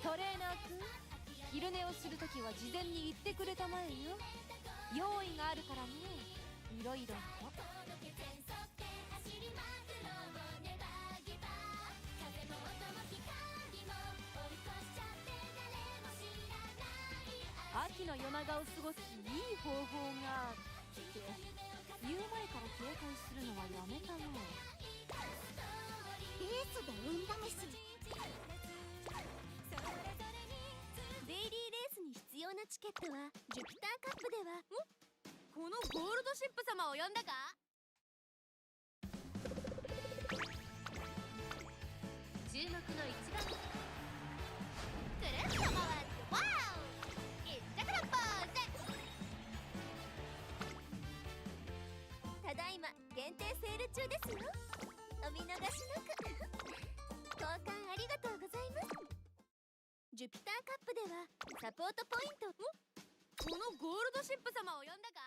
トレーナー君、昼寝をするときは事前に言ってくれたまえよ。用意があるからね、いろいろと。秋の夜長を過ごすいい方法がって言う前から警戒するのはやめたの。レースで運試し。デイリーレースに必要なチケットはジュピターカップではこのゴールドシップ様を呼んだか。注目の一番くるっと回ってワオ一着のポーズ。ただいま限定セール中ですよ。お見逃しなく。交換ありがとうございます。ジュピターカップではサポートポイント。このゴールドシップ様を呼んだか。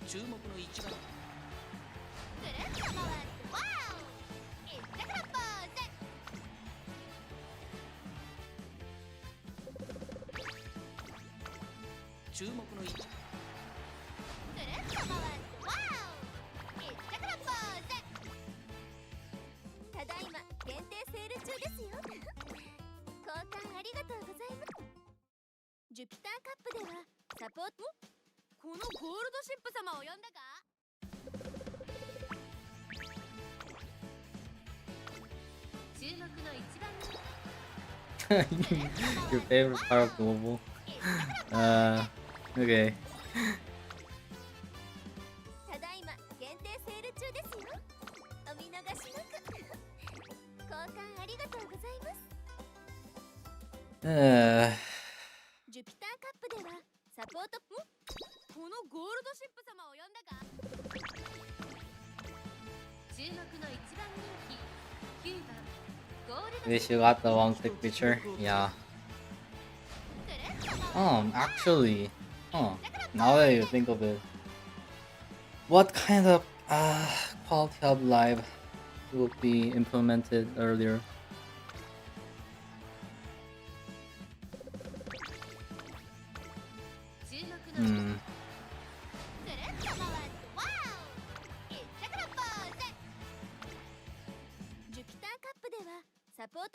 注目の一番くるっと回ってワオ一着のポーズ。注目の一くるっと回ってワオ一着のポーズ。ただいま限定セール中ですよ。交換ありがとうございます。ジュピターカップではサポート。このゴールドシップ様を呼んだか。注目の一番Your favorite part of global? Okay. ただいま限定セール中ですよ。お見逃しなく。交換ありがとうございます。ジュピターカップではサポート。このゴールドシップ様を呼んだか。注目の一番人気9番ゴールド。 Wish you got the one click picture. Yeah. Actually, now that you think of it, what kind of quality of life would be implemented earlier?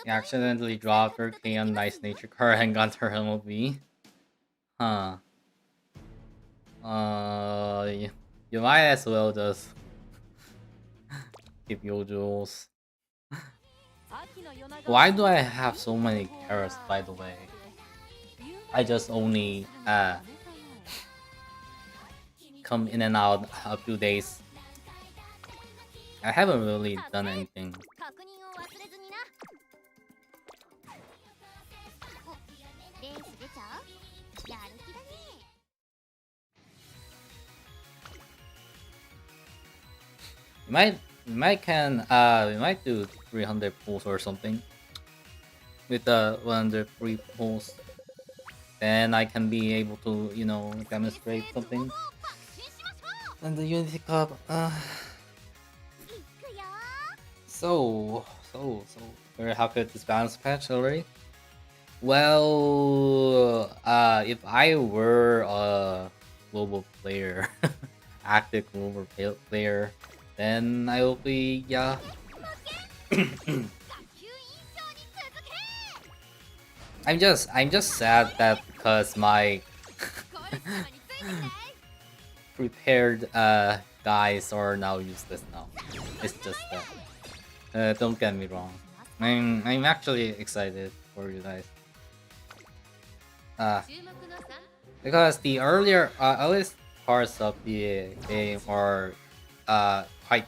You accidentally dropped her K on Nice Nature card and got her MOB. Huh. You might as well just keep your jewels. Why do I have so many carrots, by the way? I just only come in and out a few days. I haven't really done anything. We might do 300 pulls or something with the 100 free pulls. Then I can be able to, you know, demonstrate something. And the Unity Cup. So very happy with this balance patch already. Well, if I were a global player, active global player, then I will be, yeah. I'm just sad that because my prepared guys are now useless now. It's just that. Don't get me wrong. I'm actually excited for you guys. Because the earlier earliest parts of the game are quite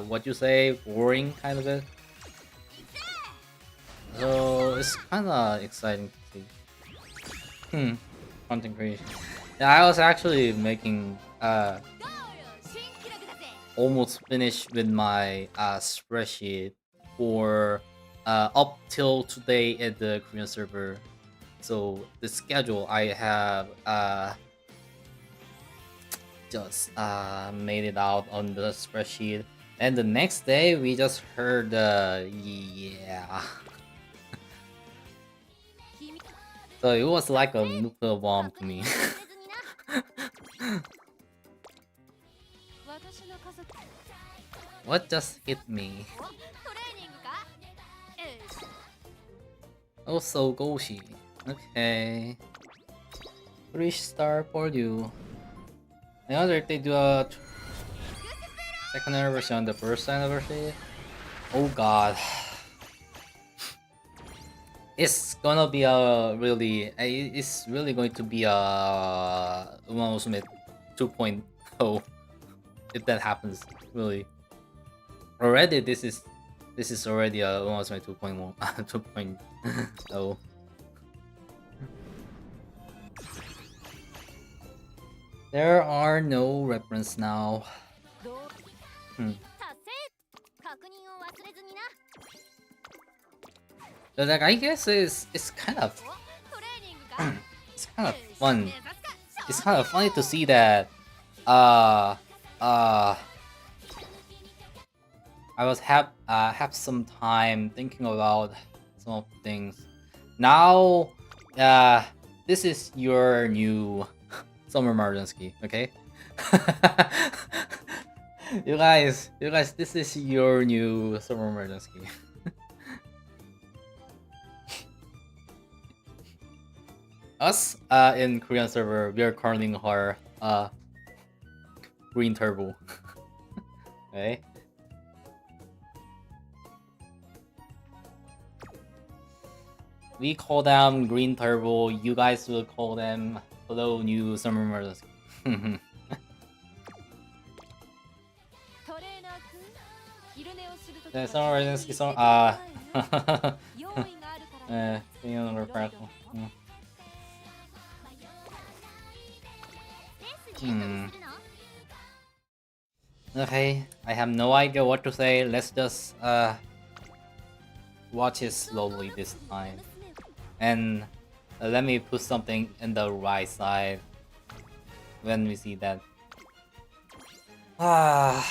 what you say, boring kind of it. So it's kind of exciting to see. Content creation. Yeah, I was actually making almost finished with my spreadsheet for up till today at the Korean server. So the schedule I have just made it out on the spreadsheet. And the next day we just heard yeah. So it was like a nuclear bomb to me. 私の家族 What just hit me? トレーニングか Also Goshi. Okay. 3-star for you. I wonder if they do a second anniversary on the first anniversary. Oh god. It's gonna be a really... It's really going to be a Umamusume 2.0 if that happens, really. Already this is already a Umamusume 2.1 2.0. There are no reference now. どう Hmm. 達成確認を忘れずにな But like I guess it's kind of トレーニングか it's kind of fun. 目指すか It's kind of funny to see that I was have some time thinking about some of the things. Now this is your new summer emergency, okay? you guys, this is your new summer emergency. Us in Korean server, we are calling her Green Turbo. Okay. We call them Green Turbo. You guys will call them Hello New Summer Emergency. トレーナー君昼寝をするとき The は Summer Emergency song. 用意があるからね Thing on the back. ペースにエントリーするの Okay, I have no idea what to say. Let's just watch it slowly this time. And let me put something in the right side when we see that. I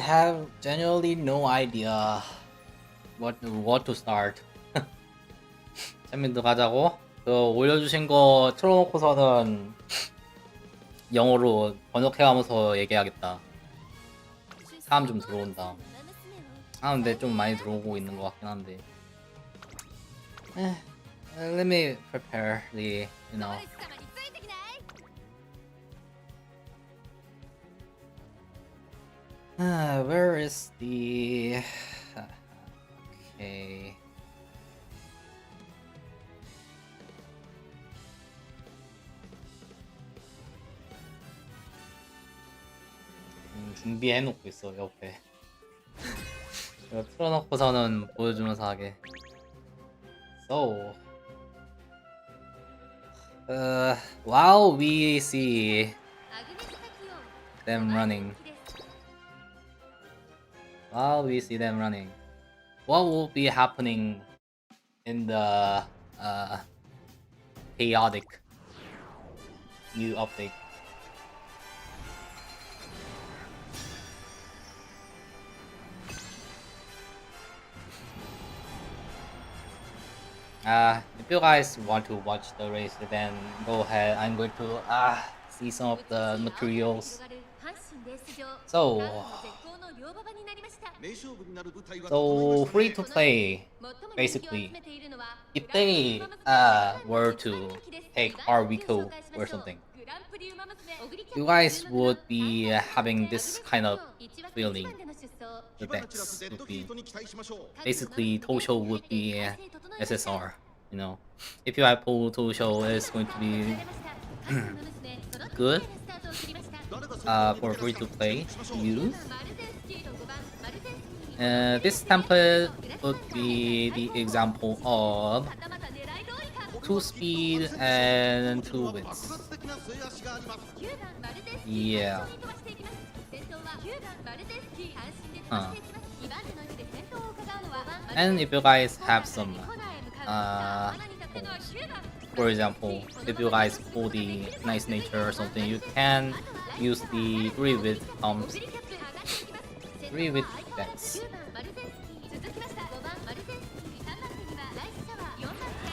have genuinely no idea what to start. 재민도 가자고. 그 올려주신 거 틀어놓고서는 영어로 번역해가면서 얘기하겠다. 사람 좀 들어온다. 아 근데 좀 많이 들어오고 있는 것 같긴 한데. Let me prepare the, you know. 様についてきない Where is the... Okay. 준비해놓고 있어 옆에. 이거 틀어놓고서는 보여주면서 하게. So, while we see アグネスタキオン them running, what will be happening in the chaotic new update? If you guys want to watch the race, then go ahead. I'm going to see some of the materials. So, free to play, basically. If they were to take our Rico or something, you guys would be having this kind of feeling. The decks would be basically Tosho would be SSR, you know. If you have Pole Tosho, it's going to be good for free to play use. This template would be the example of 2 speed and 2 widths. Yeah. And if you guys have some, for example, if you guys pull the nice nature or something, you can use the 3 with pumps. 3 with decks.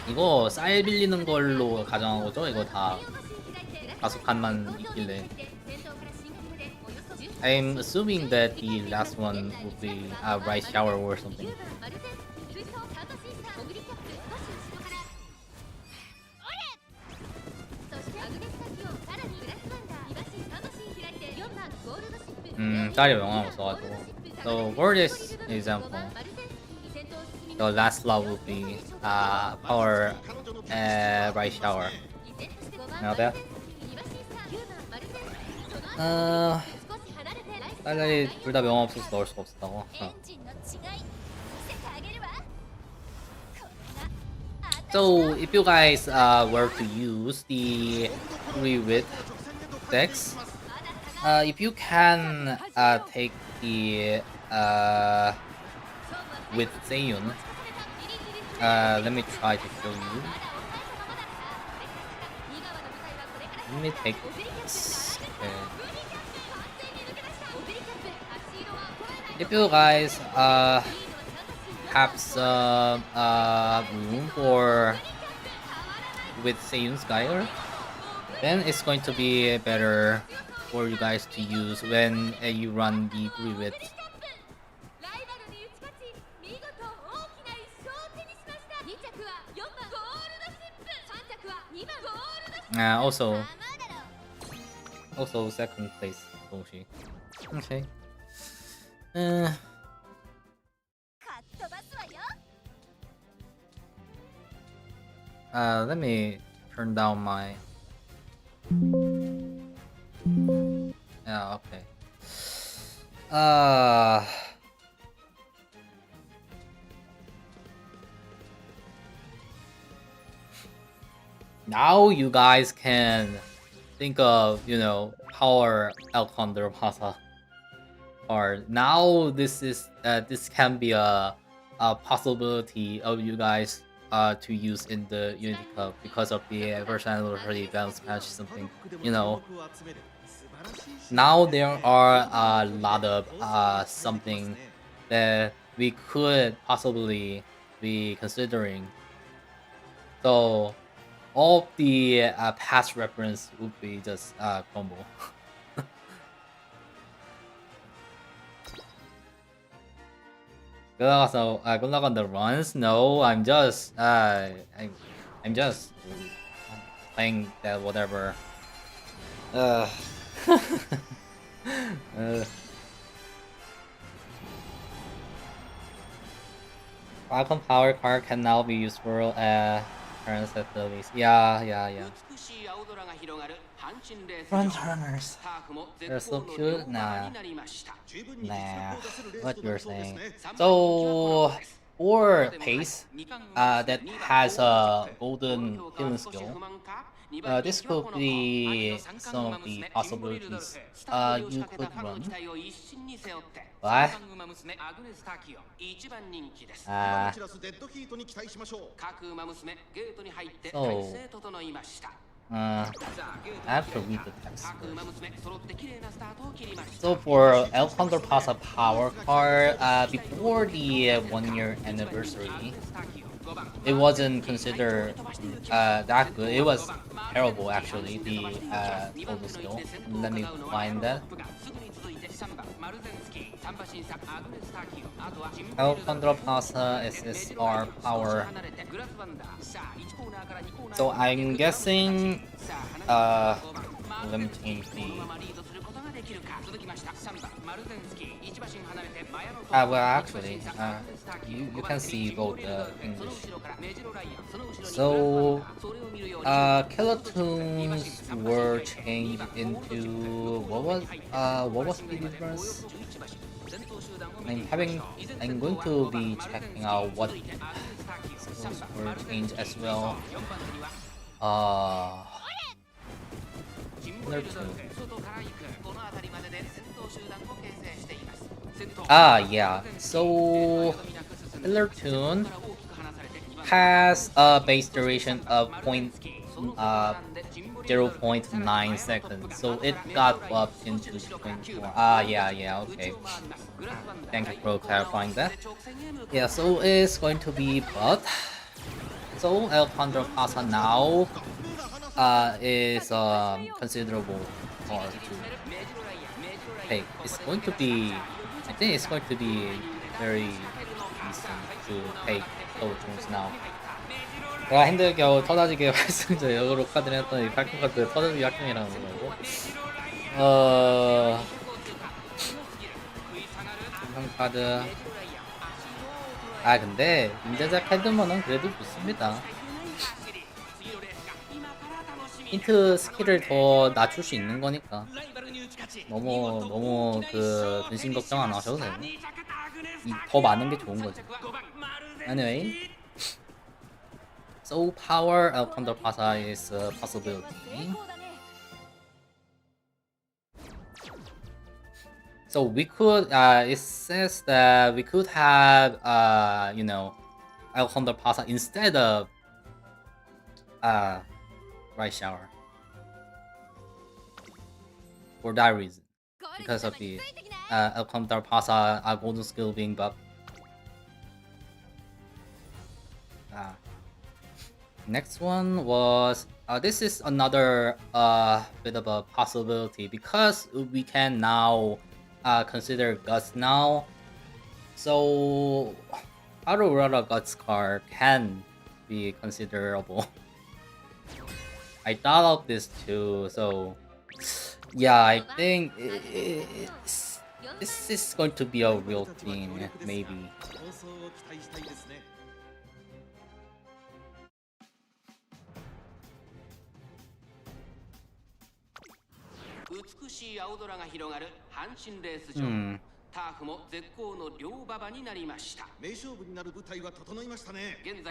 이거 쌀 빌리는 걸로 가정한 거죠? 이거 다 5칸만 있길래. I'm assuming that the last one would be a rice shower or something. 쌀이 영향 없어가지고. So for this example, the last slot would be power rice shower. Now that. 쌀이 둘 다 명함 없어서 넣을 수가 없었다고. So if you guys were to use the 3 with decks, if you can take the with Seiyun, let me try to show you. Let me take this. Okay. If you guys have some room for with Seiyun Skyer, then it's going to be better for you guys to use when you run the 3 with. Also second place Doshi. Okay. Let me turn down my. Yeah, okay. Now you guys can think of, power Elkonder Pasa card. Now this can be a possibility of you guys to use in the Unity Cup because of the version anniversary balance patch something, Now there are a lot of something that we could possibly be considering. So all the past reference would be just crumble. Good luck on the runs. No, I'm just I'm just playing that whatever. Falcon power card can now be used for turns at the least. Yeah. Front runners. They're so cute. Nah. What you're saying. So for pace, that has a golden healing skill. This could be some of the possibilities you could run. What? I have to read the text first. So for El Condor Pasa Power card, before the 1-year anniversary, it wasn't considered that good. It was terrible actually, the total skill. Let me find that. El Condor Pasa SSR Power. So I'm guessing let me change the well actually you can see both English. So killer tunes were changed into what was the difference? I'm going to be checking out what skills were changed as well. Killer tune. Yeah. So Killer Tune has a base duration of 0.9 seconds, so it got buffed into 24. Ah, yeah, okay. Thank you for clarifying that. Yeah, so it's going to be buffed. So Alejandro Pasa now is considerable for to take. It's going to be, I think it's going to be very decent to take Totems now. 내가 핸드 겨우 터다지게 활성제 역으로 카드를 했더니 팔콘 카드 터다지게 활성이라는 거고. 삼성 카드. 아 근데 인자작 헤드먼은 그래도 좋습니다. 힌트 스킬을 더 낮출 수 있는 거니까 너무 그 근심 걱정 안 하셔도 되고 더 많은 게 좋은 거지. Anyway, so power of counter pasa is a possibility. So we could, it says that we could have, you know, Alejandro Pasa instead of right shower. For that reason, because of the Alejandro Pasa golden skill being buffed. Next one was this is another bit of a possibility because we can now consider Guts now. So Aurora Guts card can be considerable. I thought of this too, so yeah, I think this is going to be a real thing, maybe.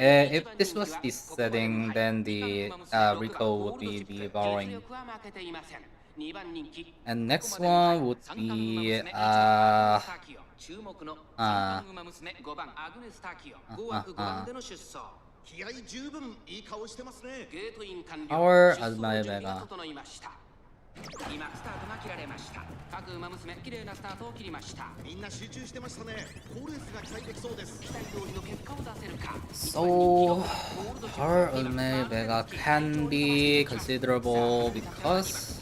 If this was the setting, then the Rico would be devouring. And next one would be our Admire Vega. So her Admire Vega can be considerable because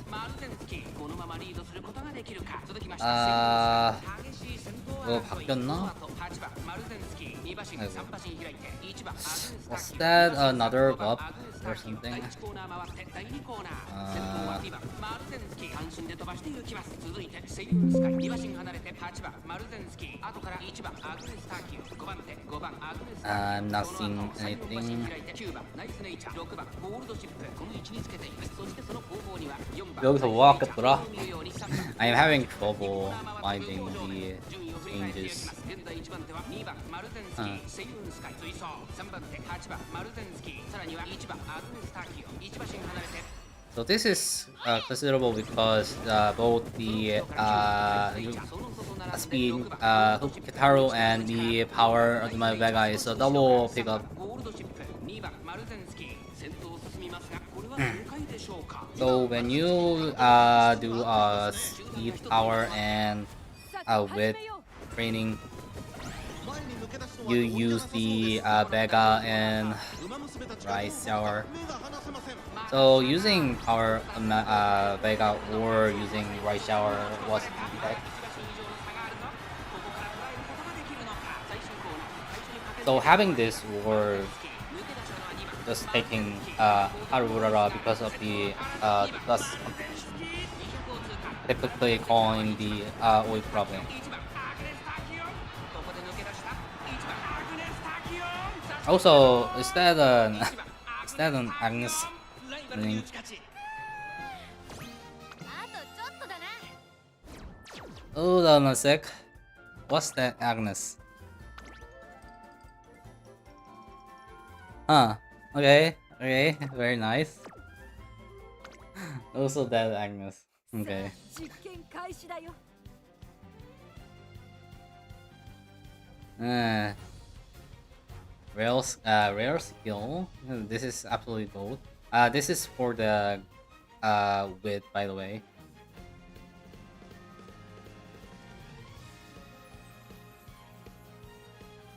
이거 바뀌었나? Was that another buff or something? I'm not seeing anything. 여기서 뭐 바뀌었더라? I'm having trouble finding the changes. So this is considerable because both the speed, Kitaro and the power of my Vega is a double pickup. So when you do speed, power, and with training, you use the Vega and Rice Shower. So using power Vega or using Rice Shower was the deck. So having this or just taking Harurara because of the dust competition, typically calling the oil problem. Also, is that an Agnes link? Hold on a sec. What's that Agnes? Huh. Okay, very nice. Also that Agnes. Okay. Rare skill. This is absolutely gold. This is for the width, by the way.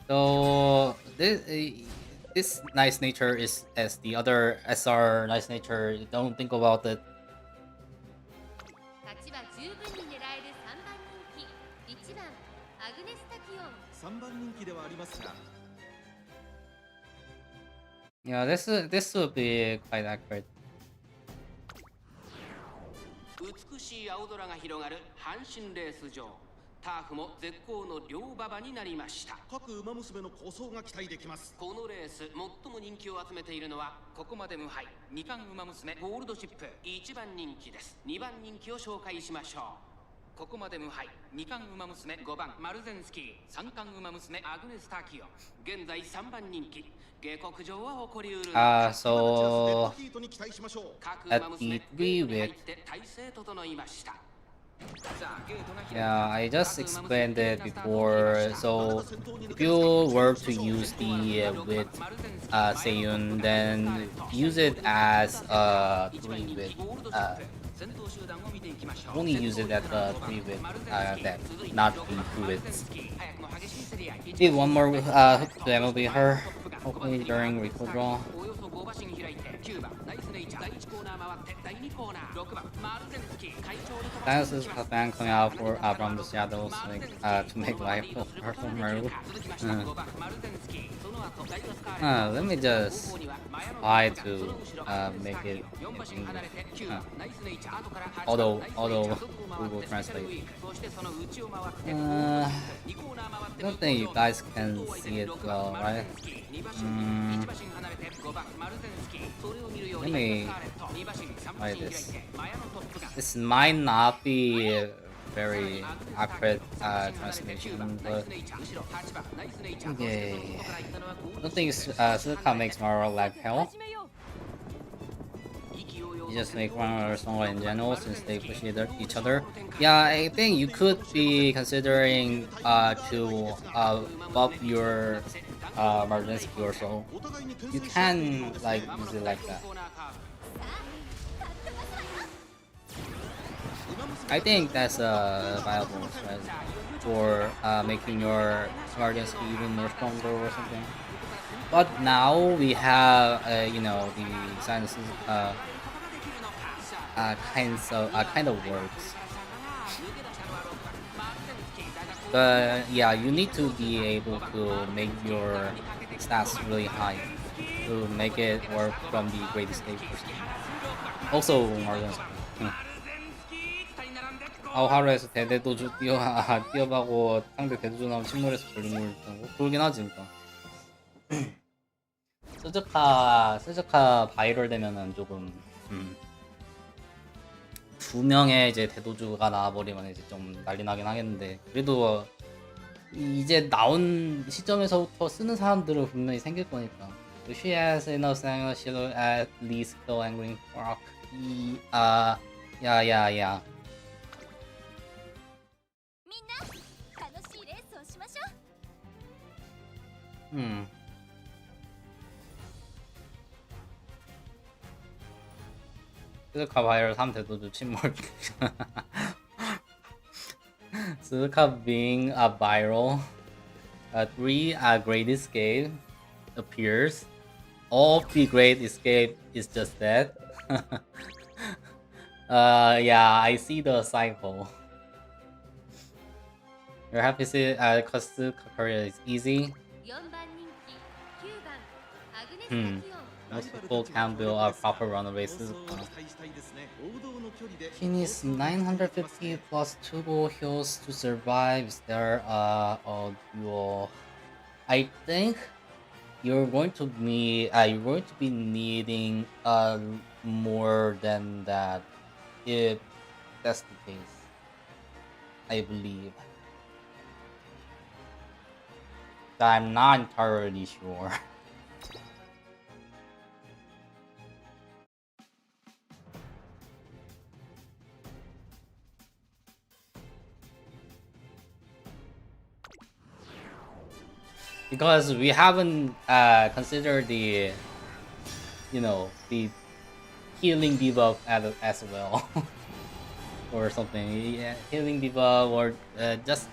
So this nice nature is as the other SR nice nature. Don't think about it. 勝ちは十分に狙える3番人気1番アグネスタキオン3番人気ではありますが Yeah, this would be quite accurate. 美しい青空が広がる阪神レース場。ターフも絶好の両馬場になりました。各馬娘の構想が期待できます。このレース最も人気を集めているのはここまで無敗2冠馬娘ゴールドシップ1番人気です。2番人気を紹介しましょう。ここまで無敗2冠馬娘5番マルゼンスキー3冠馬娘アグネスタキオン現在3番人気下克上は起こりうる So at E3 with yeah, I just explained it before. So if you were to use the with Seiyun, then use it as 3 with only use it at the 3 with that, not the 2 widths. Did one more to MLB her, hopefully during record draw. Dinosaurs have been coming out for from the shadows to make life for Maru. Let me just try to make it in English. Although Google Translate. I don't think you guys can see it well, right? Let me try this. This might not be very accurate translation, but okay. I don't think Chzzk makes Mario like hell. You just make Mario stronger in general since they push each other. Yeah, I think you could be considering to buff your emergency or so. You can like use it like that. I think that's a viable strategy for making your emergency even more stronger or something. But now we have you know, the silences kind of works. But yeah, you need to be able to make your stats really high to make it work from the greatest stage or something. Also, 하루에서 대대도주 뛰어가고 상대 대도주 나오면 침몰해서 불림을 그러긴 하지. 그러니까 스즈카 바이럴 되면은 조금 두 명의 이제 대도주가 나와버리면 이제 좀 난리 나긴 하겠는데, 그래도 이제 나온 시점에서부터 쓰는 사람들은 분명히 생길 거니까. She has enough stamina, she'll at least kill angry rock. Yeah. みんな楽しいレースをしましょう。스즈카 바이럴 3대도주 침몰. 스즈카 being a viral, 3 great escape appears. All the great escape is just that. Yeah, I see the cycle. You're happy to see because the career is easy. 4番人気9番アグネスタキオン Most people can build a proper runner races. He needs 950 plus 2 goal hills to survive. Is there a duel? I think you're going to be needing more than that, if that's the case. I believe. I'm not entirely sure. Because we haven't considered the, you know, the healing debuff as well. Or something. Yeah, healing debuff or not, just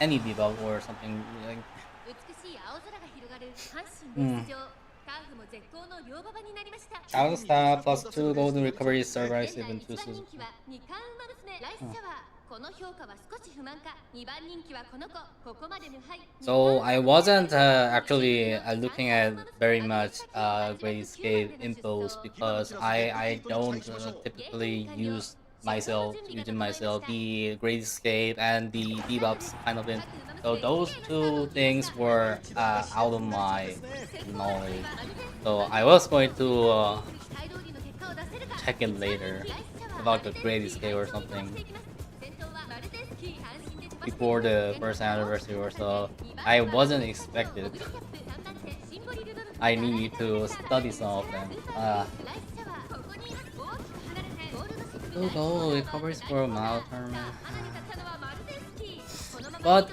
any debuff or something. Like, 美しい青空が広がる阪神レース場、ターフも絶好の両馬場になりました。 Alistar +2 golden recovery survives 現在 even 1 2 番 Suzuki. 人気は二冠馬娘ライスシャワー。この評価は少し不満か。2番人気はこの子、ここまで無敗。 So I wasn't actually looking at very much Grayscape infos because I don't typically using myself the Grayscape and the debuffs kind of thing. So those two things were out of my knowledge. So I was going to check it later about the Grayscape or something before the first anniversary or so. I wasn't expected. I need to study some of them. Go recovers for a mild tournament. But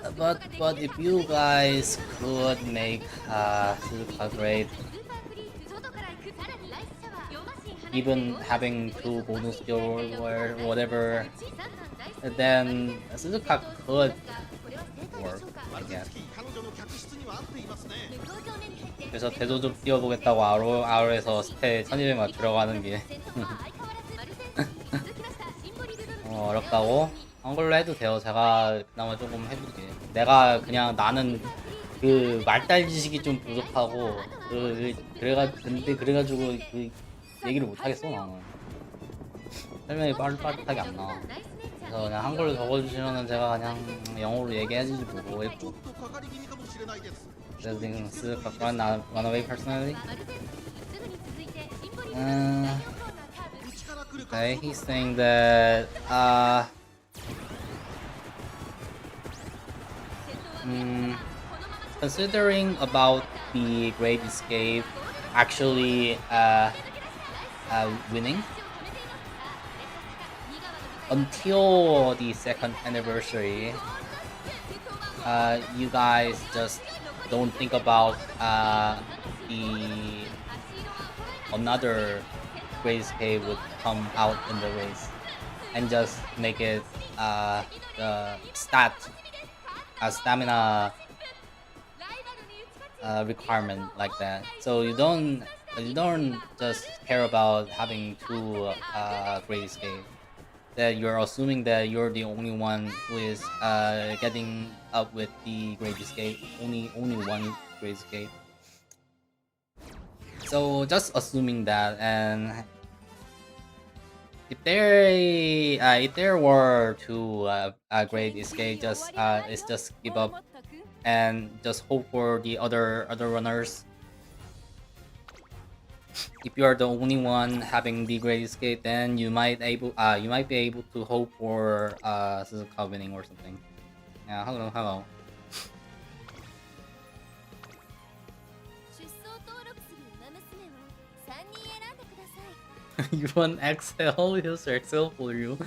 if you guys could make Chzzk great, even having 2 golden skill or whatever, then Chzzk could work, I guess. 그래서 대도 좀 뛰어보겠다고 아로에서 스탯 1200만 들어가는 게 어렵다고? 한글로 해도 돼요. 제가 그나마 조금 해볼게. 내가 그냥 나는 그 말달 지식이 좀 부족하고 그래가지고 그 얘기를 못 하겠어 나는. 설명이 빠릿빠릿하게 안 나와. 그래서 그냥 한글로 적어주시면은 제가 그냥 영어로 얘기해주지 뭐 했고. Does Chzzk run away personally? Okay, he's saying that considering about the Great Escape actually winning until the 2nd anniversary, you guys just don't think about the another Great Escape would come out in the race and just make it the stamina requirement like that. So you don't just care about having 2 Great Escape. That you're assuming that you're the only one who is getting up with the Great Escape. Only one Great Escape. So just assuming that, and if there were 2 Great Escape, just give up and just hope for the other runners. If you are the only one having the Great Escape, then you might be able to hope for Chzzk winning or something. Yeah, hello. You want Excel? Here's Excel for you.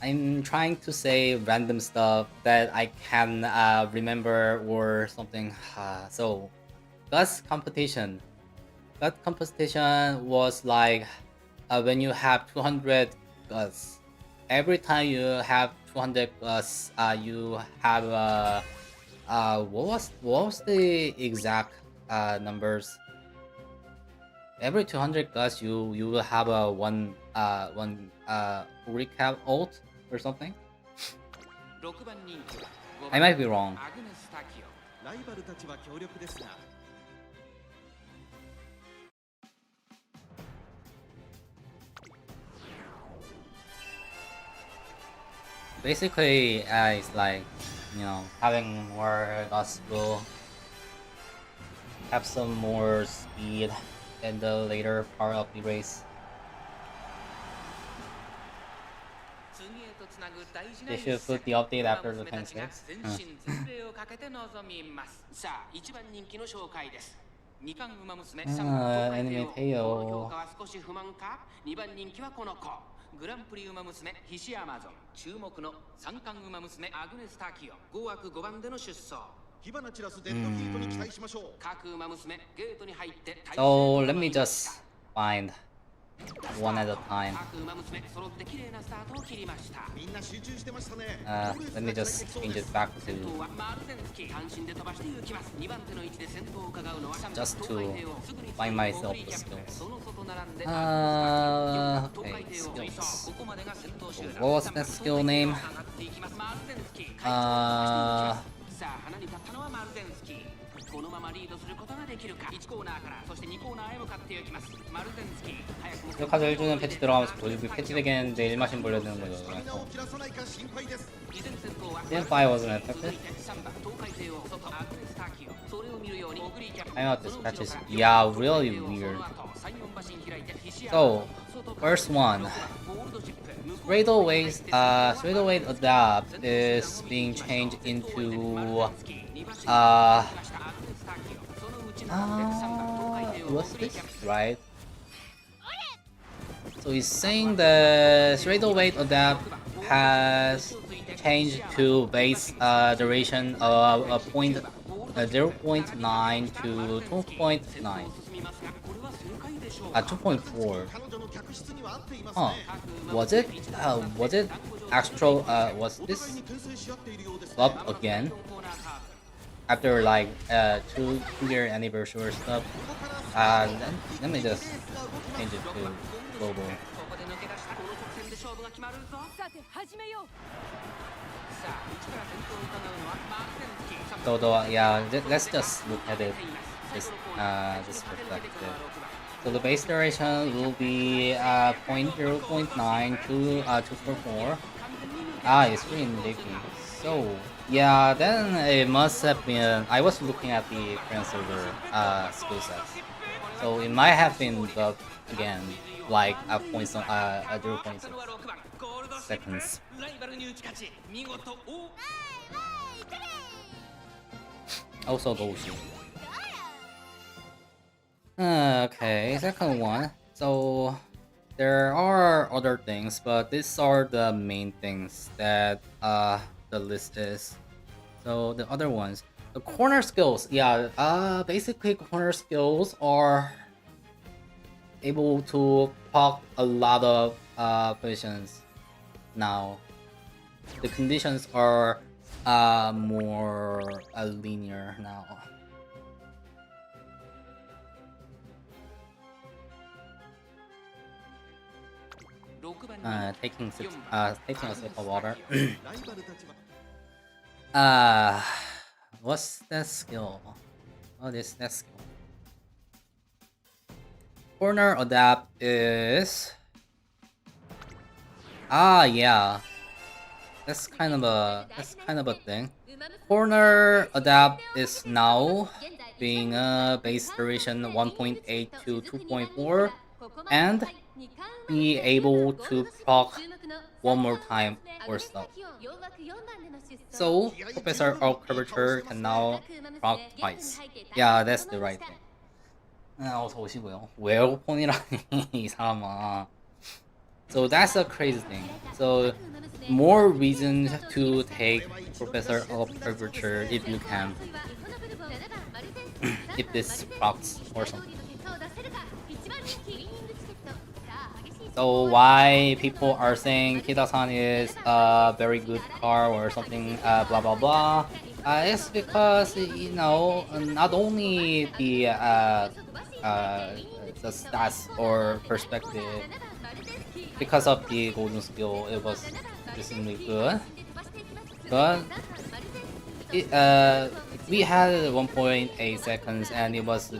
I'm trying to say random stuff that I can remember or something. So, Gus competition. That competition was like when you have 200 Gus. Every time you have 200 Gus, you have what was the exact numbers? Every 200 Gus, you will have a one recap ult or something. I might be wrong. Basically, it's like, you know, having more Gus will have some more speed in the later part of the race. They should put the update after the 26. Anime Teo. グランプリウマ娘ヒシアマゾン、注目の三冠ウマ娘アグネス・タキオ、5枠5番での出走。火花散らすデッドヒートに期待しましょう。各ウマ娘ゲートに入って。 So let me just find one at a time. Let me just change it back to just to find myself the skills. Okay, skills. What was that skill name? このままリードすることができるか。1コーナーからそして2コーナーへ向かっていきます。マルゼンスキー早くも 이 카드 1주는 패치 들어가면서 도저히 패치되겠는데 1마신 벌려야 되는 거죠. Then 5 wasn't affected. I know this patch is really weird. So first one, straightaway adapt is being changed into what's this? Right. So he's saying the straightaway adapt has changed to base duration of 0.9 to 2.9. 2.4. Huh. Was it actual? Was this up again? After like 2-year anniversary or stuff. Let me just change it to global. So yeah, let's just look at it this perspective. So the base duration will be 0.9 to 244. It's really leaky. So yeah, then it must have been. I was looking at the Korean server skill sets, so it might have been buffed again, like a 0.6 seconds. Also Goshi. Okay, second one. So there are other things, but these are the main things that the list is. So the other ones, the corner skills, basically corner skills are able to proc a lot of positions now. The conditions are more linear now. Taking a sip of water. What's that skill? What is that skill? Corner adapt is yeah. That's kind of a thing. Corner adapt is now being base duration 1.8 to 2.4 and be able to proc one more time or stuff. So Professor of Curvature can now proc twice. Yeah, that's the right thing. 어서 오시고요. 웨어폰이라니 이 사람아. So that's a crazy thing. So more reasons to take Professor of Curvature if you can. If this procs or something. So why people are saying Kida-san is a very good car or something, blah blah blah. It's because, you know, not only the stats or perspective. Because of the golden skill, it was decently good. But we had 1.8 seconds and it was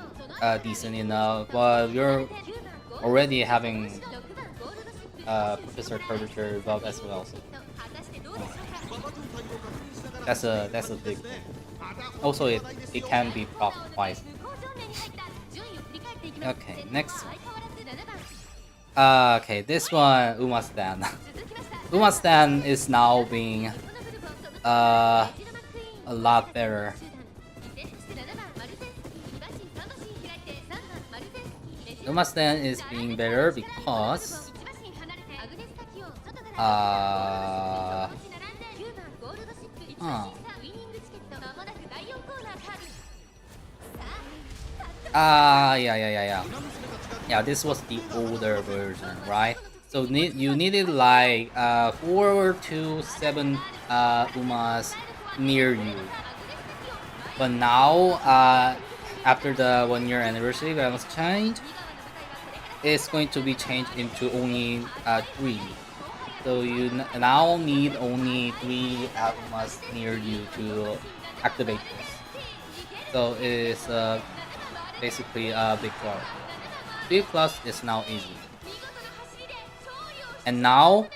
decent enough. But you're already having Professor Curvature buff as well. So. That's a big thing. Also, it can be proc twice. Okay, next one. Okay, this one, Umamusume. Umamusume is now being a lot better. Umamusume is being better because Huh. Yeah. Yeah, this was the older version, right? So you needed like 4 to 7 Umas near you. But now, after the 1 year anniversary balance change, it's going to be changed into only 3. So you now need only 3 Umas near you to activate this. So it's basically a big plus. 3 plus is now easy. And now,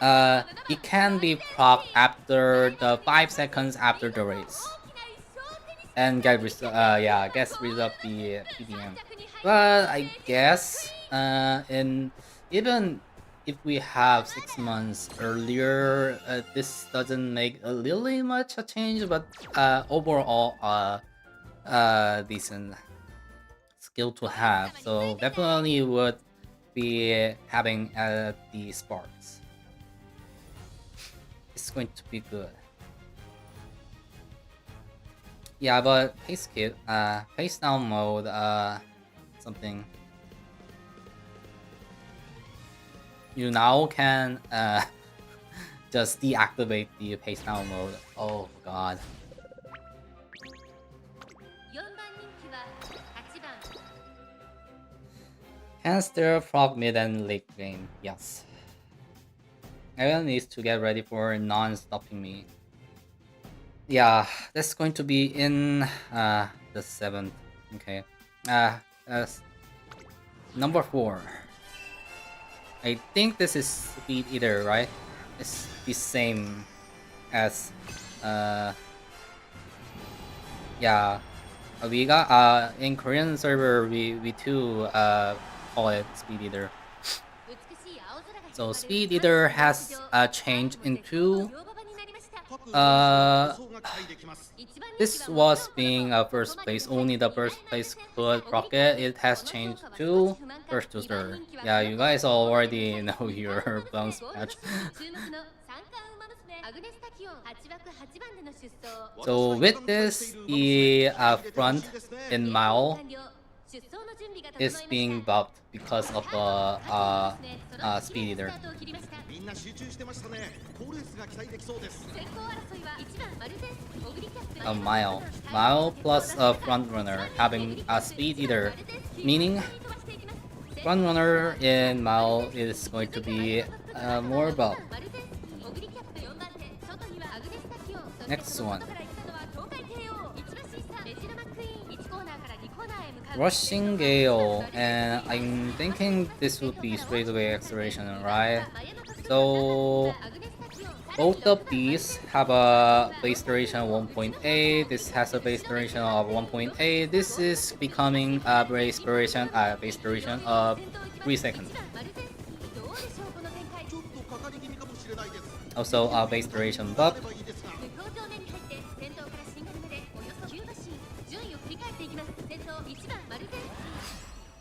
it can be proc after the 5 seconds after the race. And gets rid of the PDM. But I guess, even if we have 6 months earlier, this doesn't make a really much a change, but overall, decent skill to have. So definitely would be having the sparks. It's going to be good. Yeah, but pace down mode, something. You now can just deactivate the pace down mode. Oh god. Can still proc mid and late game, yes. Everyone needs to get ready for non-stopping me. Yeah, that's going to be in the 7th. Okay. Number 4. I think this is Speed Eater, right? It's the same as yeah. We got in Korean server we too call it Speed Eater. So Speed Eater has changed into this was being a first place, only the first place could proc it. It has changed to first to third. Yeah, you guys already know your bounce patch. So with this, the front in Mao is being buffed because of Speed Eater. A Mile plus a front runner having a Speed Eater, meaning front runner in Mile is going to be more buff. Next one. Rushing Gale, and I'm thinking this would be straightaway acceleration, right? So both of these have a base duration of 1.8. This has a base duration of 1.8. This is becoming a base duration of 3 seconds. Also a base duration buff.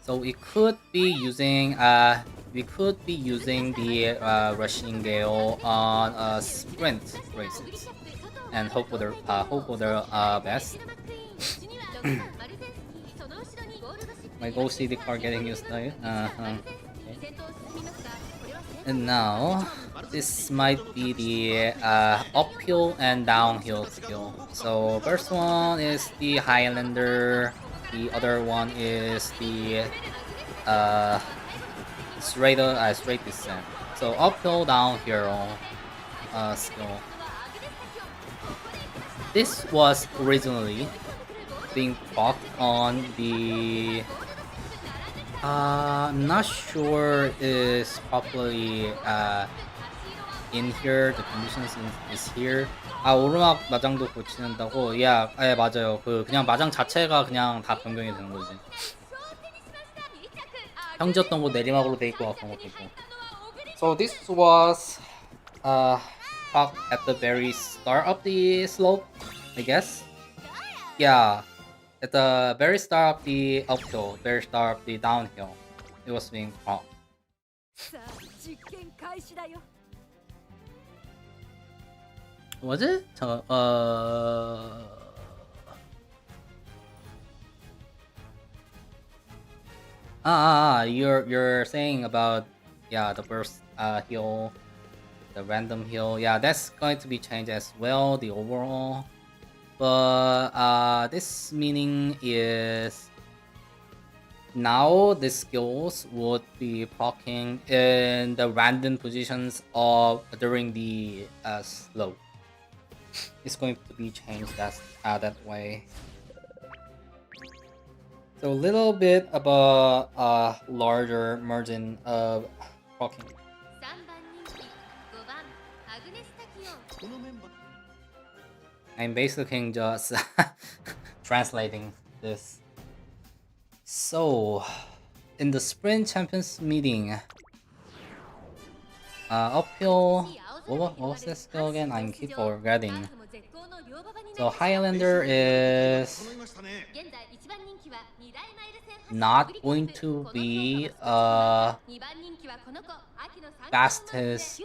So we could be using the Rushing Gale on sprint races and hope for the best. My Go CD card getting used to it. Okay. And now this might be the uphill and downhill skill. So first one is the Highlander. The other one is the straight descent. So uphill, downhill skill. This was originally being blocked on the I'm not sure is properly in here. The conditions is here. 오르막 마장도 고치는다고. 야, 맞아요. 그냥 마장 자체가 그냥 다 변경이 되는 거지. 평지였던 거 내리막으로 돼 있고 그런 것도 있고. So this was at the very start of the slope, I guess. Yeah, at the very start of the uphill, very start of the downhill, it was being proc. Was it? You're saying about, yeah, the burst heal, the random heal. Yeah, that's going to be changed as well, the overall. But this meaning is now the skills would be proccing in the random positions of during the slope. It's going to be changed that way. So a little bit of a larger margin of proccing. I'm basically just translating this. So, in the Sprint Champions meeting, uphill. What was this skill again? I keep forgetting. So Highlander is not going to be fastest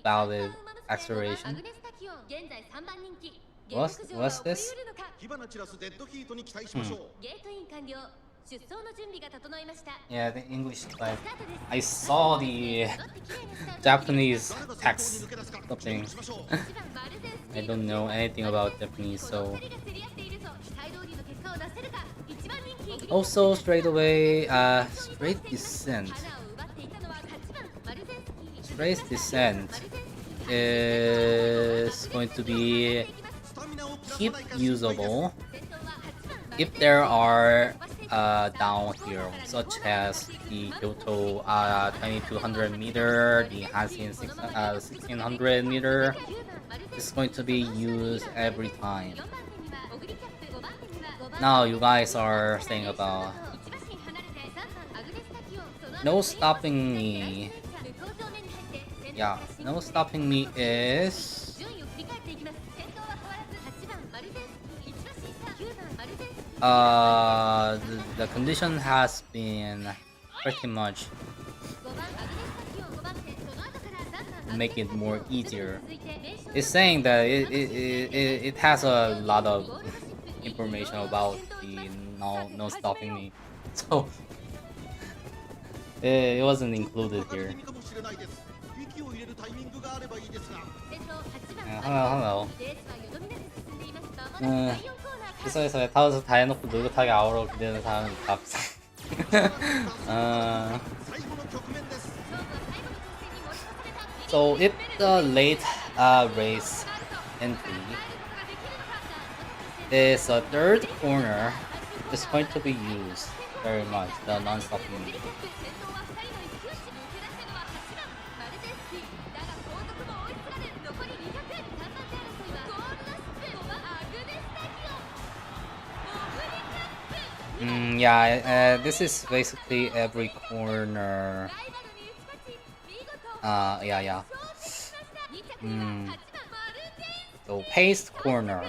valid acceleration. What's this? Yeah, the English type. I saw the Japanese text something. I don't know anything about Japanese, so. Also, straight away, straight descent. Straight descent is going to be keep usable if there are down here, such as the Kyoto 2200 meter, the Hansen 1600 meter. It's going to be used every time. Now you guys are saying about no stopping me. Yeah, no stopping me is the condition has been pretty much make it more easier. It's saying that it has a lot of information about the no stopping me, so it wasn't included here. hello. 기사에서 타워에서 다 해놓고 느긋하게 아우러 기대는 사람은 다 So if the late race entry is a third corner, it's going to be used very much, the non-stopping. Yeah, this is basically every corner. Yeah. So paste corner,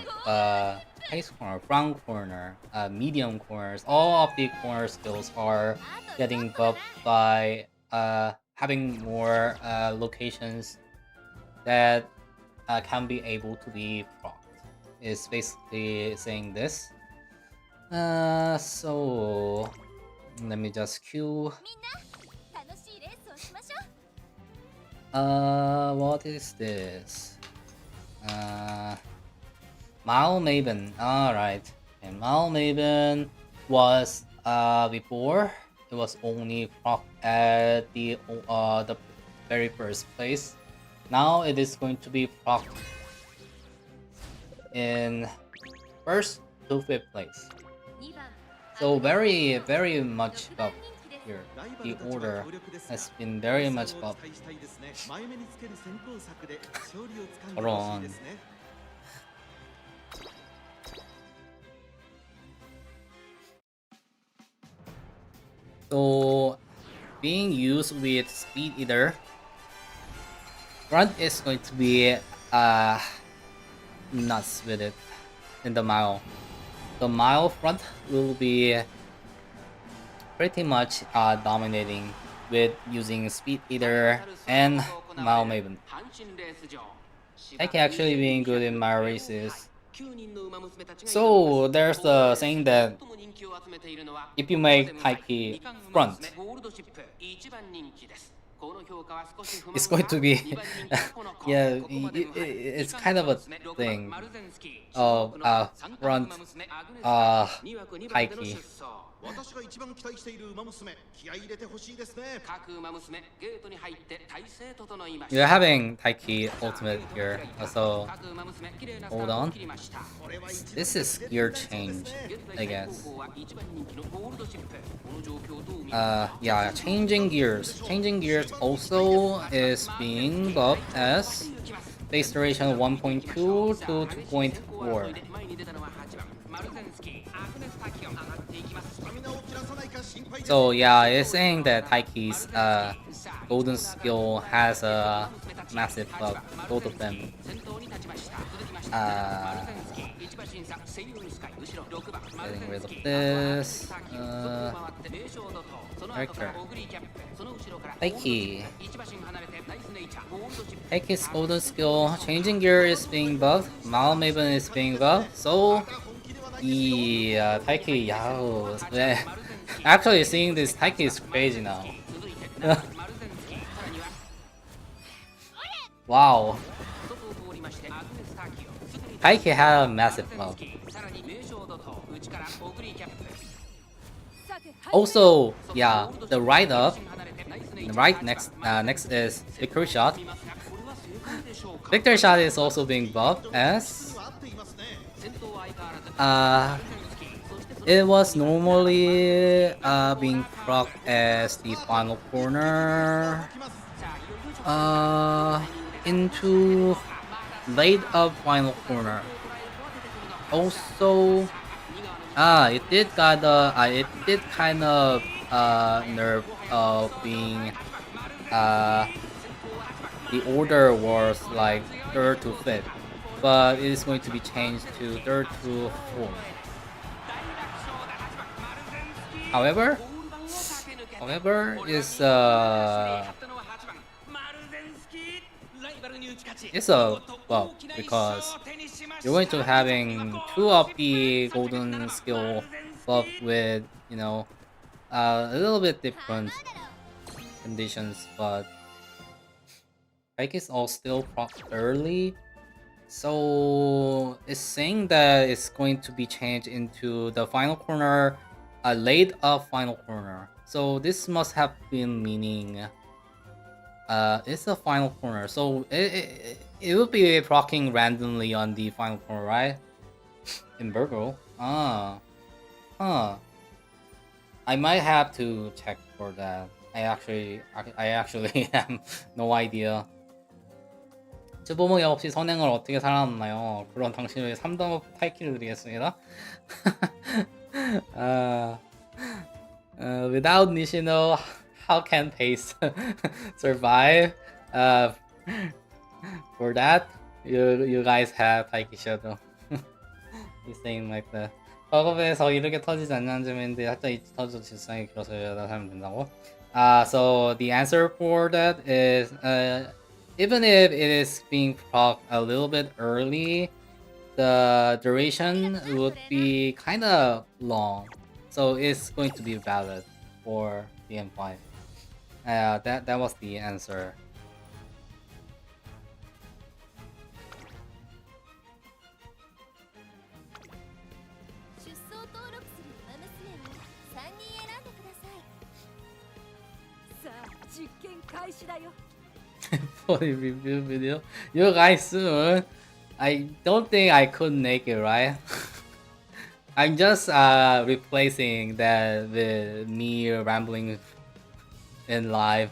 front corner, medium corners, all of the corner skills are getting buffed by having more locations that can be able to be procced. It's basically saying this. So let me just queue. What is this? Mile Maven. Alright. And Mile Maven was before it was only proc at the very first place. Now it is going to be proc in first to fifth place. So very much buff here. The order has been very much buff. Hold on. So being used with Speed Eater, front is going to be nuts with it in the mile. The mile front will be pretty much dominating with using Speed Eater and Mile Maven. Taiki actually being good in my races. So there's the saying that if you make Taiki front, it's going to be yeah, it's kind of a thing of front Taiki. You're having Taiki ultimate here, so hold on. This is gear change, I guess. Yeah, changing gears. Changing gears also is being buffed as base duration 1.2 to 2.4. So yeah, it's saying that Taiki's golden skill has a massive buff, both of them. Getting rid of this. Character. Taiki. Taiki's golden skill. Changing gear is being buffed. Maven is being buffed. So, yeah, Taiki, yao. Actually, seeing this Taiki is crazy now. Wow. Taiki had a massive buff. Also, yeah, the right up, the right next is Victory Shot. Victory Shot is also being buffed as it was normally being proc as the final corner into late up final corner. Also, it did kind of nerf of being the order was like 3rd to 5th, but it is going to be changed to 3rd to 4th. However, it's a buff because you're going to having 2 of the golden skill buff with, you know, a little bit different conditions, but Pike is all still early, so it's saying that it's going to be changed into the final corner, a late up final corner. So this must have been meaning it's a final corner, so it will be proccing randomly on the final corner, right? In Virgo. I might have to check for that. I actually have no idea. 쯔보목이 없이 선행을 어떻게 살아남나요? 그럼 당신을 3등업 타이키를 드리겠습니다. Without Nishino, how can Pace survive? For that, you guys have Taiki Shadow. He's saying like that. 과거에서 이렇게 터지지 않냐는 점인데 살짝 이 터져도 질상이 길어서 여러 살면 된다고. So the answer for that is even if it is being proc a little bit early, the duration would be kind of long, so it's going to be valid for the M5. That was the answer. For the review video, you guys soon. I don't think I could make it, right? I'm just replacing that with me rambling in live.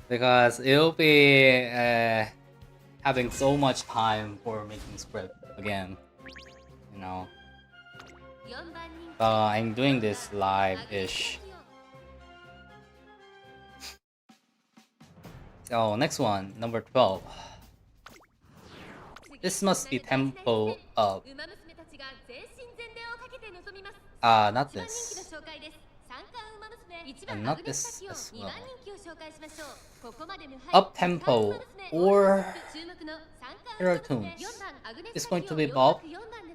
Because it'll be having so much time for making script again, you know. I'm doing this live-ish. So next one, number 12. This must be tempo up. Not this. And not this as well. Up tempo or hero tunes is going to be buffed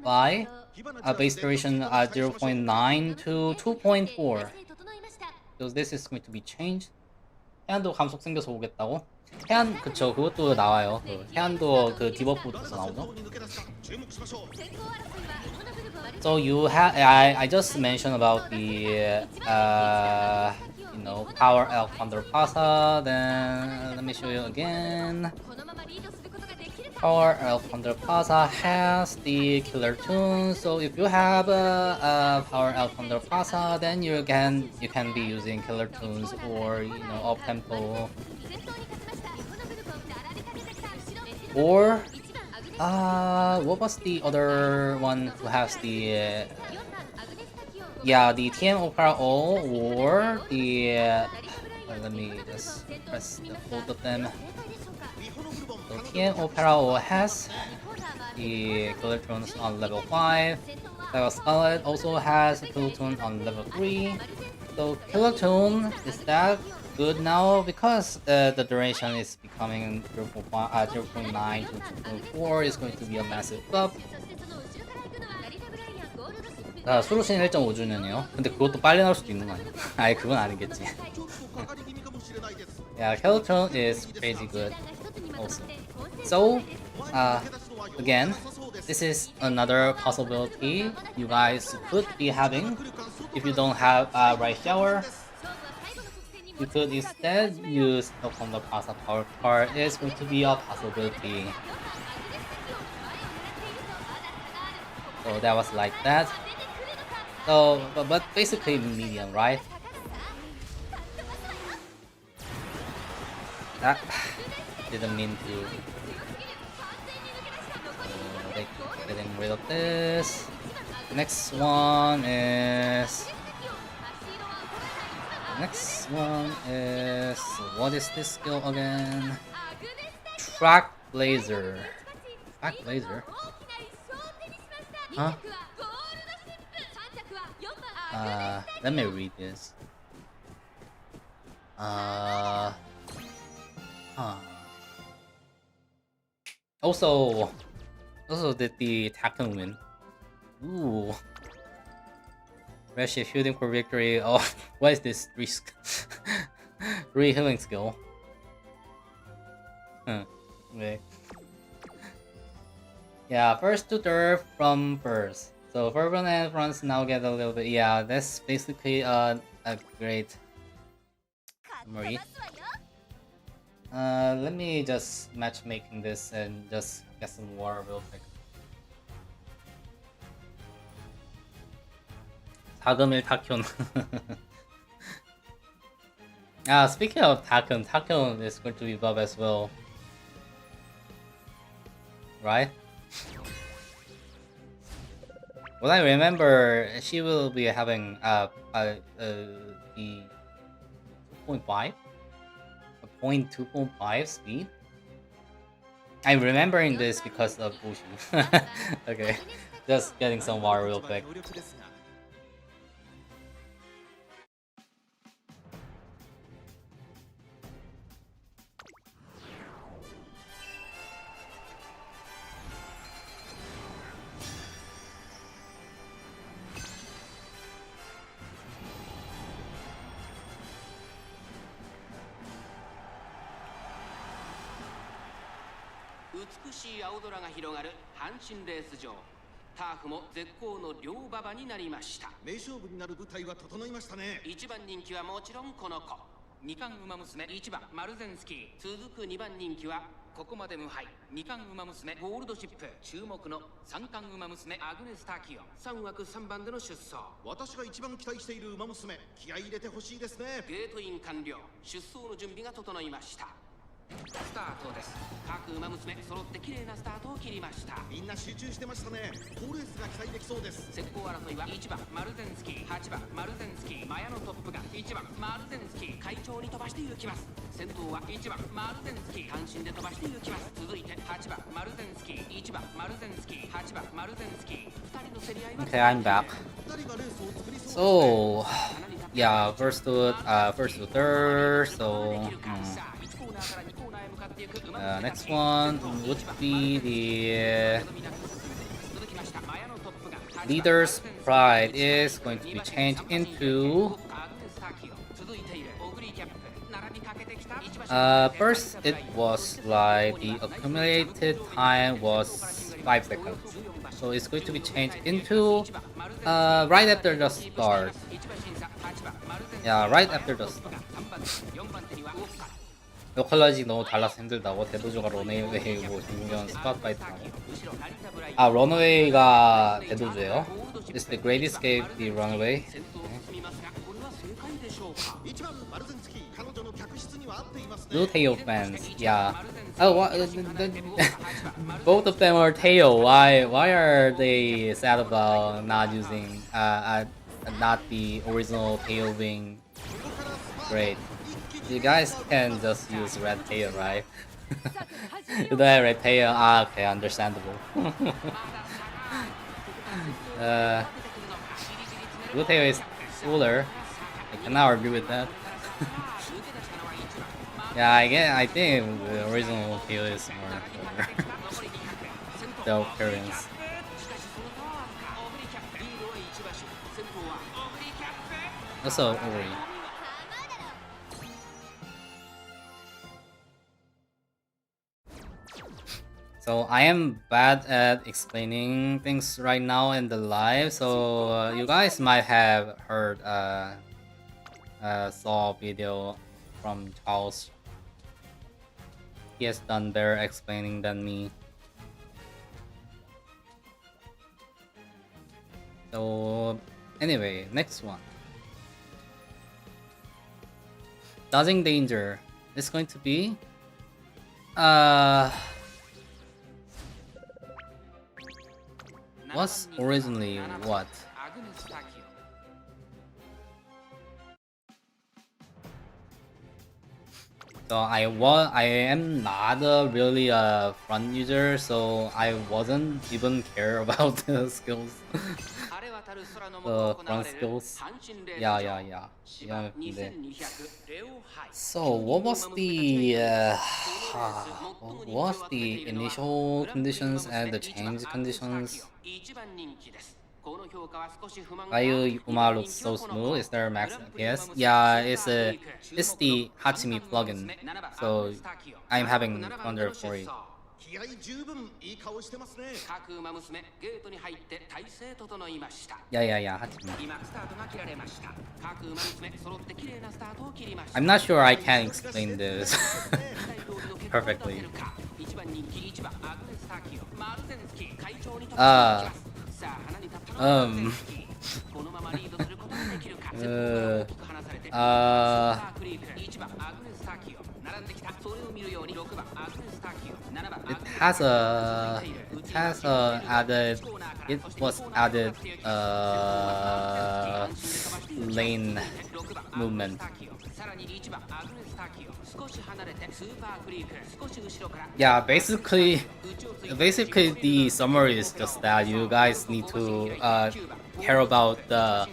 by a base duration 0.9 to 2.4. So this is going to be changed. 해안도 감속 생겨서 오겠다고? 해안 그쵸 그것도 나와요. 그 해안도 그 디버프부터 나오죠. So I just mentioned about the you know, power elf under Pasa. Then let me show you again. Power elf under Pasa has the killer tune. So if you have a power elf under Pasa, then you can be using killer tunes or, you know, up tempo. Or what was the other one who has the yeah, the TM Opera O or the let me just press both of them. So TM Opera O has the killer tunes on level 5. Level Scarlet also has a killer tune on level 3. So killer tune is that good now because the duration is becoming 0.9 to 2.4 is going to be a massive buff. 수로신 1.5주년이요? 근데 그것도 빨리 나올 수도 있는 거 아니야? 아니 그건 아니겠지. Yeah, Skeleton is crazy good also. So again, this is another possibility you guys could be having if you don't have a right shower. You could instead use the Thunder Pasa power card. It's going to be a possibility. So that was like that. So, but basically medium, right? That didn't mean to. Getting rid of this. Next one is. Next one is, what is this skill again? Track Blazer. Track Blazer? Huh? Let me read this. Also did the Taken win. Ooh. Redshift shooting for victory. Oh, what is this? Re-healing skill. Okay. Yeah, first to third from first. So Fervent and Fronts now get a little bit. Yeah, that's basically a great summary. Let me just matchmaking this and just get some water real quick. 다금일 타키온. Speaking of Takion is going to be buff as well, right? What I remember, she will be having the 2.5, a 0.2.5 speed. I'm remembering this because of Bushi. Okay, just getting some water real quick. Okay, I'm back. So yeah, first to third. So next one would be the leader's pride is going to be changed into first it was like the accumulated time was 5 seconds. So it's going to be changed into right after the start. Yeah, right after the start. 로컬라이징 너무 달라서 힘들다고. 대도주가 런웨이고 중국은 스팟파이트라고. 아, 런웨이가 대도주예요? Is the Great Escape the runaway? Blue Tail fans, yeah. Oh, what? Both of them are tail. Why are they sad about not using not the original tail wing? Great. You guys can just use red tail, right? You don't have red tail. Ah, okay, understandable. Blue tail is cooler. I cannot argue with that. Yeah, I think the original tail is more for the appearance. Also, Ori. So I am bad at explaining things right now in the live, so you guys might have heard saw a video from Charles. He has done better explaining than me. So anyway, next one. Dodging danger is going to be was originally what? So I am not really a front user, so I wasn't even care about the skills. The front skills. Yeah. So what was the initial conditions and the change conditions? Why Uma looks so smooth? Is there a max FPS? Yeah, it's the Hachimi plugin. So I'm having 240. Yeah, Hachimi. I'm not sure I can explain this perfectly. It was added lane movement. Yeah, basically the summary is just that you guys need to care about the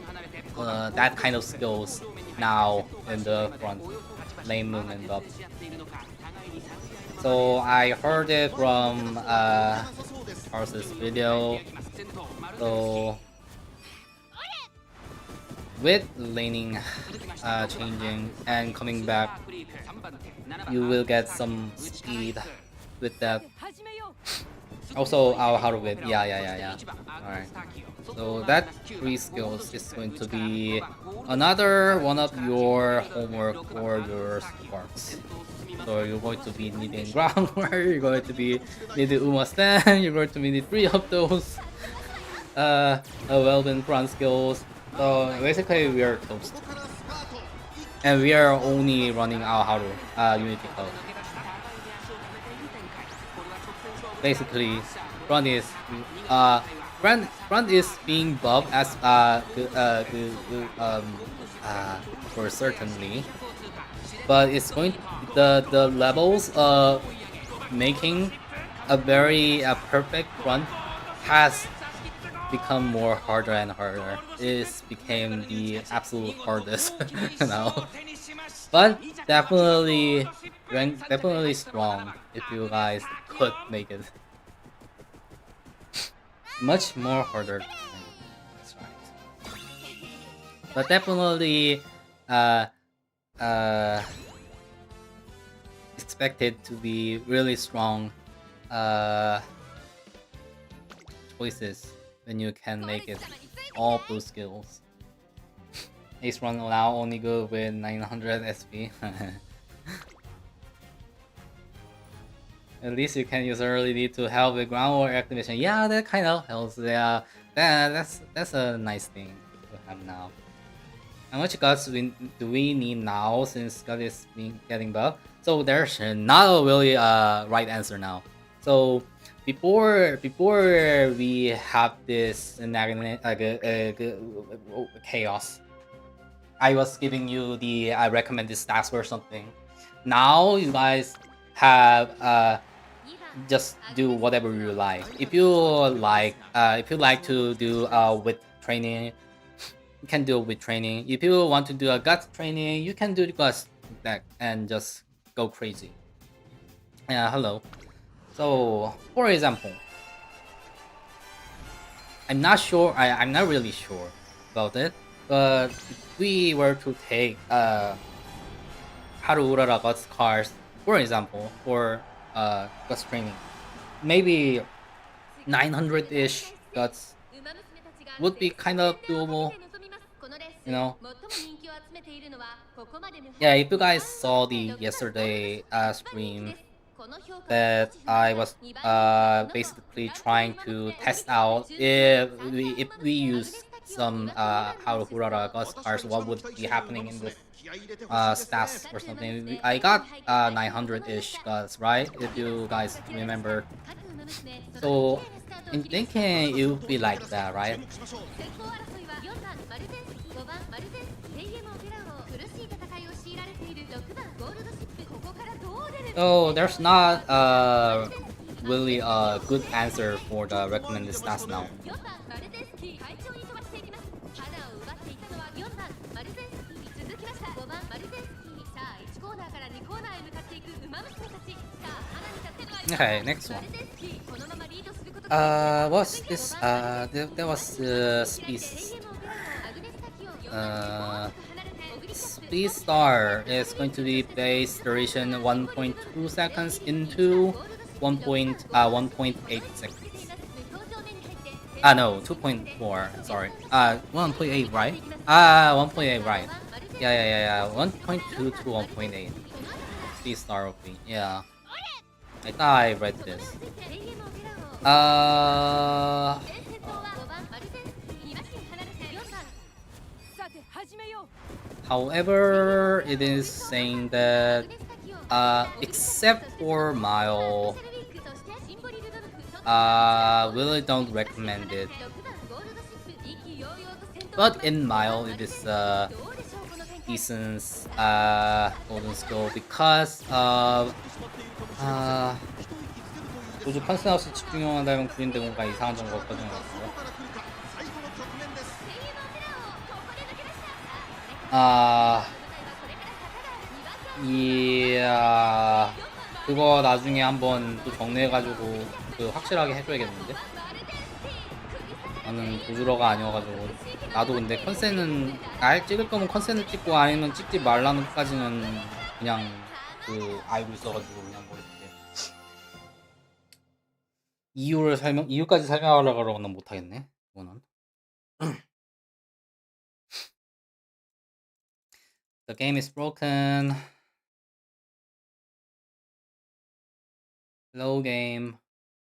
that kind of skills now in the front lane movement up. So I heard it from Charles's video. So with laning changing and coming back, you will get some speed with that. Also our how to win. Yeah. Alright. So that 3 skills is going to be another one of your homework for your sparks. So you're going to be needing groundwork, you're going to be needing Umamusume, you're going to be needing 3 of those well-been front skills. So basically we are toast. And we are only running our Haru Unity code. Basically, front is being buffed as for certainly, but it's going the levels of making a very perfect front has become more harder and harder. This became the absolute hardest now. But definitely definitely strong if you guys could make it. Much more harder to make it. That's right. But definitely uh uh expected to be really strong uh choices when you can make it all those skills. Ace run now only good with 900 SP. At least you can use early lead to help with groundwork activation. Yeah, that kind of helps. Yeah, that's a nice thing to have now. How much guts do we need now since gut is getting buffed? So there's not a really right answer now. So before we have this chaos, I was giving you the recommended stats or something. Now you guys have just do whatever you like. If you like to do with training, you can do it with training. If you want to do a gut training, you can do the gut deck and just go crazy. Yeah, hello. So, for example, I'm not really sure about it, but if we were to take Haru Urara Guts cards, for example, for Guts training, maybe 900-ish Guts would be kind of doable, you know. Yeah, if you guys saw the yesterday stream that I was basically trying to test out if we use some Haru Hurara Ghost cards, what would be happening in this stats or something. I got 900-ish guts, right? If you guys remember. So in thinking it would be like that, right? So there's not really a good answer for the recommended stats now. Okay, next one. What's this? There was Speed. Speed Star is going to be base duration 1.2 seconds into 1.8 seconds. No, 2.4. Sorry. 1.8, right? 1.8, right? Yeah. 1.2 to 1.8. Speed Star OP. Yeah. I thought I read this. Uh. However, it is saying that except for Mile, really don't recommend it. But in Mile, it is decent golden skill because of 도주 컨센 없이 집중하다면 구린데 뭔가 이상한 정보가 퍼져나갔고 이야 그거 나중에 한번 또 정리해가지고 그 확실하게 해줘야겠는데 나는 도주러가 아니어가지고 나도 근데 컨센은 날 찍을 거면 컨센을 찍고 아니면 찍지 말라는 것까지는 그냥 그 알고 있어가지고 그냥 뭐 이렇게 이유까지 설명하려고 그러고는 못하겠네 그거는. The game is broken. Low game.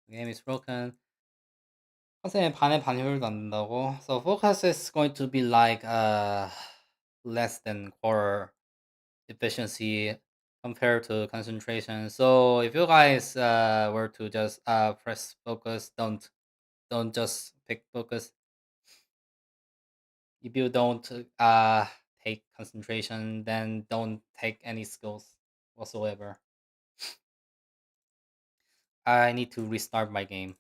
The game is broken. 컨셉의 반의 반 효율도 안 된다고. So focus is going to be like less than core efficiency compared to concentration. So if you guys were to just press focus, don't just pick focus. If you don't take concentration, then don't take any skills whatsoever. I need to restart my game.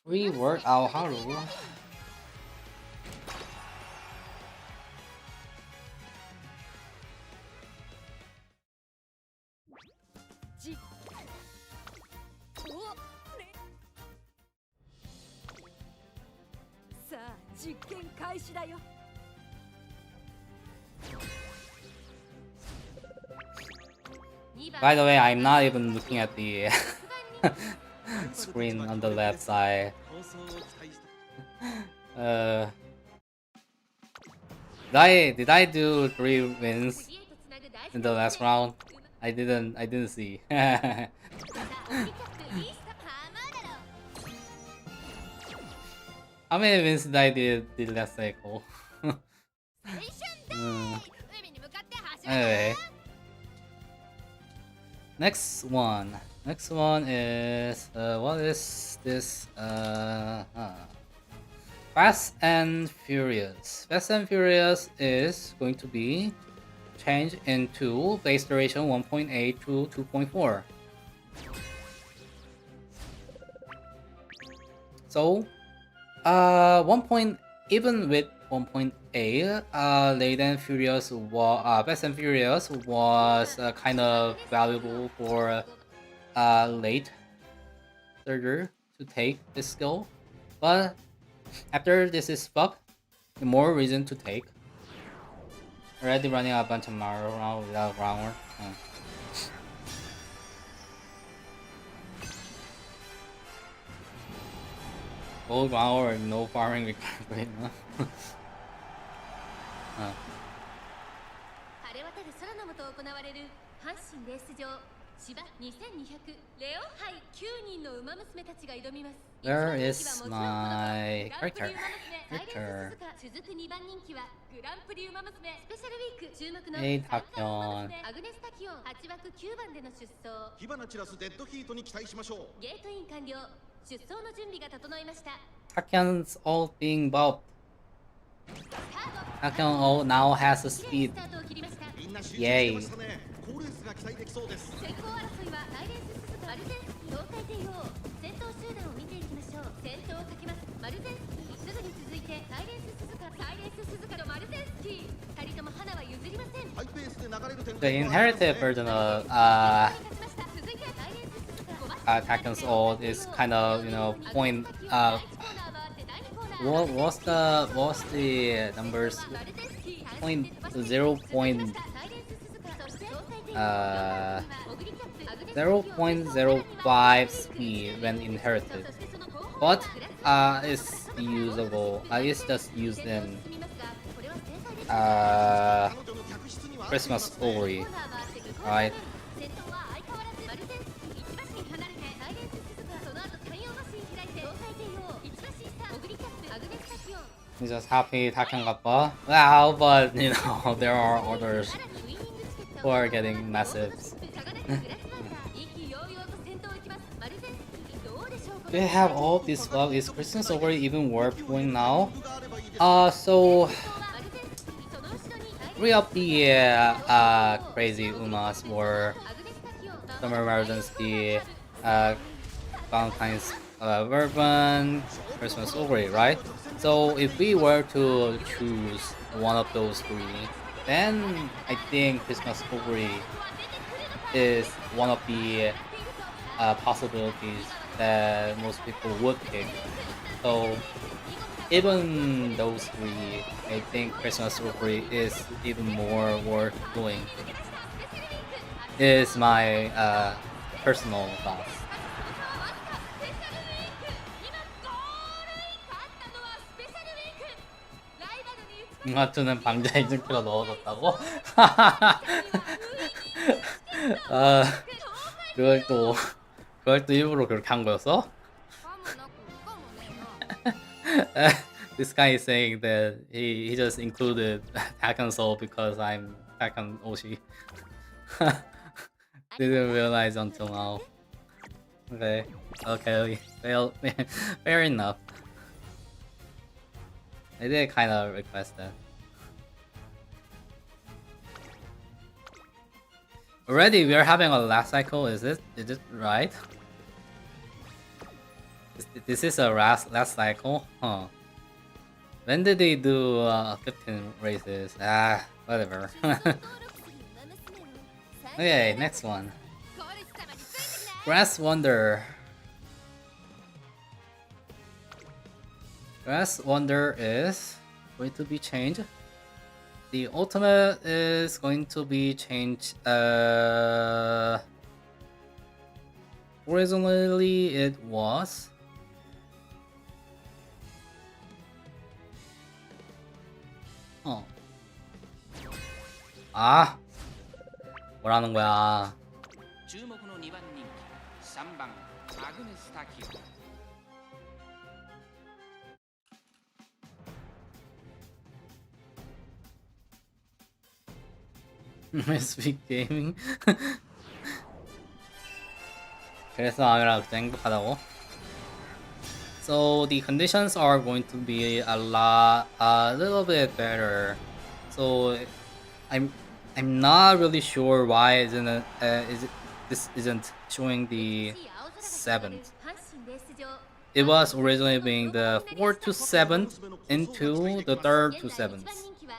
Free workout Haru. By the way, I'm not even looking at the screen on the left side. Did I do 3 wins in the last round? I didn't see. How many wins did I did last cycle? Anyway. Next one is what is this? Fast and Furious. Fast and Furious is going to be changed into base duration 1.8 to 2.4. So, even with 1.8, Fast and Furious was kind of valuable for late starter to take this skill, but after this is fucked, more reason to take. Already running a bunch of Mario around without groundwork. Old groundwork, no farming required. Where is my character? Hey, Takion. Takion's all being buffed. Takion now has a speed. Yay. The inherited version of Takion's ult is kind of, you know, point what's the numbers? 0.05 speed when inherited, but it's usable. It's just used in Christmas story, right? I'm just happy Taken got buff. Wow, but you know, there are others who are getting massives. They have all this stuff. Is Christmas over even worth going now? So 3 of the crazy Umas were Summer Emergency, Valentine's Urban, Christmas Ovary, right? So if we were to choose one of those 3, then I think Christmas Ovary is one of the possibilities that most people would pick. So even those 3, I think Christmas Ovary is even more worth doing. Is my personal thoughts. 이마트는 방자 1kg 넣어뒀다고? 그걸 또 일부러 그렇게 한 거였어? This guy is saying that he just included Takan Soul because I'm Takan Oshi. Didn't realize until now. Okay, fair enough. I did kind of request that. Already we are having a last cycle, is it right? This is a last cycle? Huh. When did they do 15 races? Ah, whatever. Okay, next one. Grass Wonder. Grass Wonder is going to be changed. The ultimate is going to be changed. Originally it was 아, 뭐라는 거야? 注目の2番人気3番アグネスタキオ Speak Gaming. 그래서 아미랑 그때 행복하다고? So the conditions are going to be a little bit better. So I'm not really sure why this isn't showing the 7th. It was originally being the 4th to 7th into the 3rd to 7th.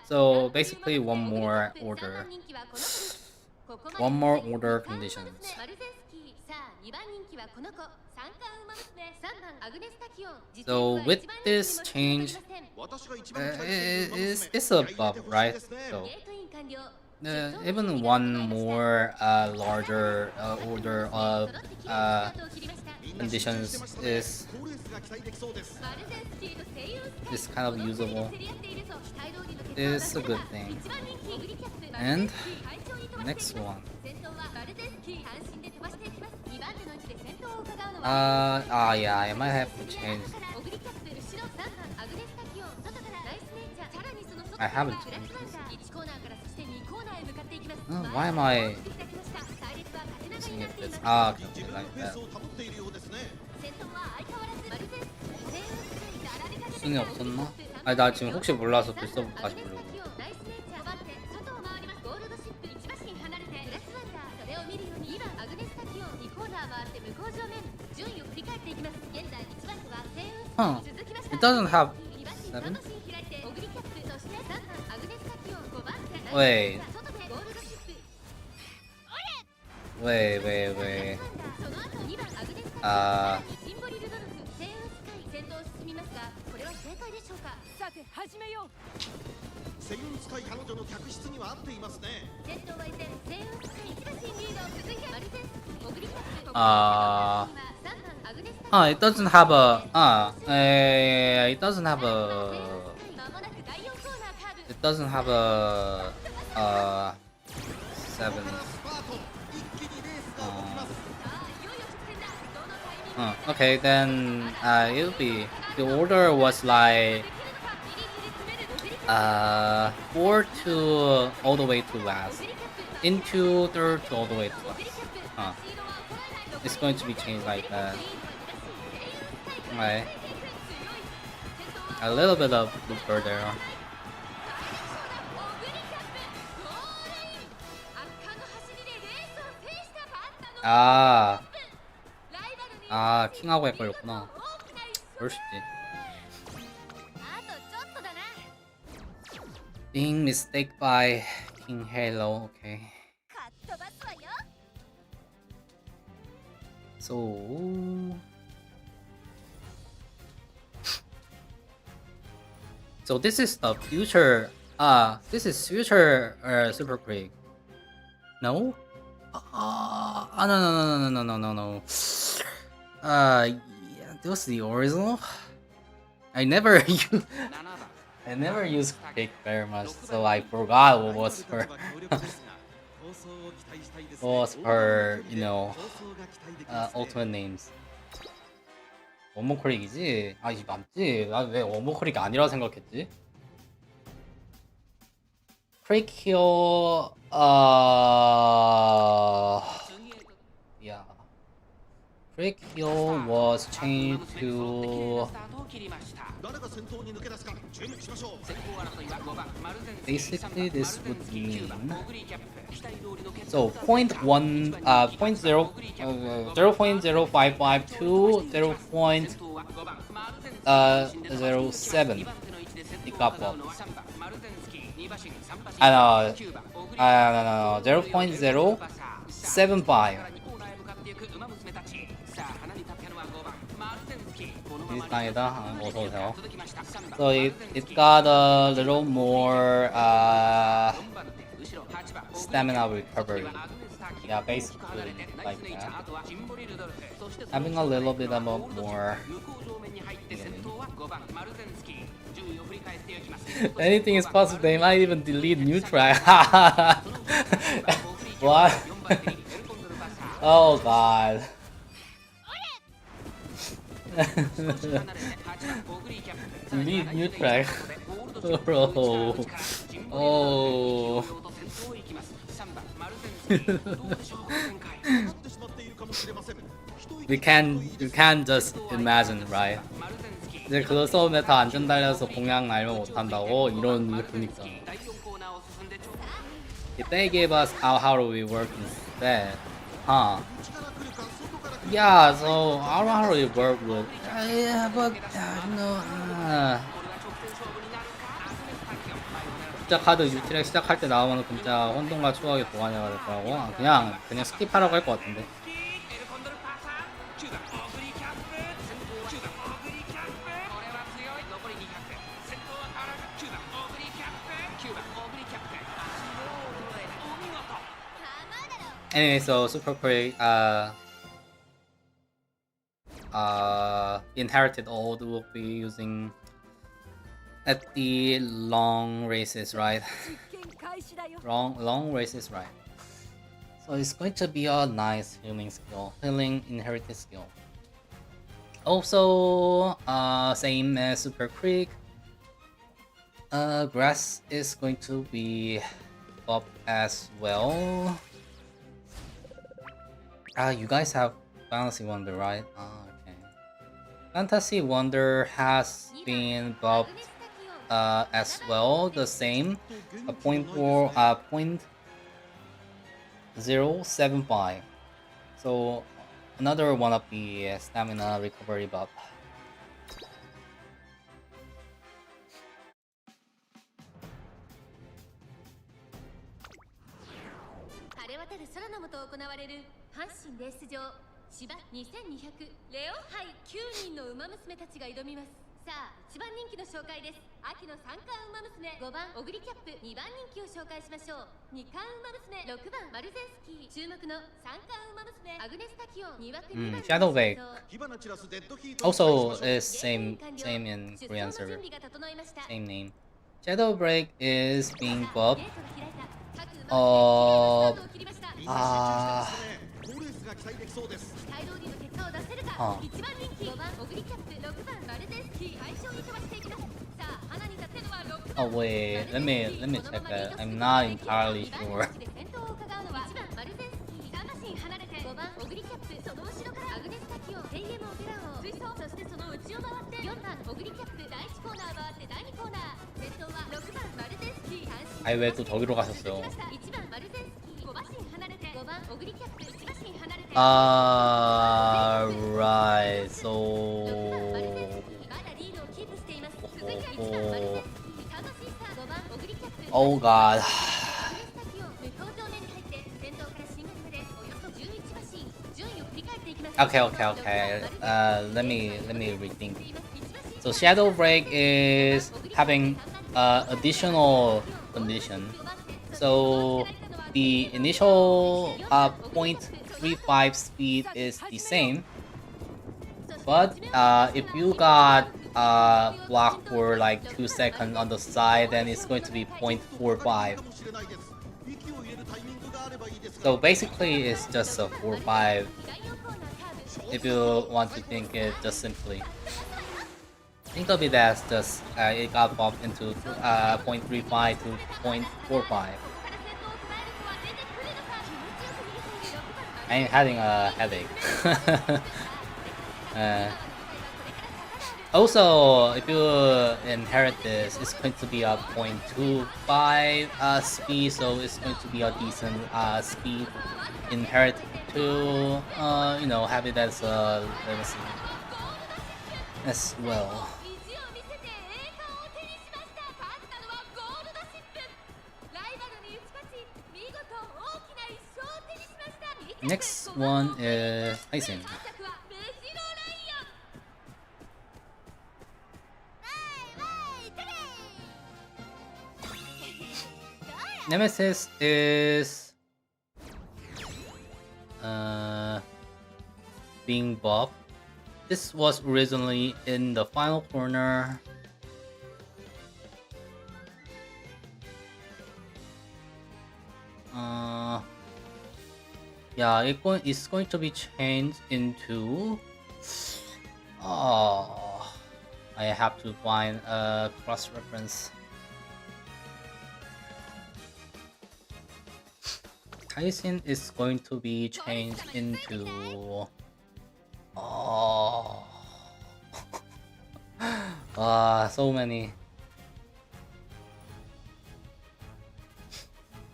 So basically one more order conditions. So with this change, it's a buff, right? So even one more larger order of conditions is kind of usable. It's a good thing. And next one. Yeah, I might have to change. I haven't changed this. Why am I using it this? Okay, like that. 신이 없었나? 아니 나 지금 혹시 몰라서 글써부터 다시 부르고. Huh. It doesn't have 7? Wait. It doesn't have a it doesn't have a 7. Okay, then it'll be the order was like 4 to all the way to last, into 3rd to all the way to last. It's going to be changed like that. Okay. A little bit of looper there. 킹하고 헷갈렸구나. 그럴 수 있지. Being mistake by King Halo, okay. So this is the future. This is future Super Creek. No? No. Yeah, this was the original. I never used Creek very much, so I forgot what was her, ultimate names. 원모 크릭이지? 이 맞지? 나 왜 원모 크릭이 아니라 생각했지? 크릭 히어 yeah. Creek Hill was changed to basically this would mean so 0.0.0552 0.0 07. It got buffed. I know. 0.075. 비슷합니다. 어서오세요. So it got a little more stamina recovery. Yeah, basically like that. Having a little bit of more. Anything is possible. They might even delete new track. What? Oh god. Delete new track. Bro. Oh. You can just imagine, right? 이제 그래서 메타 안전 달려서 공략 알면 못한다고 이런 그니까. If they gave us how do we work instead, huh? Yeah, so how do we work with? Yeah, but you know. 진짜 카드 유틸렉 시작할 때 나오면 진짜 혼돈과 추억의 보관해가 될 거라고. 그냥 스킵하라고 할 것 같은데. Anyway, so Super Quick inherited old will be using at the long races, right? long races, right? So it's going to be a nice healing inherited skill. Also, same as Super Creek, grass is going to be up as well. You guys have Fantasy Wonder, right? Okay. Fantasy Wonder has been buffed as well, the same, a 0.075. So another one of the stamina recovery buff. Shadow Wake also is same in Korean server. Same name. Shadow Break is being buffed. Oh wait, let me check that. I'm not entirely sure. 아이 왜 또 저기로 가셨어요? Right. So. Oh God. Okay. Let me rethink. So Shadow Break is having additional condition. So the initial 0.35 speed is the same, but if you got blocked for like 2 seconds on the side, then it's going to be 0.45. So basically it's just a 4-5 if you want to think it just simply. Think of it as just it got bumped into 0.35 to 0.45. I'm having a headache. Also, if you inherit this, it's going to be a 0.25 speed, so it's going to be a decent speed inherit to have it as a, let me see. as well. Next one is Tyson. Nemesis is being Bob. This was originally in the final corner. Yeah, it's going to be changed into. Oh, I have to find a cross reference. Tyson is going to be changed into. Oh, so many.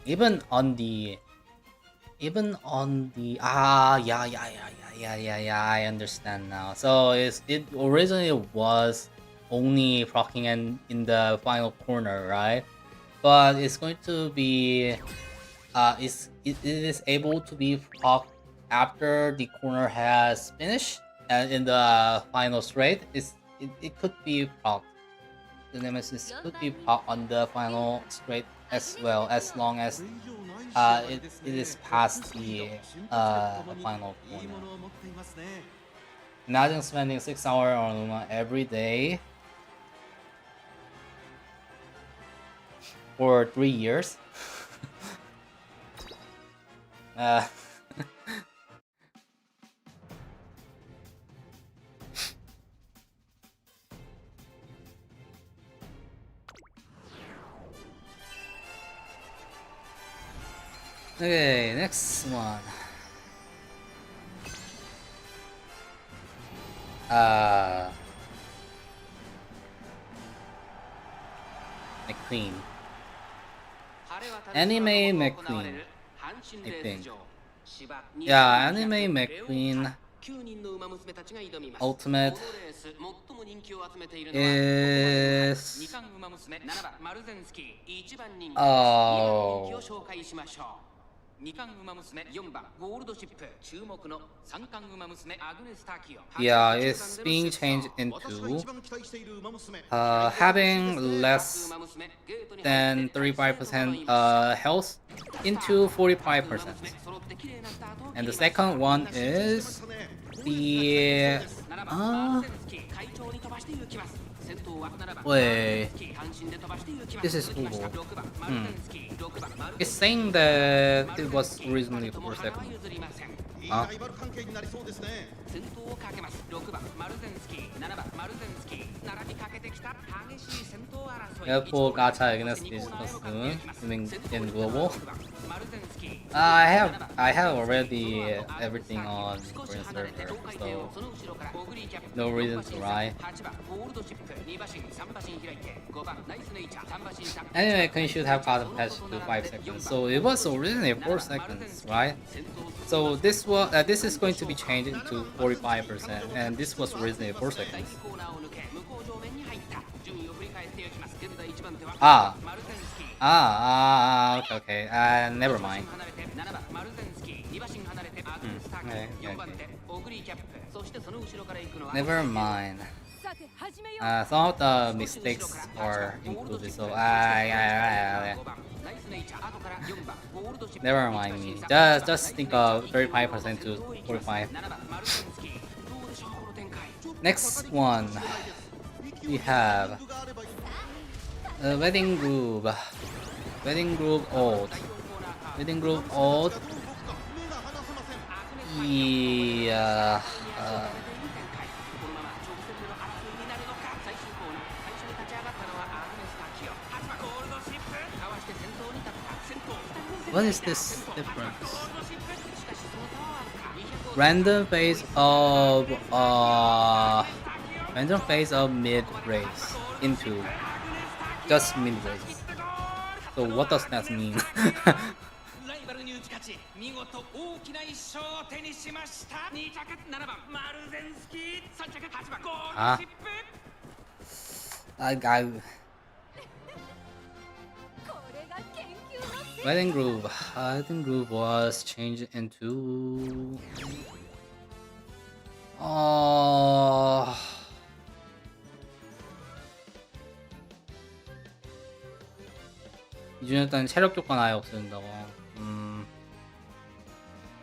Even on the yeah, I understand now. So it originally was only proccing in the final corner, right? But it's going to be it is able to be procced after the corner has finished, and in the final straight it could be procced. The Nemesis could be procced on the final straight as well, as long as it is past the final corner. Imagine spending 6 hours on Luma every day for 3 years. Okay, next one. McQueen. Anime McQueen, I think. Yeah, Anime McQueen Ultimate is... Oh... Yeah, it's being changed into having less than 35% health into 45%. And the second one is the wait, this is Ugo. It's saying that it was originally 4 seconds. Huh? Airport gacha against this costume in global. I have already everything on Korean server, so no reason to lie. Anyway, Queen should have gotten patched to 5 seconds, so it was originally 4 seconds, right? So this is going to be changed into 45%, and this was originally 4 seconds. Okay, never mind. Okay. Never mind. Some of the mistakes are included, so never mind me. Just think of 35% to 45. Next one, we have Wedding Groove. Wedding Groove Old. Wedding Groove Old. Yeah. What is this difference? Random phase of mid race into just mid race. So what does that mean? ち見事大きな一勝を手にしました。2着7番マルゼンスキー、3着8番ゴールドシップ。Wedding Groove. Wedding Groove was changed into. 이준했던 체력 조건 아예 없어진다고.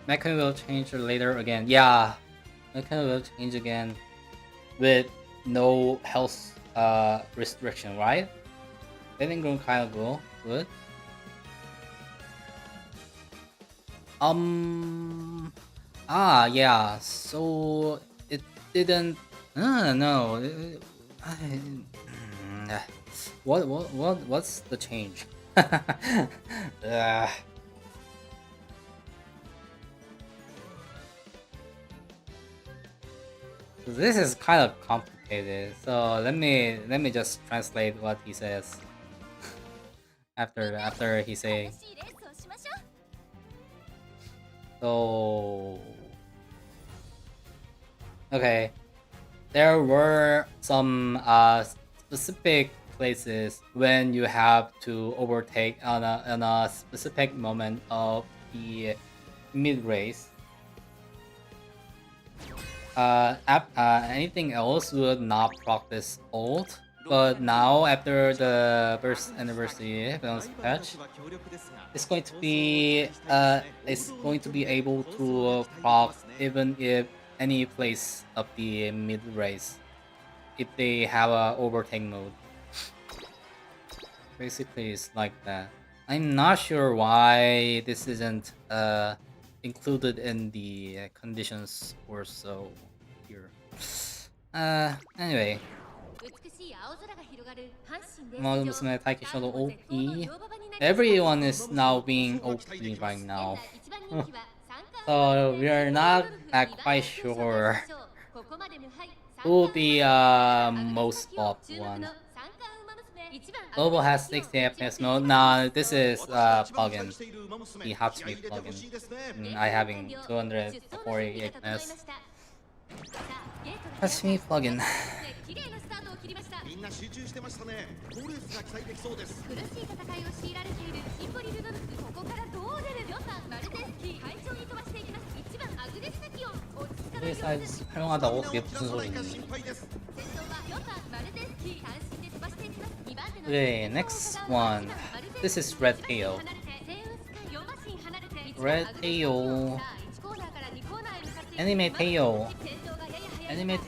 Mechanic will change later again. Yeah, Mechanic will change again with no health restriction, right? Wedding Groove kind of good. Yeah, so it didn't. No. What's the change? This is kind of complicated. So let me just translate what he says after he say. So okay, there were some specific places when you have to overtake on a specific moment of the mid race. Anything else would not proc this ult, but now after the first anniversary balance patch, it's going to be able to proc even if any place of the mid race if they have a overtake mode. Basically, it's like that. I'm not sure why this isn't included in the conditions or so here. Anyway. Umamusume Taiki Shoto OP. Everyone is now being OP right now. So we are not quite sure who will be most bought one. Global has 60 FPS mode. Nah, this is plugin. The Hatsumi plugin. I having 240 FPS. Hatsumi plugin. 사이즈 활용하다고 그게 무슨 소리니? Okay, next one. This is Red Tail. Red Tail. Anime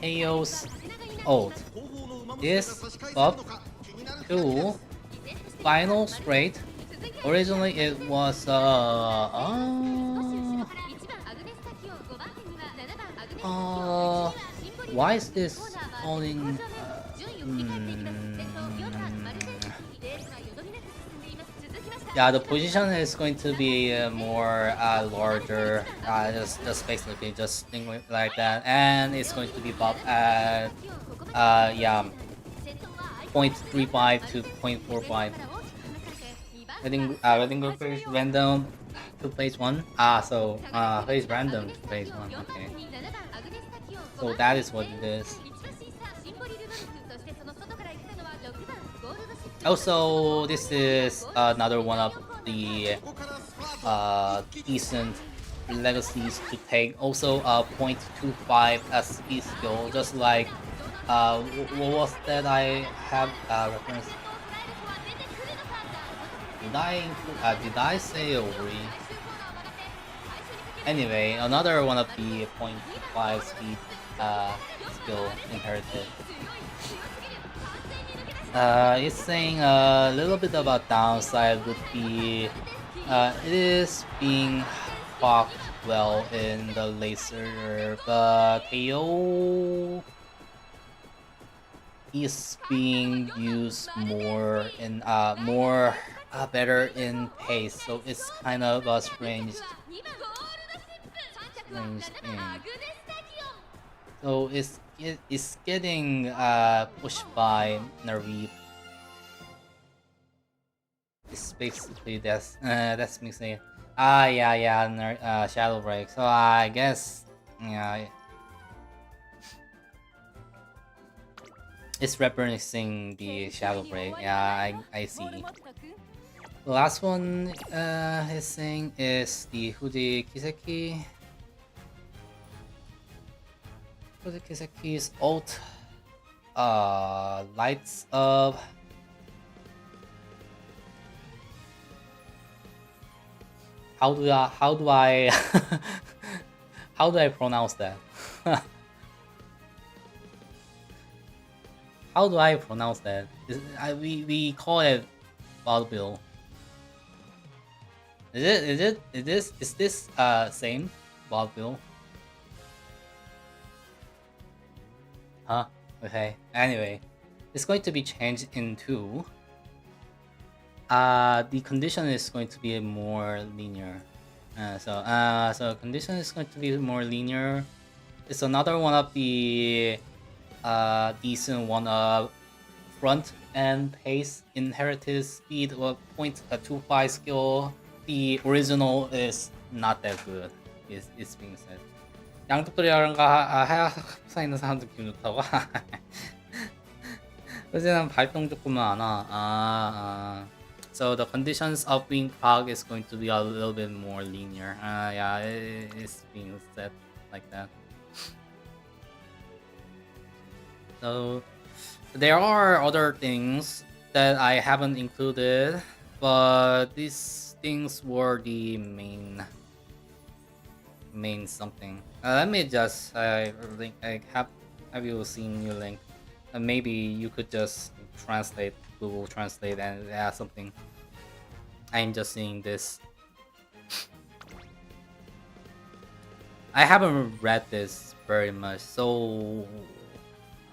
Tail's ult. This buff to final straight. Originally it was why is this calling yeah, the position is going to be more larger, just basically just thing like that, and it's going to be buffed at 0.35 to 0.45. I think group is random to place one. So place random to place one. Okay. So that is what it is. Also, this is another one of the decent legacies to take. Also, 0.25 as speed skill, just like what was that I have reference? Did I say Ori? Anyway, another one of the 0.5 speed skill inherited. It's saying a little bit about downside would be it is being blocked well in the laser, but KO is being used more in better in pace, so it's kind of a strange thing. So it's getting pushed by Nareeb. It's basically that's me saying Yeah, Shadow Break. So I guess, yeah, it's referencing the Shadow Break. Yeah, I see. The last one he's saying is the Fuji Kiseki. Fuji Kiseki's ult lights up. How do I how do I pronounce that? How do I pronounce that? We call it vaudeville. Is this same vaudeville? Huh? Okay. Anyway, it's going to be changed into the condition is going to be more linear. So condition is going to be more linear. It's another one of the decent one of front end pace, inherited speed of 0.25 skill. The original is not that good. It's being said. 양쪽들이랑가 하사 있는 사람들 기분 좋다고. 어제는 발동 조금 많아. So the conditions of being prog is going to be a little bit more linear. Yeah, it's being said like that. So there are other things that I haven't included, but these things were the main something. Let me just link. Have you seen your link? Maybe you could just translate Google Translate and add something. I'm just seeing this. I haven't read this very much, so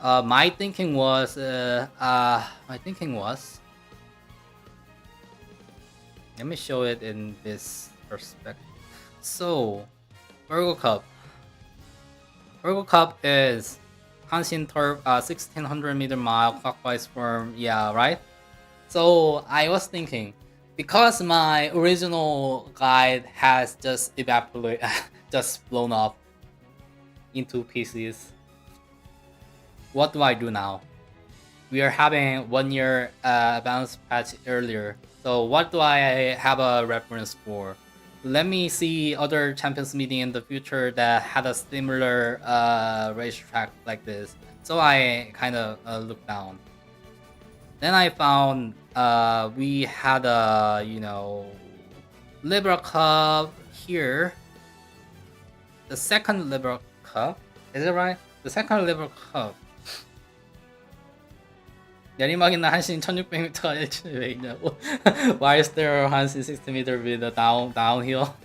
my thinking was let me show it in this perspective. So Virgo Cup is Hanshin Turf 1600 meter mile clockwise from, yeah, right? So I was thinking, because my original guide has just evaporated, just blown up into pieces, what do I do now? We are having 1 year balance patch earlier, so what do I have a reference for? Let me see other champions meeting in the future that had a similar racetrack like this. So I kind of looked down. Then I found we had a, Liberal Cup here. The second Liberal Cup, is it right? The second Liberal Cup. 내리막이나 한신 1600m가 일주일 왜 있냐고. Why is there a 한신 60m with a downhill?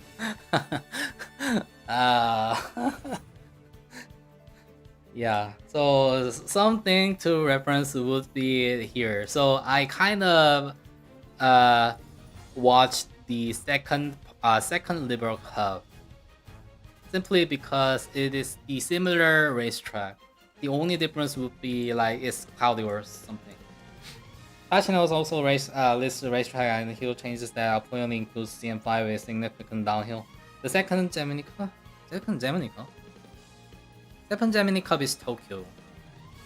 Yeah, so something to reference would be here. So I kind of watched the second Liberal Cup simply because it is the similar racetrack. The only difference would be like it's cloudy or something. Pachino's also lists the racetrack and hill changes that apparently includes CM5 with significant downhill. The second Gemini Cup is Tokyo,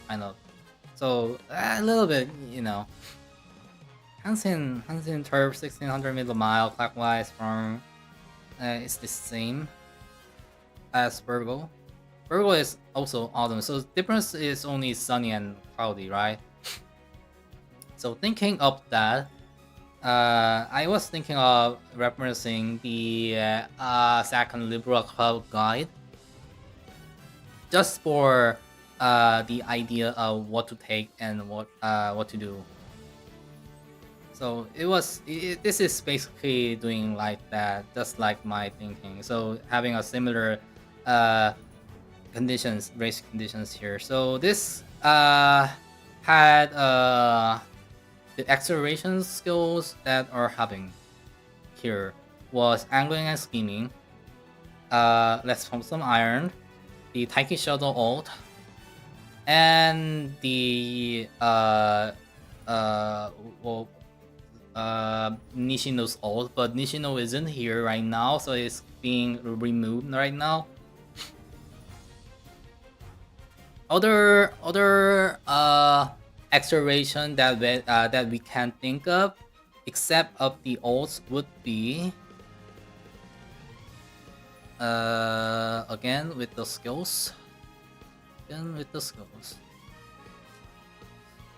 kind of. So a little bit, Hansen Turf 1600 middle mile clockwise from it's the same as Virgo. Virgo is also autumn, so the difference is only sunny and cloudy, right? So thinking of that, I was thinking of referencing the second Liberal Club guide, just for the idea of what to take and what to do. So this is basically doing like that, just like my thinking. So having a similar race conditions here. So this had the acceleration skills that are having here was angling and scheming. Let's pump some iron, the Taiki Shuttle ult, and the Nishino's ult, but Nishino isn't here right now, so it's being removed right now. Other acceleration that we can think of, except of the ults, would be again with the skills.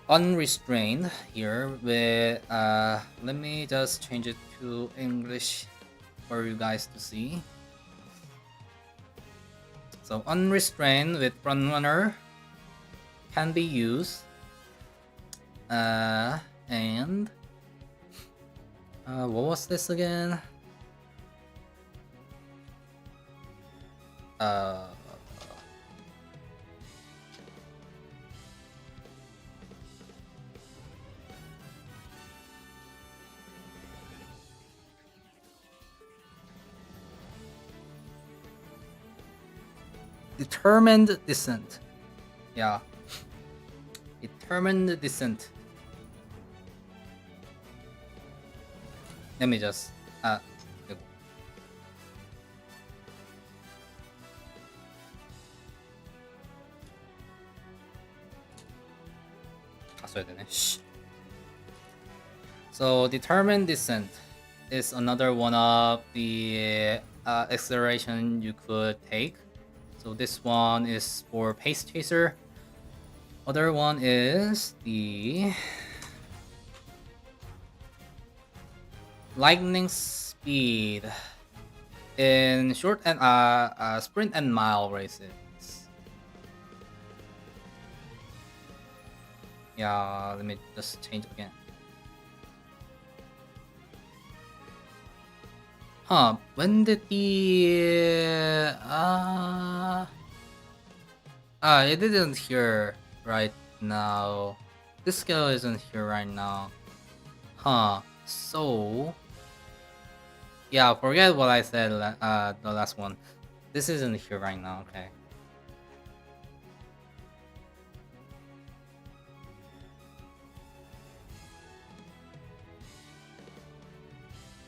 Unrestrained here with let me just change it to English for you guys to see. So unrestrained with frontrunner can be used, and what was this again? Determined descent. Yeah. Determined descent. Let me just good. So determined descent is another one of the acceleration you could take. So this one is for Pace Chaser. Other one is the Lightning Speed in short and sprint and mile races. Yeah, let me just change again. Huh, when did the it didn't here right now. This skill isn't here right now. Huh, so yeah, forget what I said the last one. This isn't here right now, okay.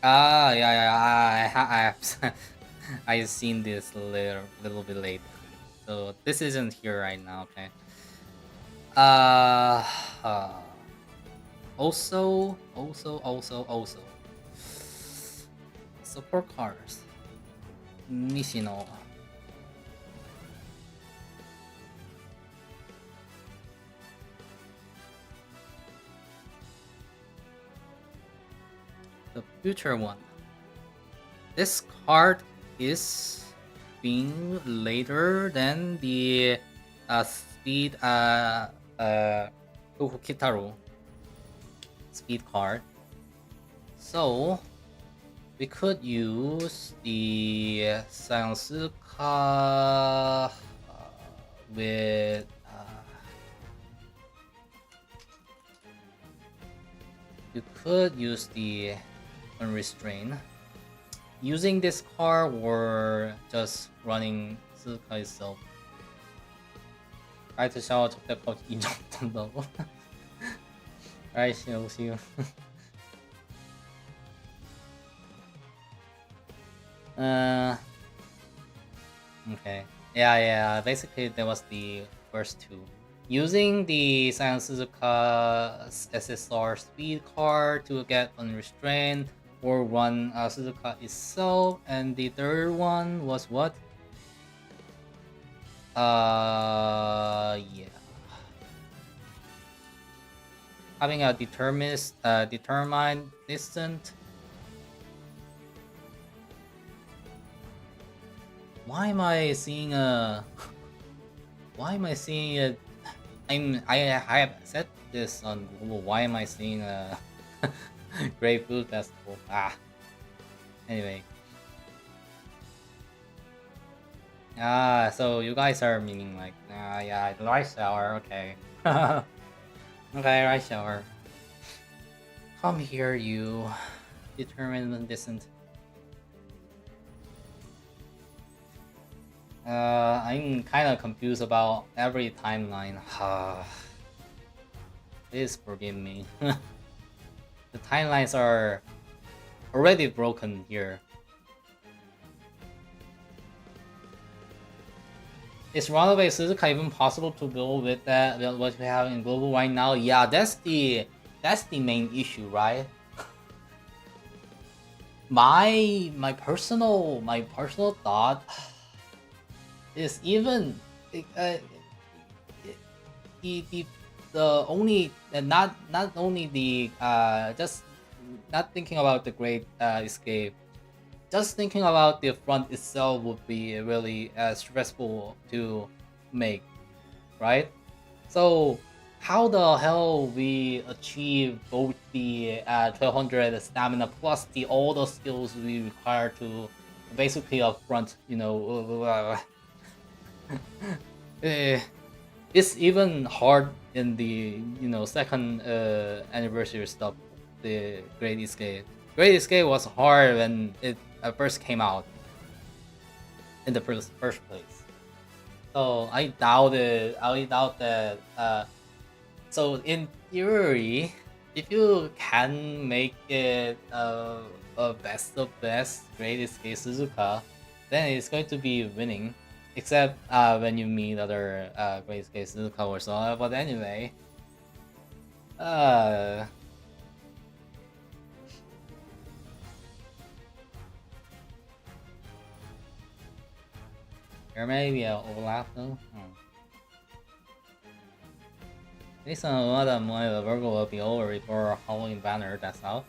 Yeah, I have I've seen this little bit late. So this isn't here right now, okay. Also support cars. Nishino. The future one. This card is being later than the speed Kitaru speed card. So we could use the Chzzk with you could use the unrestrained. Using this card or just running Chzzk itself. 라이트 샤워 적대값 인정한다고? 아이씨 오시오. Okay. Yeah. Basically, that was the first two. Using the Science Suzuka SSR speed card to get unrestrained or run Suzuka itself, and the third one was what? Yeah. Having a determined distant. Why am I seeing a? I have said this on Google. Why am I seeing a Great Food Festival? Anyway. So you guys are meaning like, yeah, rice shower, okay. Okay, rice shower. Come here, you determined and distant. I'm kind of confused about every timeline. Please forgive me. the timelines are already broken here. Is runaway Chzzk even possible to go with that? With what we have in global right now? Yeah, that's the main issue, right? my personal thought is even the only not only the just not thinking about the Great Escape, just thinking about the front itself would be really stressful to make, right? So how the hell we achieve both the 1200 stamina plus the all the skills we require to basically up front, you know, it's even hard in the, you know, second anniversary stuff. The Great Escape. Great Escape was hard when it first came out in the first place. So I doubt it. I doubt that. So in theory, if you can make it a best of best Great Escape Suzuka, then it's going to be winning. Except when you meet other Great Escape Suzuka or so. But anyway, there may be an overlap though. Based on what the Virgo will be over before Halloween banner, that's out.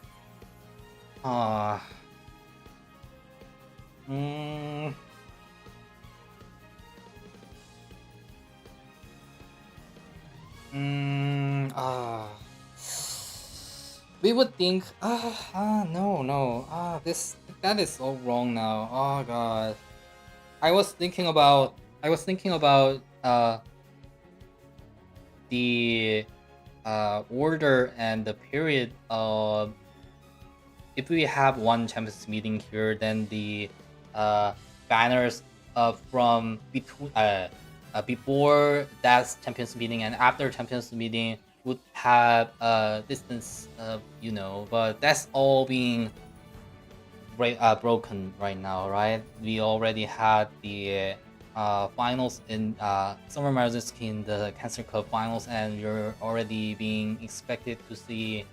We would think, no, that is so wrong now. Oh god. I was thinking about the order and the period of, if we have one champions meeting here, then the banners from between before that champions meeting and after champions meeting would have a distance, you know, but that's all being broken right now, right? We already had the finals in Summer Majesty in the Cancer Cup finals, and you're already being expected to see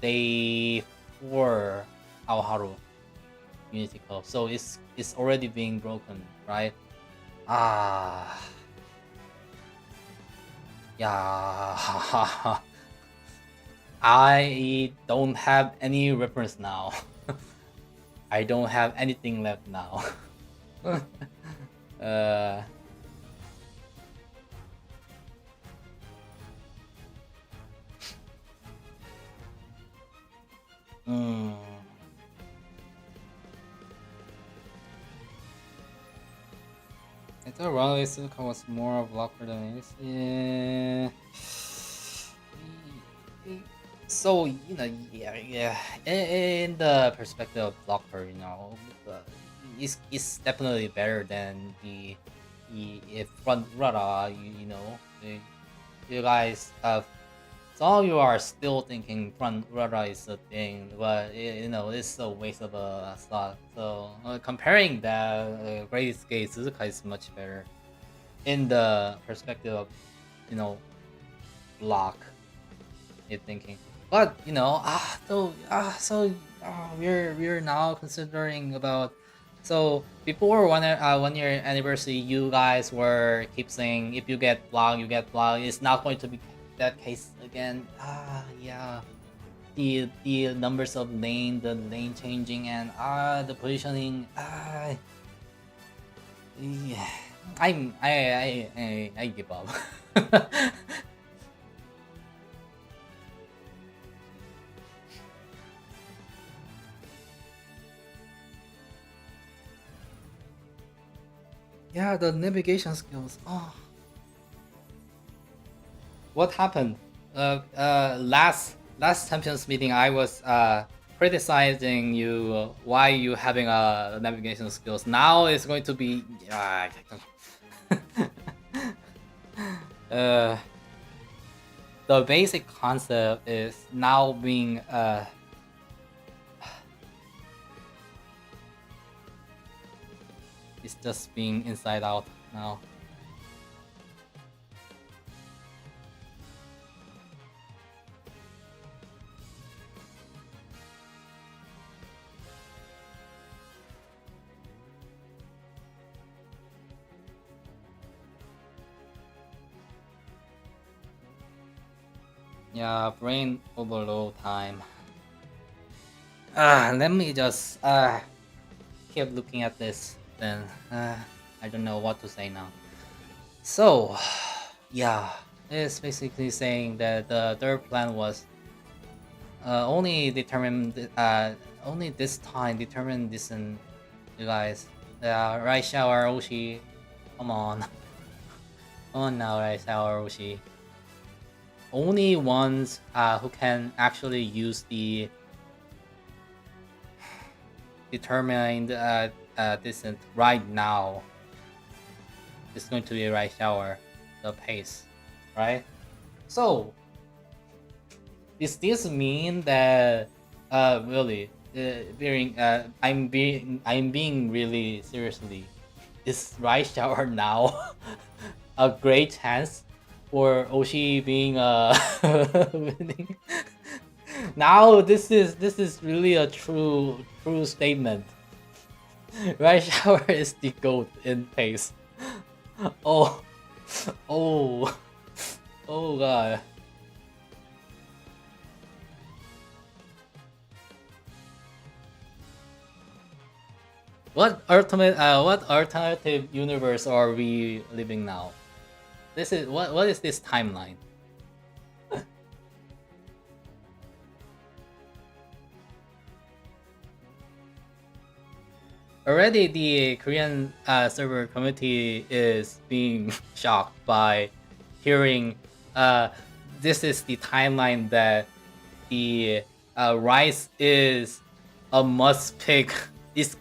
day 4 Aoharu Unity Cup. So it's already being broken, right? Yeah. I don't have any reference now. I don't have anything left now. I thought Runaway Suzuka was more of blocker than Ace. Yeah. So, you know, yeah. In the perspective of blocker, you know, it's definitely better than the front runner. You know, you guys some of you are still thinking front runner is a thing, but you know, it's a waste of a slot. So comparing that, Great Escape Suzuka is much better in the perspective of, you know, block. You're thinking, but you know, we're now considering about. So before 1 year anniversary, you guys were keep saying if you get blocked, you get blocked. It's not going to be that case again. Yeah. The numbers of lane, the lane changing, and the positioning. Yeah. I give up. Yeah, the navigation skills. Oh. What happened? Last champions meeting, I was criticizing you why you having a navigation skills. Now it's going to be the basic concept is now being It's just being inside out now. Yeah, brain overload time. Let me just keep looking at this. Then I don't know what to say now. So, yeah, it's basically saying that the third plan was only determined. Only this time determined this, and you guys. Right shower Oshi, come on, come on now, right shower Oshi. Only ones who can actually use the determined distance right now is going to be right shower, the pace, right? So does this mean that really I'm being really seriously, is right shower now a great chance for Oshi being winning? Now this is really a true statement. Right shower is the goat in pace. Oh, oh, oh god. What alternative universe are we living now? This is what is this timeline? Already the Korean server community is being shocked by hearing this is the timeline that the Rice is a must pick. It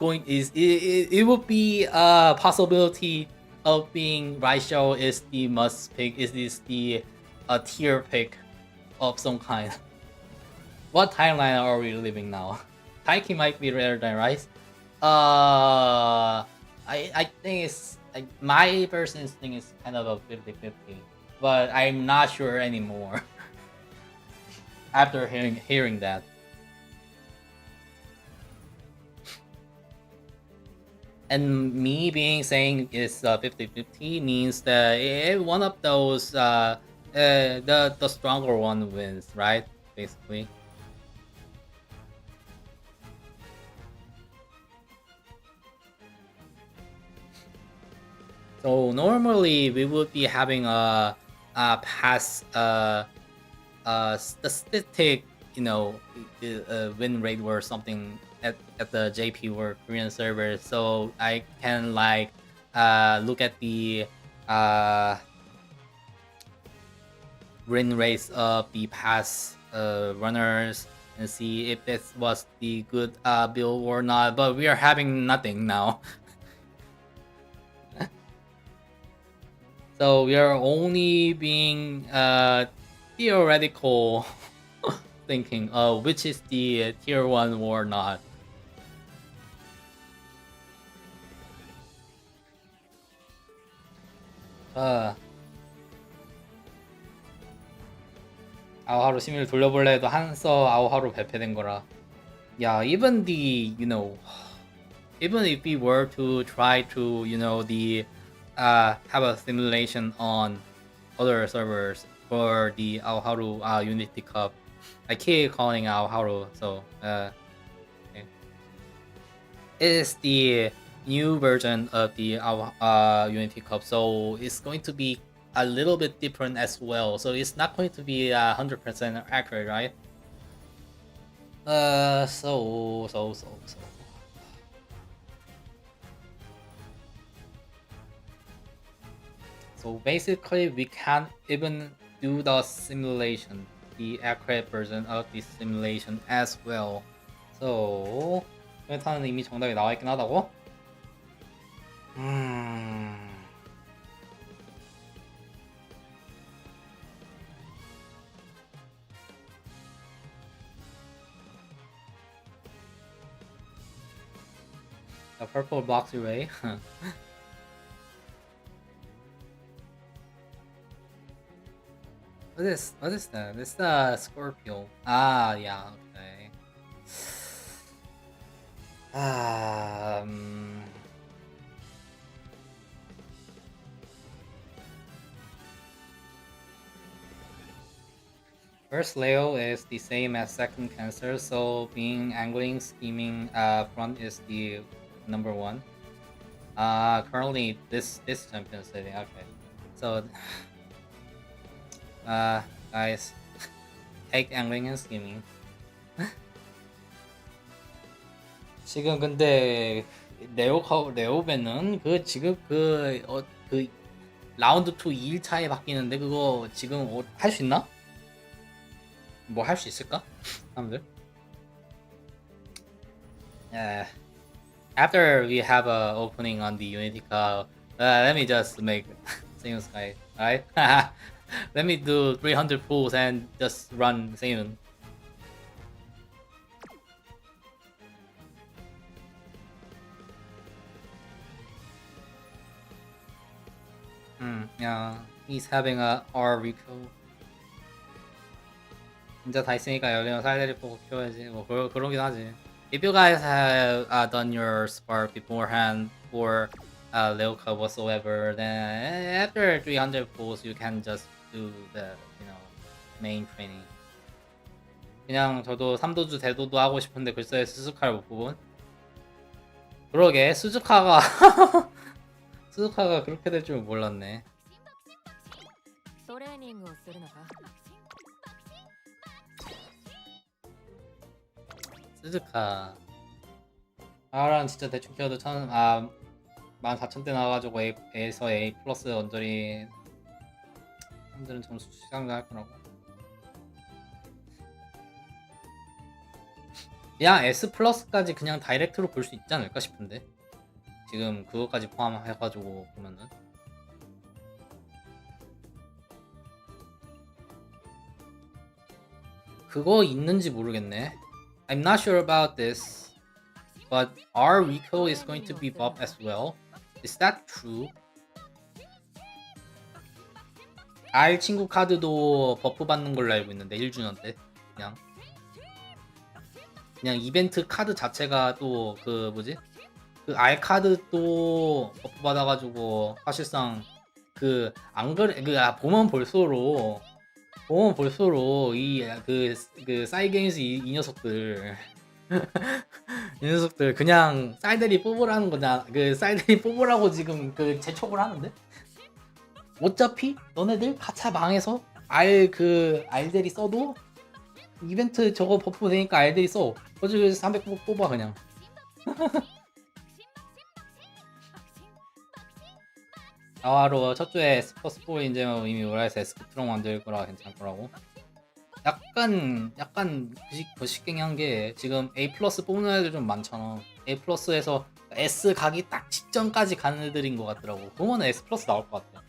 would be a possibility of being Raisho is the must pick. Is this the tier pick of some kind? What timeline are we living now? Taiki might be rarer than Rice. I think it's my person's thing is kind of a 50-50, but I'm not sure anymore after hearing that. And me being saying it's 50-50 means that one of those the stronger one wins, right? Basically. So normally we would be having a past statistic, win rate or something at the JP or Korean server, so I can like look at the win rates of the past runners and see if this was the good build or not. But we are having nothing now. So we are only being theoretical thinking of which is the tier 1 or not. 아오하루 시민을 돌려볼래 해도 한서 아오하루 배패된 거라. Yeah, even the, even if we were to try to, have a simulation on other servers for the Aoharu Unity Cup. I keep calling Aoharu, so okay. It is the new version of the Unity Cup, so it's going to be a little bit different as well. So it's not going to be 100% accurate, right? So. So basically, we can't even do the simulation, the accurate version of the simulation as well. So, 메타는 이미 정답이 나와 있긴 하다고? The purple blocks your way. What is that? It's the Scorpio. Ah, yeah, okay. Um, First Leo is the same as second Cancer, so being angling, scheming front is the number one. Currently this champion setting. Okay, so guys, take angling and scheming. 지금 근데 네오벤은 그 지금 그 라운드 2 2일차에 바뀌는데 그거 지금 할 수 있나? 뭐 할 수 있을까? 사람들? After we have a opening on the Unity Cup, let me just make Seiyun Sky, alright? Let me do 300 pulls and just run Seiyun. Yeah, he's having a R recall. 진짜 다 있으니까 열리면 살대리 보고 키워야지. 뭐 그러긴 하지. If you guys have done your spark beforehand or Leo Cup whatsoever, then after 300 pulls you can just do the main training. 그냥 저도 3도주 대도도 하고 싶은데 글쎄 스즈카를 못 보군. 그러게 스즈카가 스즈카가 그렇게 될 줄 몰랐네. 스즈카 아랑 진짜 대충 키워도 14,000대 나와가지고 A에서 A 플러스 언저리 사람들은 점수 시장을 할 거라고. 그냥 S 플러스까지 그냥 다이렉트로 볼 수 있지 않을까 싶은데 지금 그거까지 포함해가지고 보면은 그거 있는지 모르겠네. I'm not sure about this, but our Rico is going to be buffed as well. Is that true? R 친구 카드도 버프 받는 걸로 알고 있는데 1주년 때 그냥 이벤트 카드 자체가 또 그 뭐지? 그 R 카드도 버프 받아가지고 사실상 그 안 그래 보면 볼수록 이 사이게임즈 이 녀석들 이 녀석들 그냥 쌀들이 뽑으라는 거냐 그 쌀들이 뽑으라고 지금 그 재촉을 하는데 어차피 너네들 가차 망해서 알들이 써도 이벤트 저거 버프 되니까 알들이 써 어차피 300 뽑아 그냥. 나와로 첫 주에 S 플러스 4 인증은 이미 오라에서 S 트럭 만들 거라 괜찮을 거라고. 약간 거시갱한 게 지금 A 플러스 뽑는 애들 좀 많잖아. A 플러스에서 S 가기 딱 직전까지 가는 애들인 것 같더라고. 그러면 S 플러스 나올 것 같아.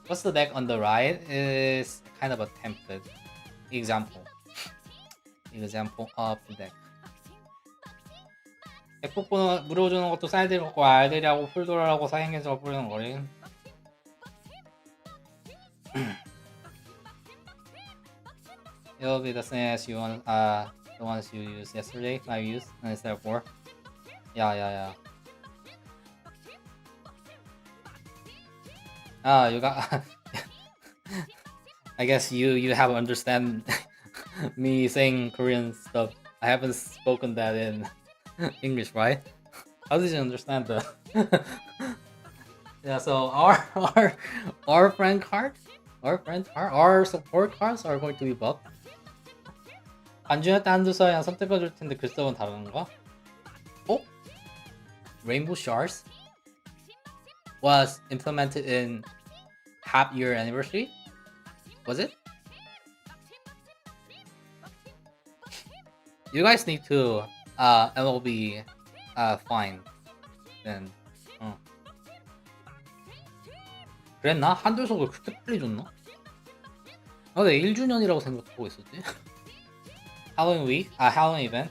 What's the deck on the right is kind of a template example of the deck. 백폭보는 무료 주는 것도 쌀들이 먹고 알들이하고 풀돌하고 사행견적을 뿌리는 거리. It'll be the same as the ones you used yesterday. I used instead of 4. Yeah. You got. I guess you have understand me saying Korean stuff. I haven't spoken that in English, right? How did you understand that? Yeah. So our friend card, our support cards are going to be buffed. 안주할 때 한두 서양 선택해줄 텐데 글쓰면 다른가? Rainbow Shards was implemented in half year anniversary? Was it? You guys need to MLB fine then. 그랬나? 한돌석을 그렇게 빨리 줬나? 내 1주년이라고 생각하고 있었지. Halloween week? Halloween event?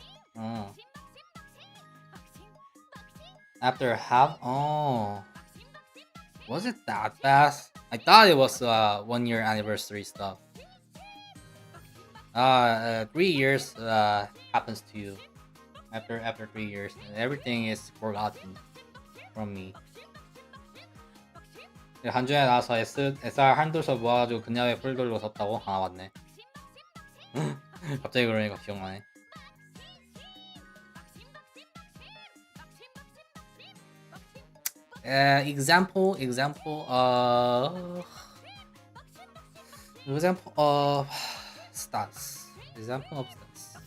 After half? Oh. Was it that fast? I thought it was 1 year anniversary stuff. 3 years happens to you. After 3 years. And everything is forgotten from me. 한주에 나와서 SR 한도서 모아가지고 그녀의 뿔들로 섰다고? 아 맞네. 갑자기 그러니까 기억나네. Example of stats. Example of stats.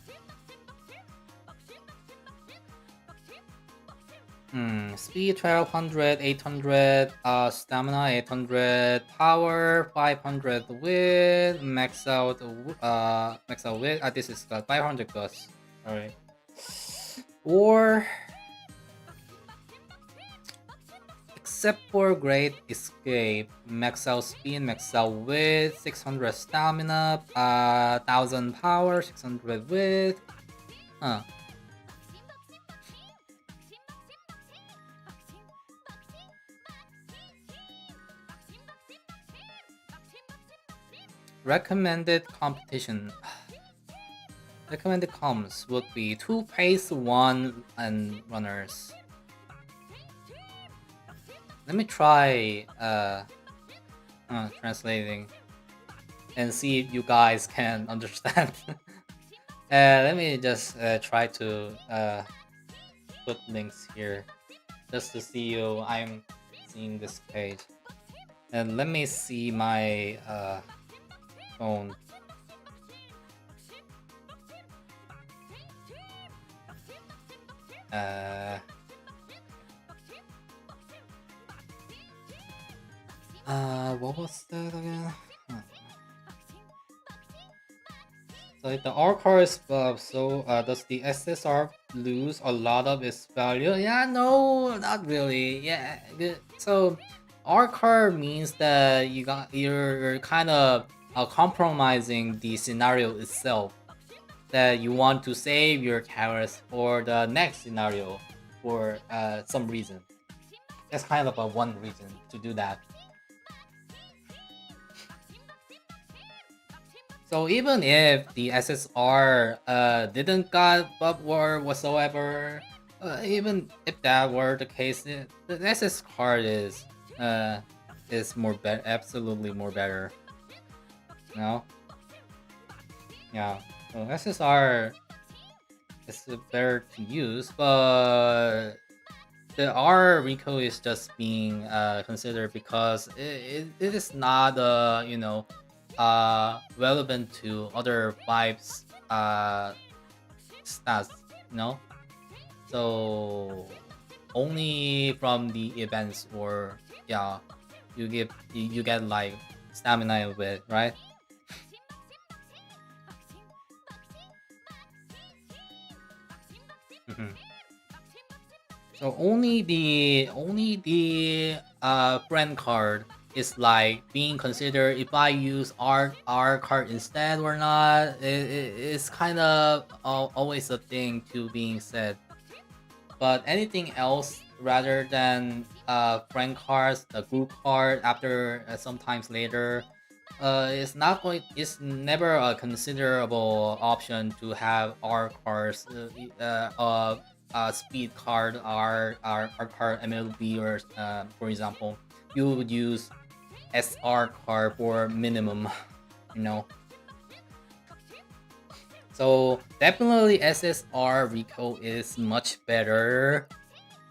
Speed 1200, 800, stamina 800, power 500 width, max out width. This is 500 plus. All right. Or except for Great Escape, max out speed, max out width, 600 stamina, 1000 power, 600 width. Huh. Recommended competition. Recommended comms would be 2 pace, 1 and runners. Let me try translating and see if you guys can understand. Let me just try to put links here just to see you. I'm seeing this page, and let me see my phone. What was that again? So if the R card is buffed, so does the SSR lose a lot of its value? Yeah, no, not really. Yeah, so R card means that you're kind of compromising the scenario itself. That you want to save your characters for the next scenario for some reason. That's kind of one reason to do that. So even if the SSR didn't got buff or whatsoever, even if that were the case, the SS card is more better, absolutely more better. No? Yeah. So SSR is better to use, but the R Rico is just being considered because it is not relevant to other vibes stats, so only from the events, or you get like stamina of it, right? So only the friend card is like being considered if I use R card instead or not. It's kind of always a thing to being said. But anything else rather than friend cards, the group card after sometimes later, it's never a considerable option to have R cards, speed card, R card, MLB, or for example, you would use SR card for minimum, So definitely SSR Rico is much better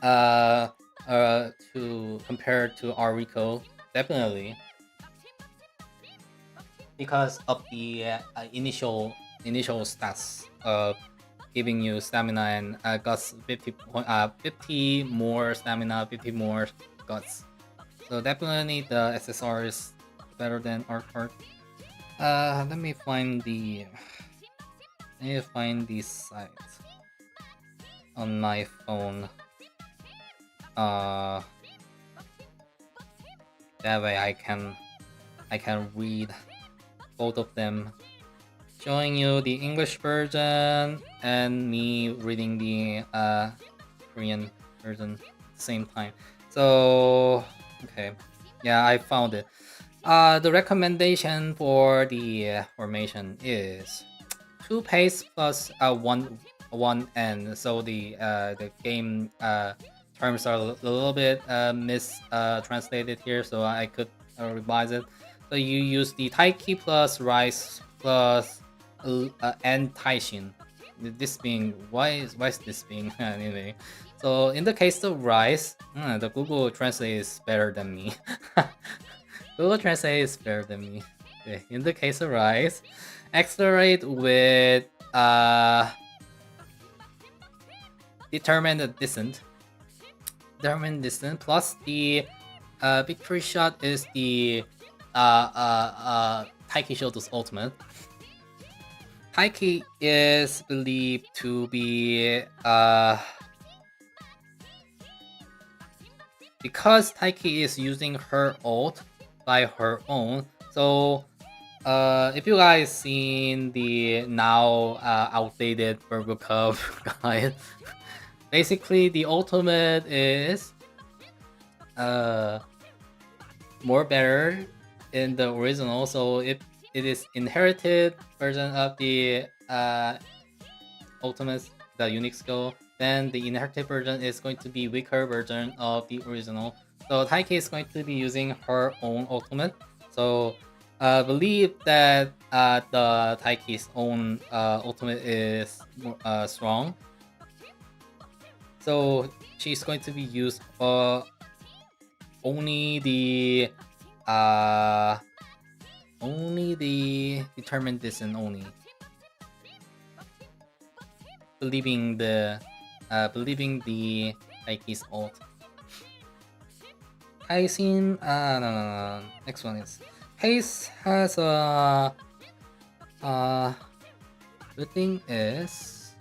to compare to R Rico, definitely, because of the initial stats of giving you stamina and guts 50 more stamina, 50 more guts. So definitely the SSR is better than R card. Let me find the site on my phone. That way I can read both of them, showing you the English version and me reading the Korean version the same time. So okay, yeah, I found it. The recommendation for the formation is 2 pace plus 1 N. So the game terms are a little bit translated here, so I could revise it. So you use the Taiki plus Rice plus N Taishin. This being why is this being anyway? So in the case of Rice, the Google Translate is better than me. Google Translate is better than me. Okay. In the case of Rice, accelerate with determined distance. Determined distance plus the victory shot is the Taiki Shoto's ultimate. Taiki is believed to be because Taiki is using her ult by her own. So if you guys seen the now outdated Virgo Cup guide, basically the ultimate is more better in the original. So if it is inherited version of the ultimate, the unique skill, then the inherited version is going to be weaker version of the original. So Taiki is going to be using her own ultimate. So believe that the Taiki's own ultimate is more, strong. So she's going to be used only the determined distance only. Believing the Taiki's ult. Kaisin, no. Next one is Pace has a the thing is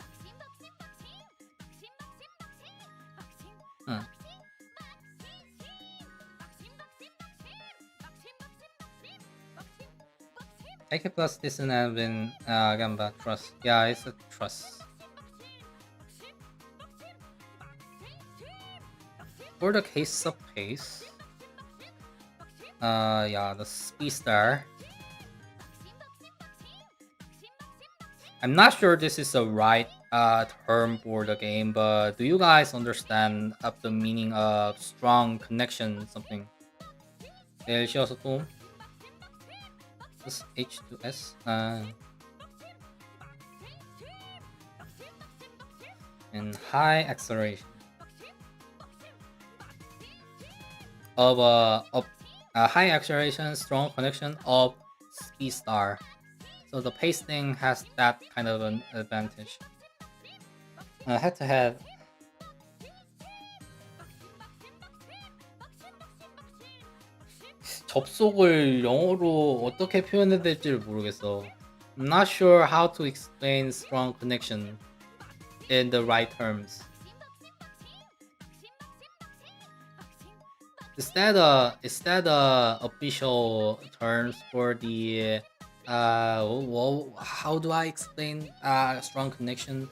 Taiki plus distance have been Gamba trust. Yeah, it's a trust. For the case of Pace, yeah, the Speed Star. I'm not sure this is the right term for the game, but do you guys understand of the meaning of strong connection something? 네, 쉬어서 또 H2S and high acceleration of a high acceleration, strong connection of Speed Star. So the pace thing has that kind of an advantage. Head to head. 접속을 영어로 어떻게 표현해야 될지를 모르겠어. I'm not sure how to explain strong connection in the right terms. Is that a official terms for the well, how do I explain strong connection?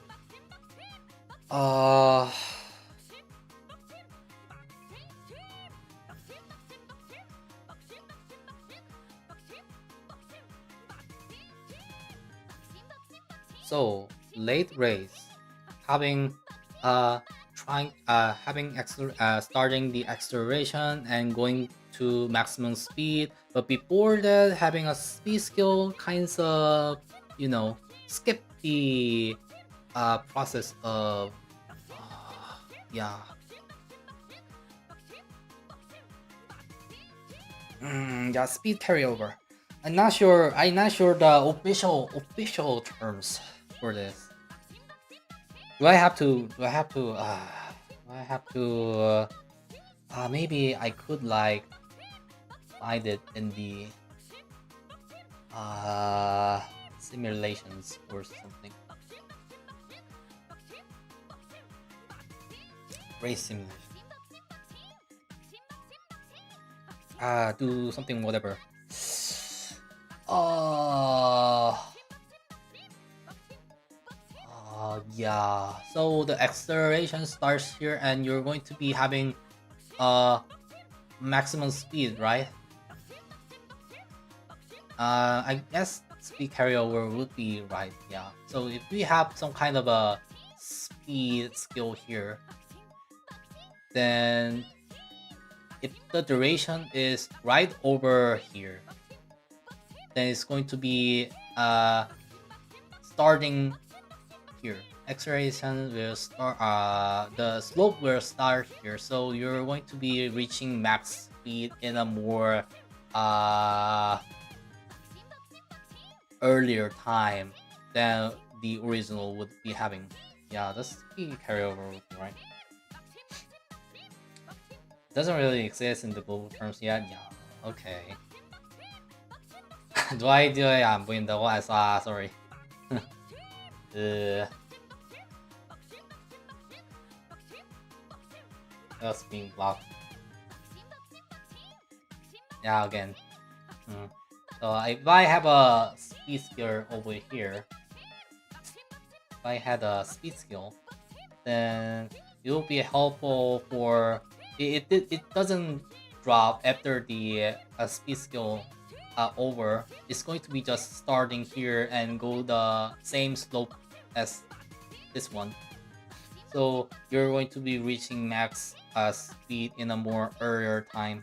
So late race, having starting the acceleration and going to maximum speed, but before that having a speed skill kinds of skip the process of yeah. Yeah, speed carryover. I'm not sure the official terms for this. Do I have to maybe I could like find it in the simulations or something. Race simulation. Do something whatever. Yeah, so the acceleration starts here and you're going to be having maximum speed, right? I guess speed carryover would be right, yeah. So if we have some kind of a speed skill here, then if the duration is right over here, then it's going to be starting here. Acceleration will start, the slope will start here, so you're going to be reaching max speed in a more earlier time than the original would be having. Yeah, the speed carryover would be right. Doesn't really exist in the global terms yet. Yeah, okay. 도 아이디어에 안 보인다고? sorry. Just being blocked. Yeah, again. So if I have a speed skill over here, if I had a speed skill, then it will be helpful for it doesn't drop after the speed skill over. It's going to be just starting here and go the same slope as this one. So you're going to be reaching max speed in a more earlier time.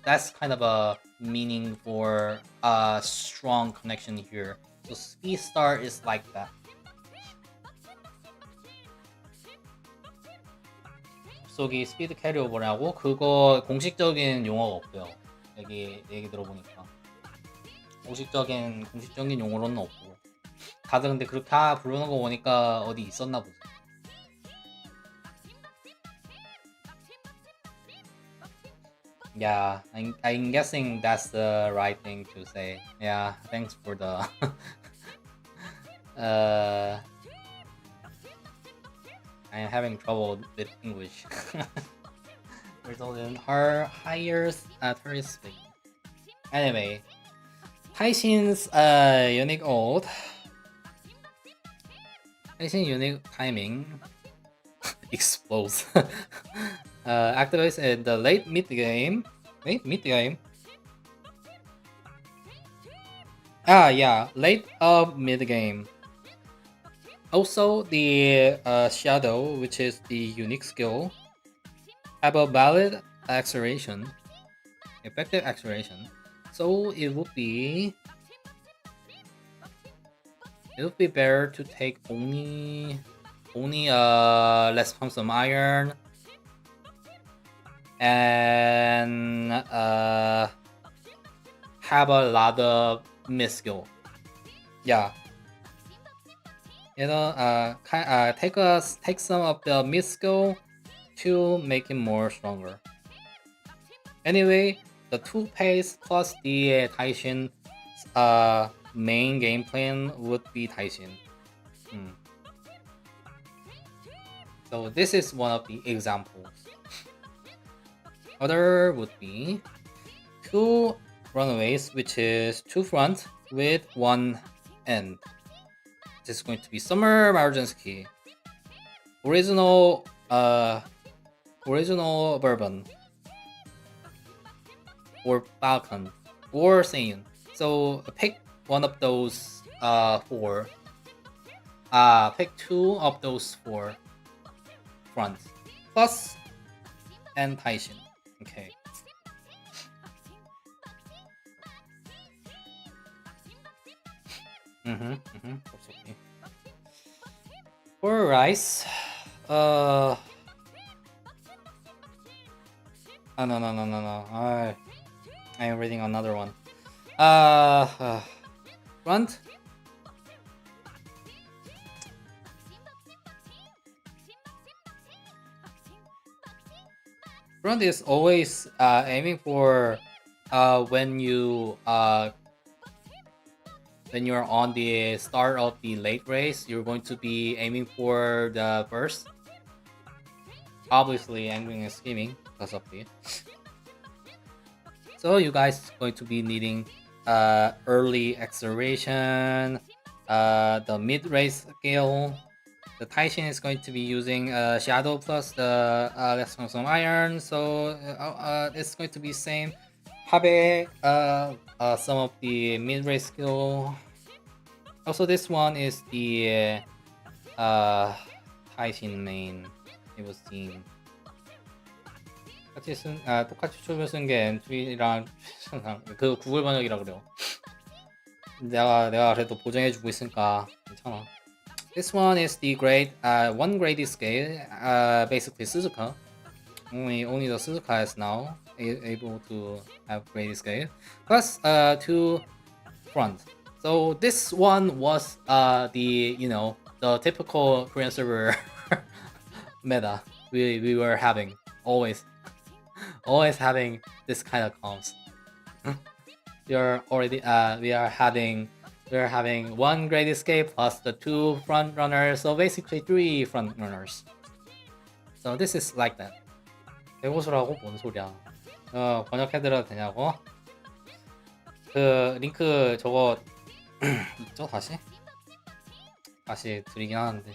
That's kind of a meaning for a strong connection here. So speed start is like that. 속이 스피드 캐리오버라고? 그거 공식적인 용어가 없고요. 얘기 들어보니까 공식적인 용어로는 없고 다들 근데 그렇게 부르는 거 보니까 어디 있었나 보지. Yeah, I'm guessing that's the right thing to say. Yeah, thanks for the I'm having trouble with English. Result in her higher turret speed. Anyway, Taishin's unique ult. Taishin unique timing explodes. Activates in the late mid game. Yeah, late of mid game. Also, the shadow, which is the unique skill, have a valid acceleration, effective acceleration. So it would be better to take only less pumps of iron and have a lot of mid skill. Yeah. You know, take some of the mid skill to make it more stronger. Anyway, the 2 pace plus the Taishin main game plan would be Taishin. So this is one of the examples. Other would be 2 runaways, which is 2 front with 1 end. This is going to be Summer Marginski. Original Bourbon. Or Balkan. Or Saiyan. So pick one of those 4. Pick 2 of those 4 fronts. Plus and Taishin. Okay. That's okay. For rice, no. I am reading another one. Front. Front is always aiming for when you're on the start of the late race, you're going to be aiming for the burst. Obviously, angling and scheming because of it. So you guys going to be needing early acceleration, the mid-range skill, the Taishin is going to be using Shadow plus the Let's Consume Iron, so it's going to be same. Habe some of the mid-range skill. Also, this one is the Taishin main. It was seen. 똑같이 출을 쓴 게 엔트리랑 그 구글 번역이라 그래요. 내가 그래도 보정해주고 있으니까 괜찮아. This one is the grade, one grade scale, basically Chzzk. Only the Chzzk is now able to have grade scale, plus two front. So this one was the the typical Korean server meta we were having always having this kind of comps. we are having one great escape plus the two front runners, so basically three front runners. So this is like that. 배고수라고 뭔 소리야? 번역해드려도 되냐고? 그 링크 저거 있죠? 다시 드리긴 하는데.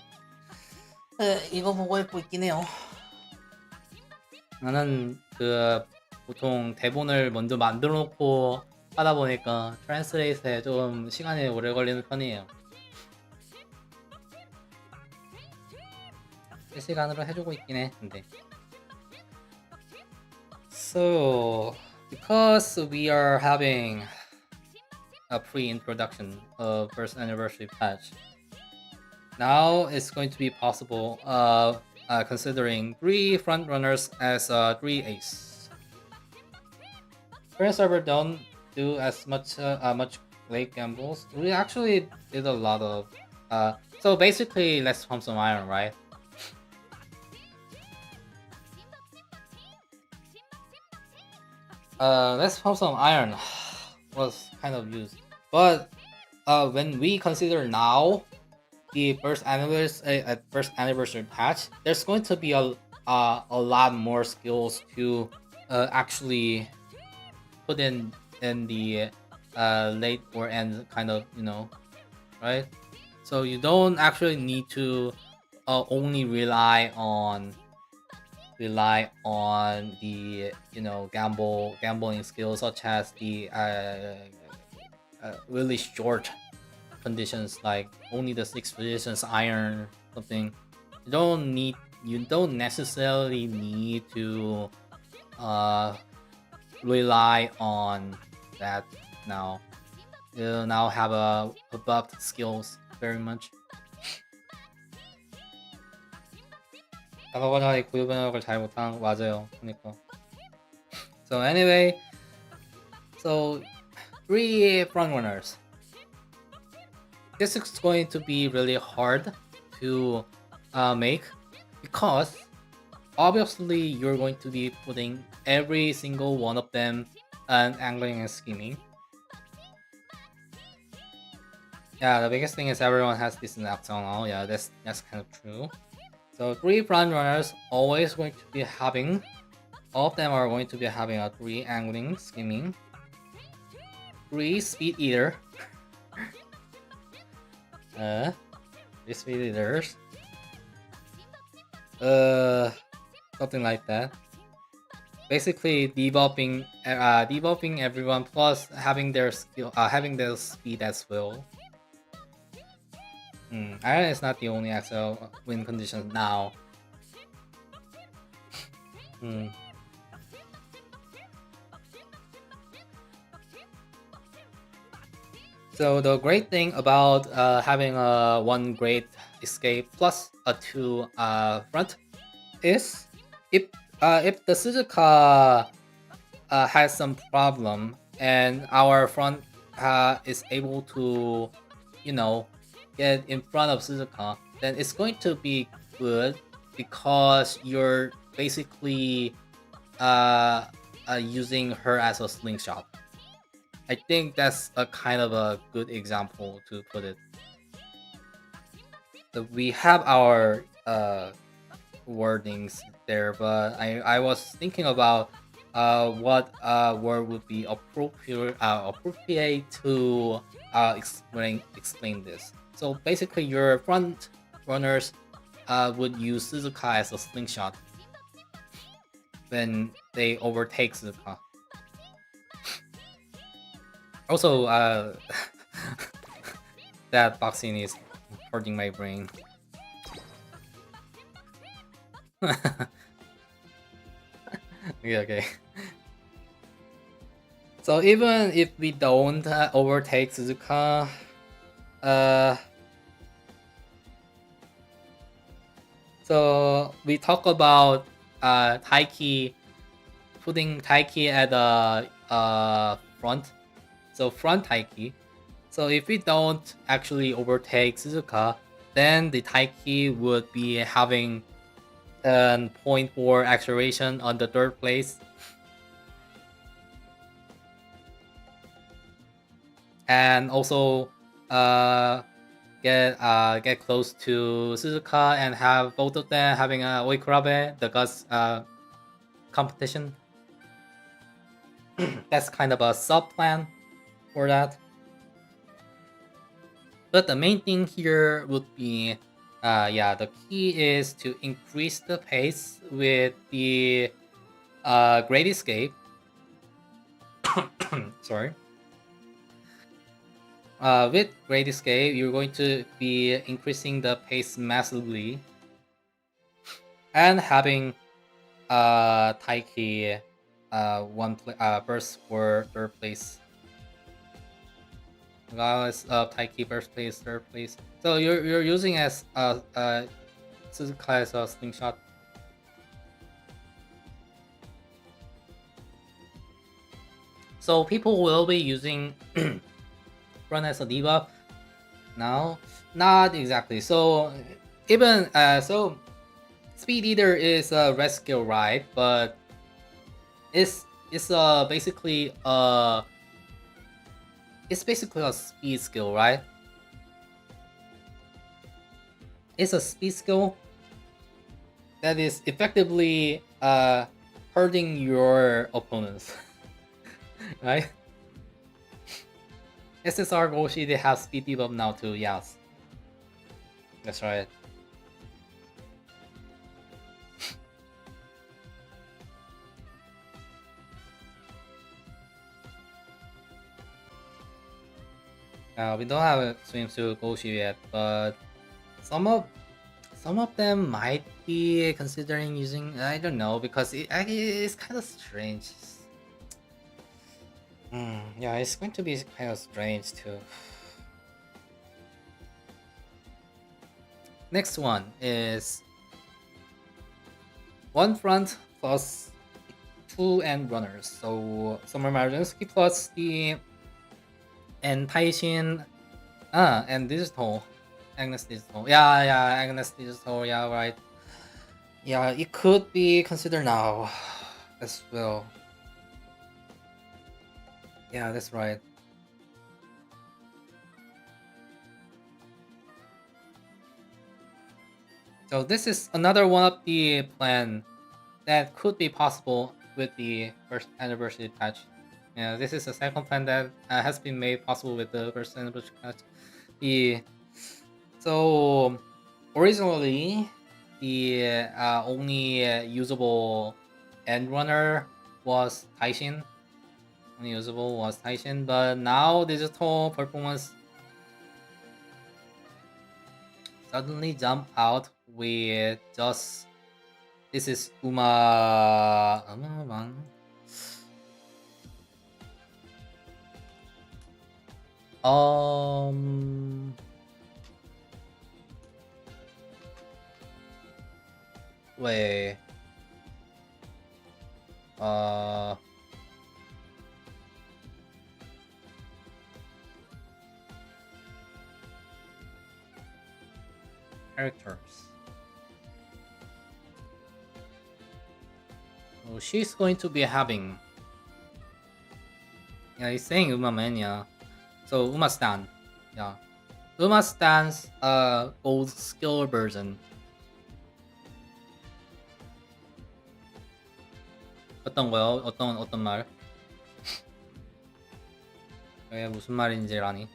이거 보고 읽고 있긴 해요. 나는 그 보통 대본을 먼저 만들어 놓고 하다 보니까 트랜스레이트에 좀 시간이 오래 걸리는 편이에요. 실시간으로 해주고 있긴 해. 근데 so because we are having a pre-introduction of first anniversary patch, now it's going to be possible considering 3 front runners as 3 ace. Current server don't do as much late gambles. We actually did a lot of so basically let's pump some iron, right? Let's pump some iron was kind of used, but when we consider now the first anniversary patch, there's going to be a lot more skills to actually put in the late or end kind of, right? So you don't actually need to only rely on the gambling skills such as the really short conditions like only the 6 positions iron something. You don't necessarily need to rely on that now. You now have a buffed skills very much. 단어가 구유 번역을 잘 못하는 거 맞아요. 그러니까. So anyway, so 3 front runners. This is going to be really hard to make because obviously you're going to be putting every single one of them and angling and scheming. Yeah, the biggest thing is everyone has decent accent. Yeah, that's kind of true. So 3 front runners always going to be having, all of them are going to be having a 3 angling, scheming, 3 speed eater, 3 speed eaters, something like that. Basically debuffing everyone plus having their skill, having their speed as well. Iron is not the only XL win condition now. So the great thing about having a 1 great escape plus a 2 front is if the Chzzk has some problem and our front is able to get in front of Chzzk, then it's going to be good because you're basically using her as a slingshot. I think that's a kind of a good example to put it. So we have our wordings there, but I was thinking about what word would be appropriate to explain this. So basically, your front runners would use Chzzk as a slingshot when they overtake Chzzk. Also, that boxing is hurting my brain. Okay. So even if we don't overtake Chzzk, so we talk about Taiki, putting Taiki at the front. So front Taiki. So if we don't actually overtake Chzzk, then the Taiki would be having an 0.4 acceleration on the third place. And also get close to Suzuka and have both of them having a Oikurabe, the Gus competition. That's kind of a sub plan for that. But the main thing here would be, the key is to increase the pace with the Great Escape. Sorry. With Great Escape, you're going to be increasing the pace massively and having Taiki first or third place. Regardless of Taiki first place, third place. So you're using as Suzuka as a slingshot. So people will be using Run as a debuff. No, not exactly. So even so, Speed Eater is a red skill, right? But it's basically a speed skill, right? It's a speed skill that is effectively hurting your opponents, right? SSR Goshi, they have speed debuff now too, yes. That's right. We don't have a swimsuit Goshi yet, but some of them might be considering using, I don't know, because it's kind of strange. Yeah, it's going to be kind of strange too. Next one is one front plus 2 end runners. So Summer Martinsky plus the and Taishin and Digital. Agnes Digital. Yeah, Agnes Digital, yeah, right. Yeah, it could be considered now as well. Yeah, that's right. So this is another one of the plan that could be possible with the first anniversary patch. Yeah, this is the second plan that has been made possible with the first anniversary patch. So originally the only usable end runner was Taishin. Only usable was Taishin, but now digital performance suddenly jump out with just this is Umamusume. Wait. Characters. So she's going to be having. Yeah, he's saying Umamania. So Umastan. Yeah. Umastan's old skill version. 어떤 거요? 어떤 말? 왜 무슨 말인지라니?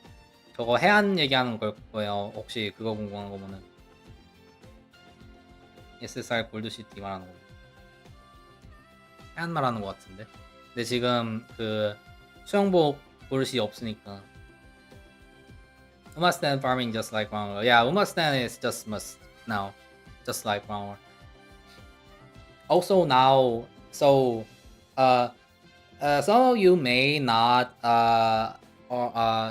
저거 해안 얘기하는 걸 거예요. 혹시 그거 궁금한 거면은 SSR 골드시티 말하는 거. 해안 말하는 거 같은데. 근데 지금 그 수영복 버릇이 없으니까. Umamusume farming just like Groundwater. Yeah, Umamusume is just must now, just like Groundwater. Also now, so some of you may not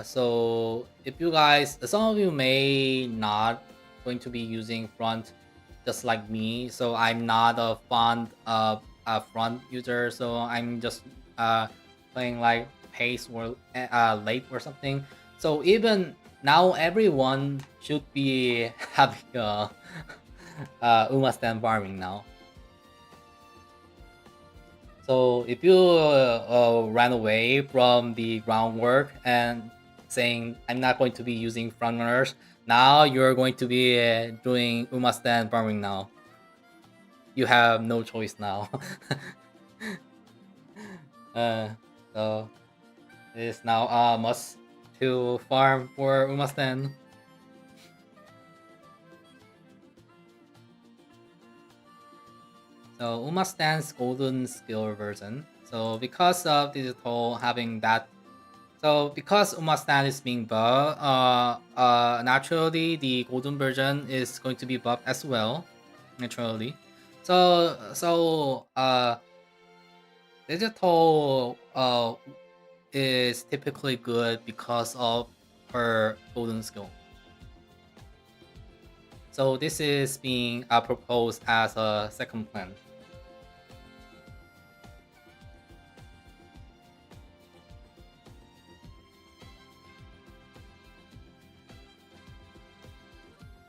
so if you guys, some of you may not going to be using front just like me. So I'm not a fond of a front user. So I'm just playing like pace or late or something. So even now, everyone should be having Umamusume farming now. So if you ran away from the groundwork and saying I'm not going to be using frontrunners, now you're going to be doing Umamusume farming now. You have no choice now. So it is now a must to farm for Umamusume. So Umamusume's golden skill version. So because of digital having that, so because Umamusume is being buffed, naturally the golden version is going to be buffed as well, naturally. So digital is typically good because of her golden skill. So this is being proposed as a second plan.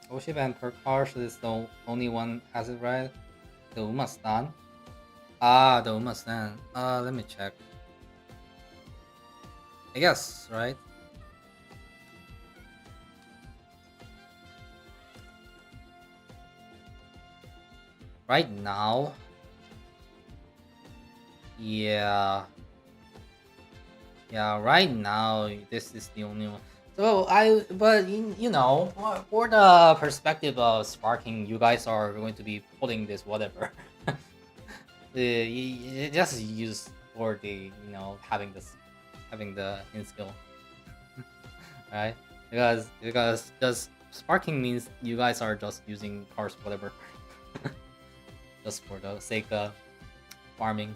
Oshib and Perkarsh is the only one has it right. The Umamusume. Ah, the Umamusume. Let me check. I guess, right? Right now, yeah, right now this is the only one. So but you know, for the perspective of sparking, you guys are going to be putting this whatever. You just use for the having the in skill, right? Because just sparking means you guys are just using cars whatever, just for the sake of farming.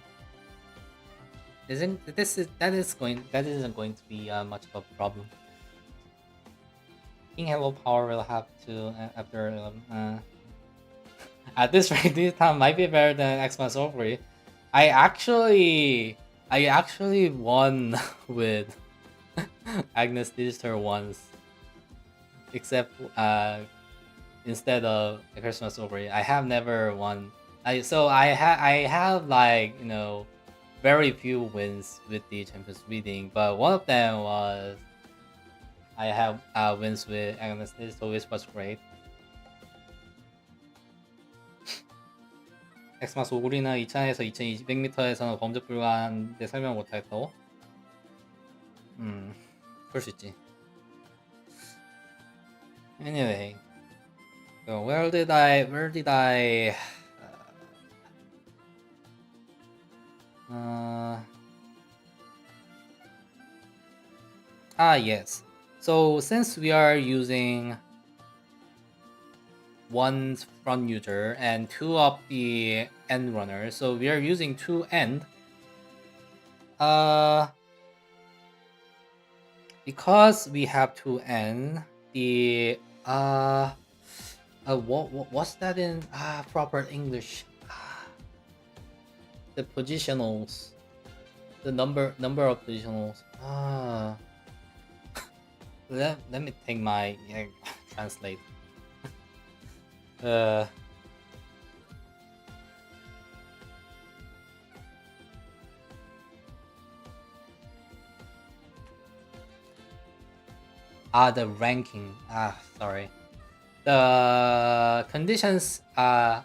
That isn't going to be much of a problem. King Hello Power will have to after at this rate this time might be better than Xmas Ovary. I actually won with Agnes Digital once, except instead of Christmas Ovary. I have never won. I have like very few wins with the Champions Reading, but one of them was I have wins with Agnes Digital, which was great. 엑스마스 오구리는 2000에서 2200m에서는 범접 불가한데 설명 못했다고? 그럴 수 있지. Anyway, so where did I yes. So since we are using one front user and two of the end runners, so we are using two end. Because we have two end, the what's that in proper English? The positionals, the number of positionals. Let me take my translate. The ranking. Sorry. The conditions of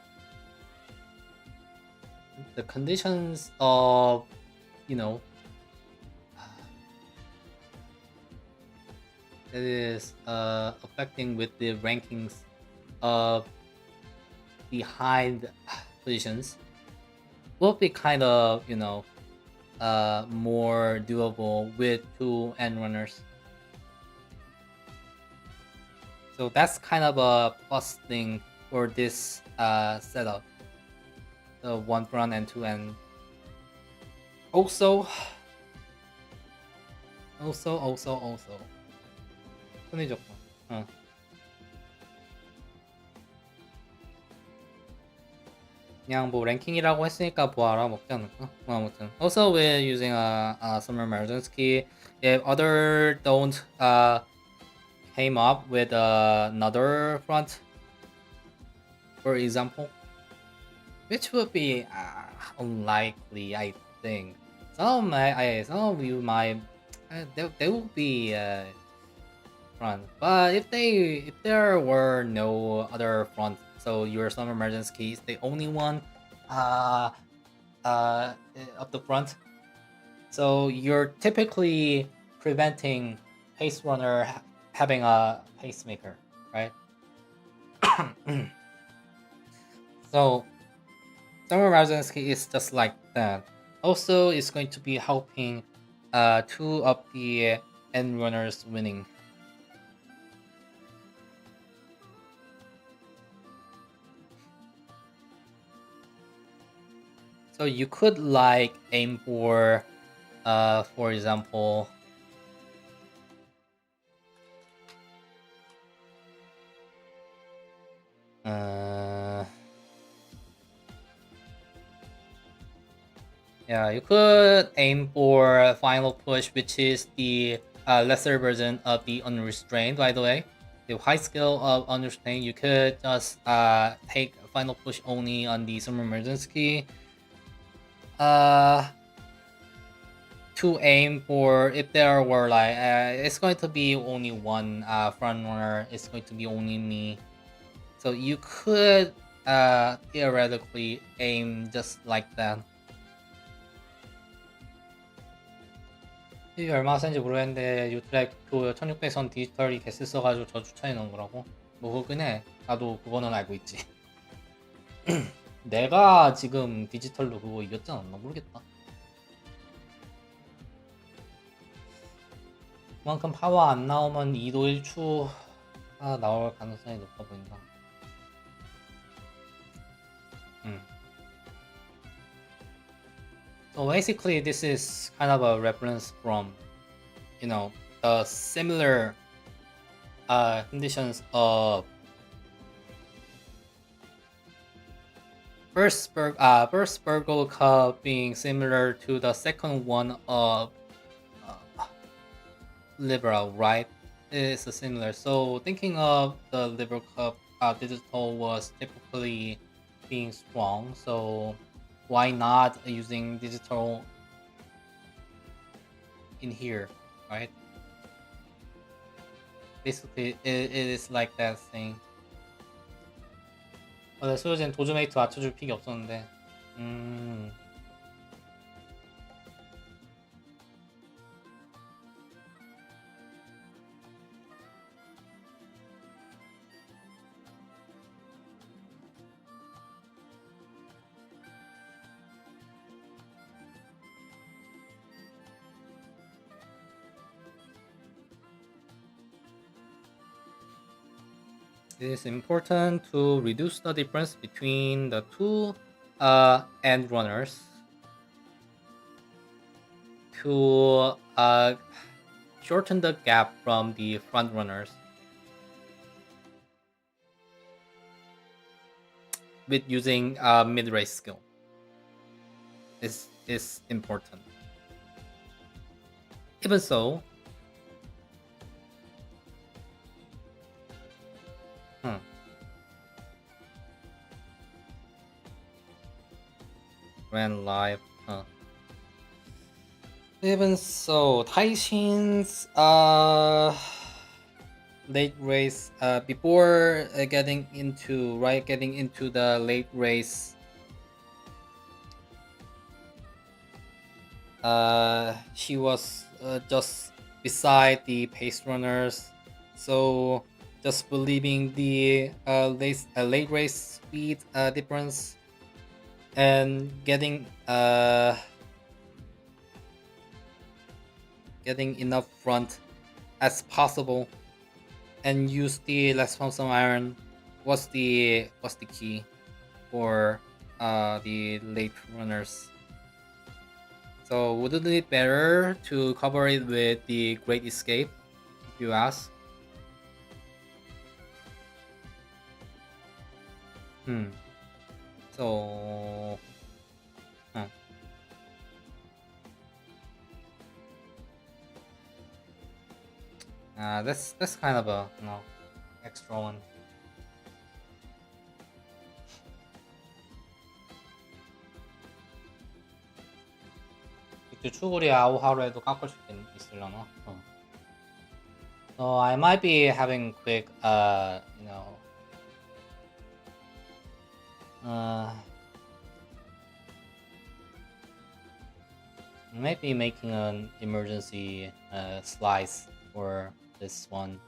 it is affecting with the rankings of behind positions will be kind of, you know, more doable with two end runners. So that's kind of a plus thing for this setup. The one front and two end. Also. 손이 좋고. 그냥 뭐 랭킹이라고 했으니까 보아라 먹지 않을까? 뭐 아무튼. Also we're using a summer emergency. If other don't came up with another front, for example, which would be unlikely, I think. Some of you might there will be front, but if there were no other front, so your summer emergency is the only one up the front, so you're typically preventing pace runner having a pacemaker, right? So summer emergency is just like that. Also, it's going to be helping two of the end runners winning. So you could like aim for example, yeah, you could aim for final push, which is the lesser version of the unrestrained. By the way, the high skill of unrestrained, you could just take final push only on the summer emergency. To aim for, if there were like it's going to be only one front runner, it's going to be only me, so you could theoretically aim just like that. 이게 얼마나 센지 모르겠는데 유트랙 그 1600선 디지털이 개스 써가지고 저 추천해 놓은 거라고? 뭐 그긴 해. 나도 그거는 알고 있지. 내가 지금 디지털로 그거 이겼지 않았나 모르겠다. 그만큼 파워 안 나오면 2도 1추가 나올 가능성이 높아 보인다. So basically this is kind of a reference from, you know, the similar conditions of first Virgo Cup being similar to the second one of Liberal, right? It's similar. So thinking of the Liberal Cup, digital was typically being strong. So why not using digital in here, right? Basically, it is like that thing. 수요젠 도즈메이트 맞춰줄 픽이 없었는데. It is important to reduce the difference between the two end runners to shorten the gap from the front runners with using mid-race skill. This is important. Even so, ran live. Even so, Taishin's late race before getting into the late race, she was just beside the pace runners So just believing the late race speed difference and getting enough front as possible and use the less pumps on iron was the key for the late runners. So wouldn't it be better to cover it with the Great Escape, if you ask? So huh. That's kind of a extra one. 주추구리 아우하루에도 깎을 수 있으려나? So I might be having quick, maybe making an emergency slice for this one.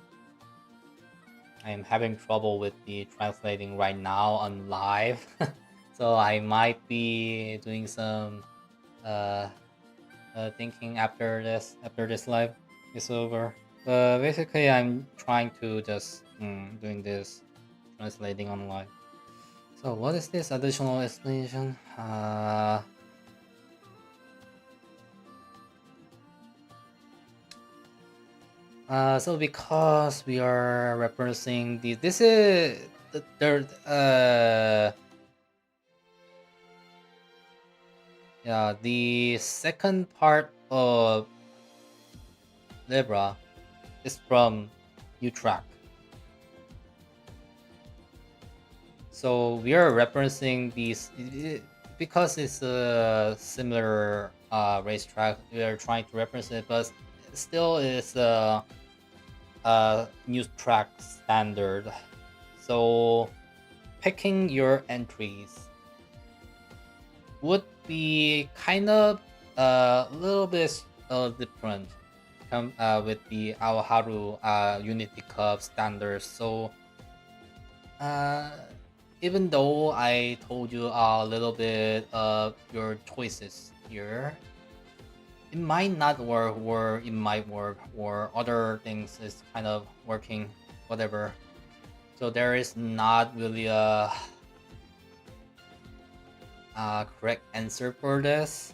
I'm having trouble with the translating right now on live, so I might be doing some thinking after this live is over. But basically, I'm trying to just doing this translating on live. So what is this additional explanation? So because we are referencing this is the third yeah, the second part of Libra is from Utrecht. So we are referencing these because it's a similar racetrack. We are trying to reference it, but still is a new track standard. So picking your entries would be kind of a little bit different with the Aoharu Unity Cup standards. So even though I told you a little bit of your choices here, it might not work, or it might work, or other things is kind of working, whatever. So there is not really a correct answer for this.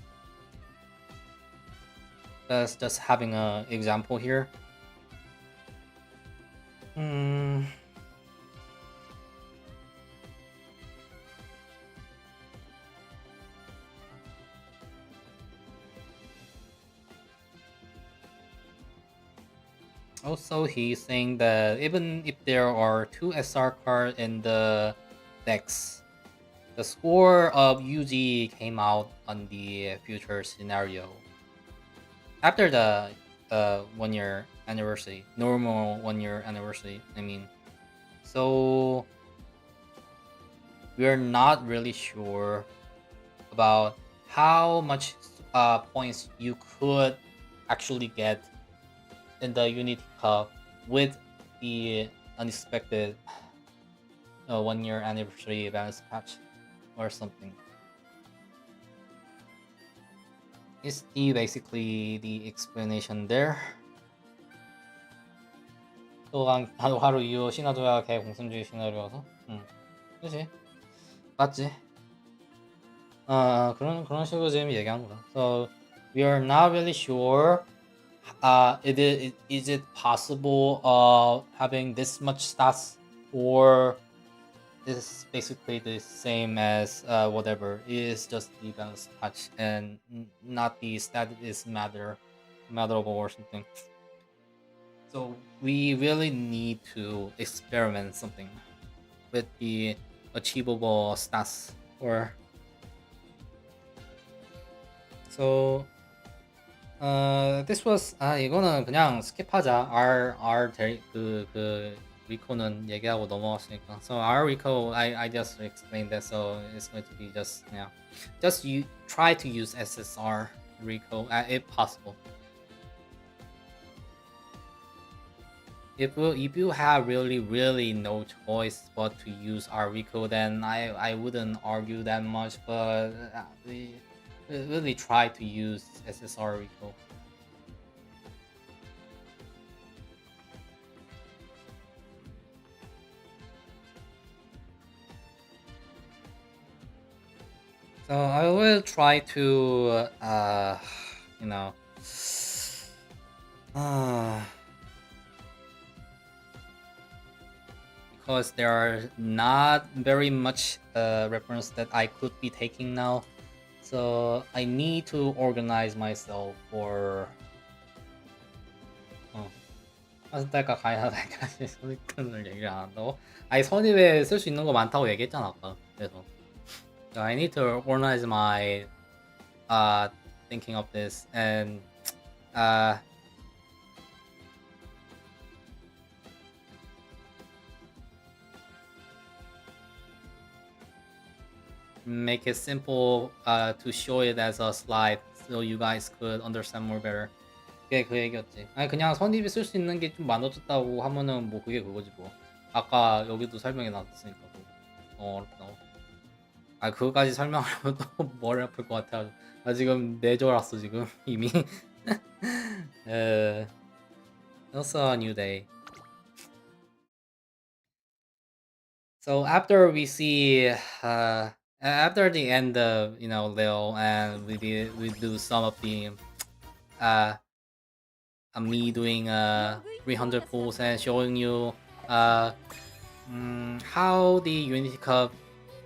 That's just having an example here. Also, he's saying that even if there are 2 SR cards in the decks, the score of UG came out on the future scenario. After the 1 year anniversary, normal 1 year anniversary, I mean. So we're not really sure about how much points you could actually get in the Unity Cup with the unexpected 1 year anniversary balance patch or something. Is basically the explanation there. 또 하루 이후 시나도야 개 공산주의 시나리오라서 그치 맞지. 그런 식으로 지금 얘기한 거다. So we are not really sure is it possible having this much stats, or is basically the same as whatever. It is just the balance patch and not the stat is matterable or something. So we really need to experiment something with the achievable stats. Or so this was 이거는 그냥 스킵하자. 그 리코는 얘기하고 넘어갔으니까. So our Rico, I just explained that, so it's going to be just you try to use SSR Rico if possible. if you have really no choice but to use Rico, then I wouldn't argue that much, but we really try to use SSR Rico. So I will try to you know because there are not very much reference that I could be taking now, so I need to organize myself for 1달까 가야할까지 선입견을 얘기를 안 한다고? 아니 선입에 쓸 수 있는 거 많다고 얘기했잖아 아까. 그래서 so I need to organize my thinking of this and make it simple to show it as a slide so you guys could understand more better. 그게 그 얘기였지. 아니 그냥 선입이 쓸 수 있는 게 좀 많아졌다고 하면은 뭐 그게 그거지 뭐. 아까 여기도 설명해 놨으니까 어렵다고. 아 그거까지 설명하면 또 머리 아플 것 같아. 나 지금 내졸았어 지금 이미. Also a new day. So after we see after the end of Lil, and we do some of the me doing 300 pulls and showing you how the Unity Cup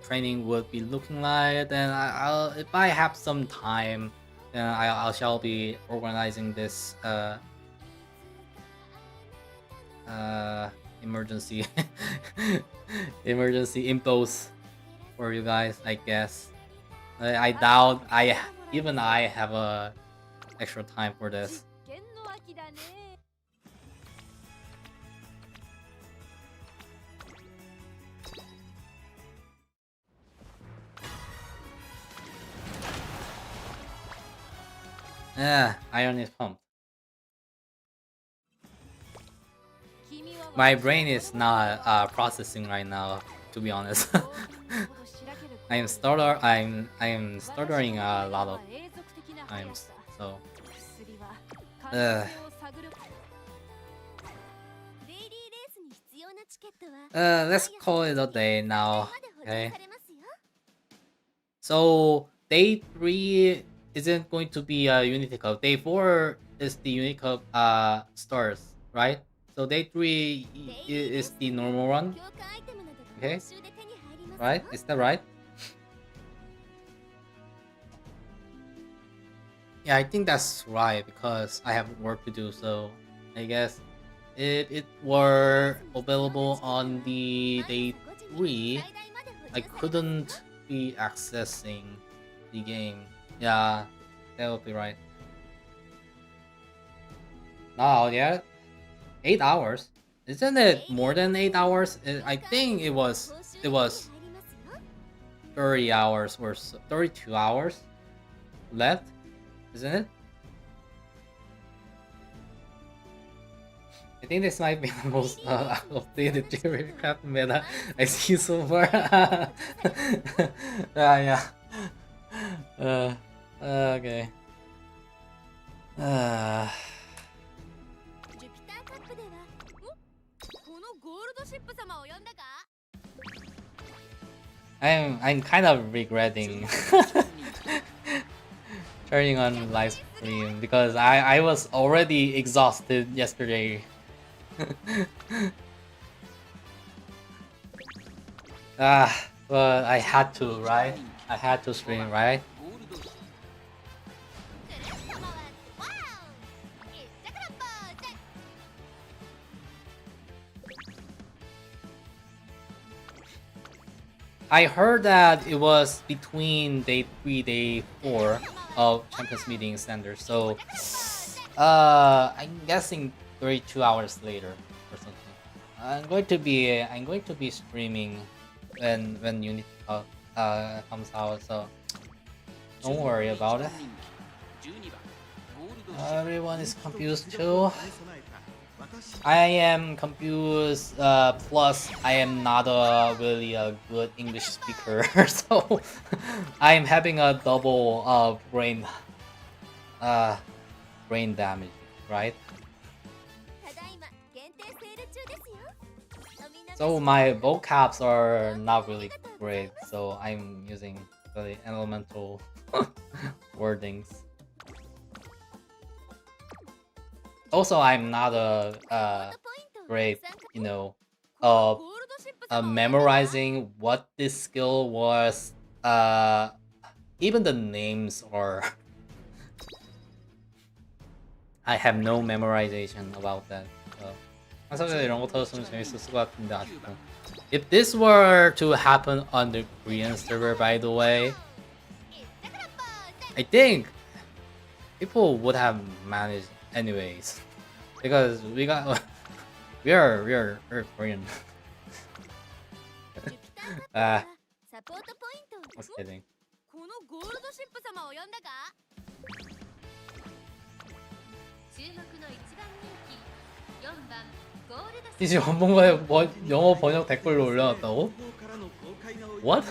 training would be looking like. Then I'll if I have some time, then I shall be organizing this emergency emergency impulse for you guys, I guess. I doubt even I have a extra time for this. Iron is pumped. My brain is not processing right now, to be honest. I am stuttering a lot of times, so let's call it a day now. Okay. So day 3 isn't going to be a Unity Cup. Day 4 is the Unity Cup starts, right? So day 3 is the normal one. Okay. Right? Is that right? Yeah, I think that's right because I have work to do, so I guess if it were available on the day 3, I couldn't be accessing the game. Yeah, that would be right. Not out yet? 8 hours? Isn't it more than 8 hours? I think it was 30 hours or 32 hours left, isn't it? I think this might be the most updated Craft meta I see so far. Yeah. Okay. I'm kind of regretting turning on live stream because I was already exhausted yesterday. But I had to, right? I had to stream, right? I heard that it was between day 3, day 4 of Champions Meeting Standard, so I'm guessing 32 hours later or something. I'm going to be streaming when Unity comes out, so don't worry about it. Everyone is confused too. I am confused. Plus, I am not really a good English speaker, so I am having a double brain damage, right? ただいま限定セール中ですよ。お見逃し So my vocabs are not really great, so I'm using really elemental wordings. Also, I'm not a great, you know, このゴールドシップ様を memorizing what this skill was. Even the names are. I have no memorization about that. So. 한석에 이런 거 터졌으면 재밌었을 것 같은데 아쉽다. If this were to happen on the Korean server, by the way, I think people would have managed anyways, because we are Korean. サポートポイントを Just kidding. このゴールドシップ様を呼んだか注目の一番人気4番ゴールドシップ 이제 전문가의 영어 번역 댓글로 올려놨다고? What?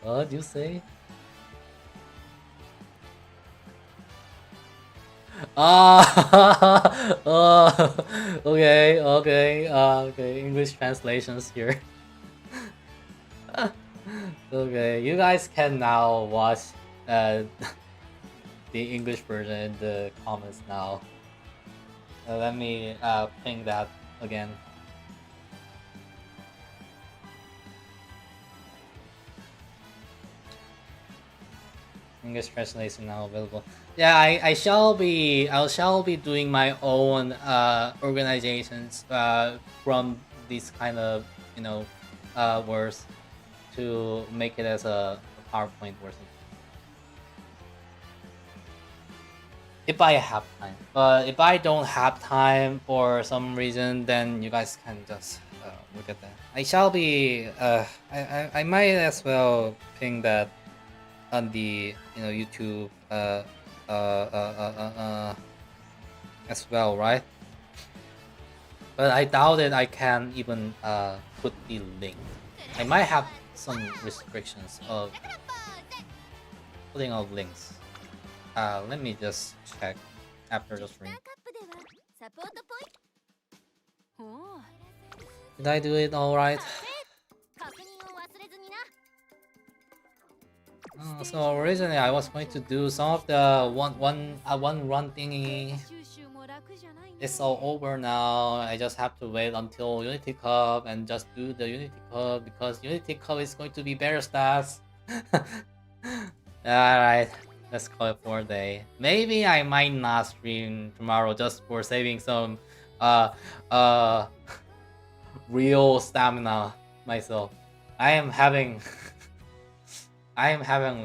What do you say? Okay. English translations here. Okay, you guys can now watch the English version in the comments now. Let me ping that again. English translation now available. Yeah, I shall be doing my own organizations from these kind of words to make it as a PowerPoint or something. If I have time, but if I don't have time for some reason, then you guys can just look at that. I shall be I might as well ping that on the YouTube as well, right? But I doubt it. I can even put the link. I might have some restrictions of putting out links. Let me just check after the stream. カップではサポートポイントおお Did I do it all right? 確認を忘れずにな So originally I was going to do some of the one run thingy. 収集も楽じゃないね It's all over now. I just have to wait until Unity Cup and just do the Unity Cup because Unity Cup is going to be better stats. Alright, let's call it for a day. Maybe I might not stream tomorrow just for saving some real stamina myself. I am having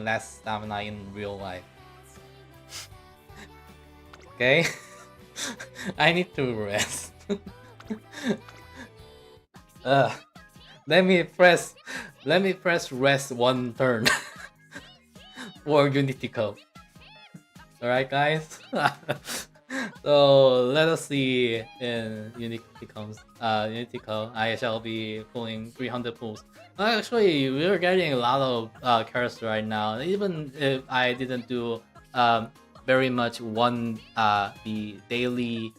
less stamina in real life. Okay? I need to rest. Let me press rest one turn for Unity Cup. Alright guys? So let us see in Unity Cup. I shall be pulling 300 pulls. Actually, we're getting a lot of characters right now. Even if I didn't do very much the daily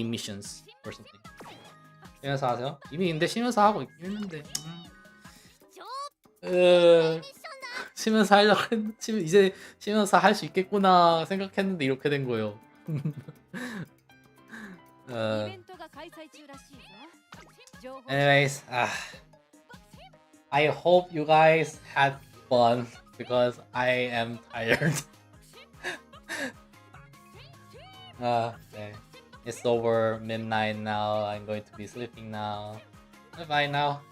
missions or something. 쉬면서 하세요? 이미 근데 쉬면서 하고 있긴 했는데. 쉬면서 하려고 이제 쉬면서 할 수 있겠구나 생각했는데 이렇게 된 거예요. イベントが開催中らしいぞ情報 Anyways, I hope you guys had fun because I am tired. Okay. It's over midnight now. I'm going to be sleeping now. Bye bye now.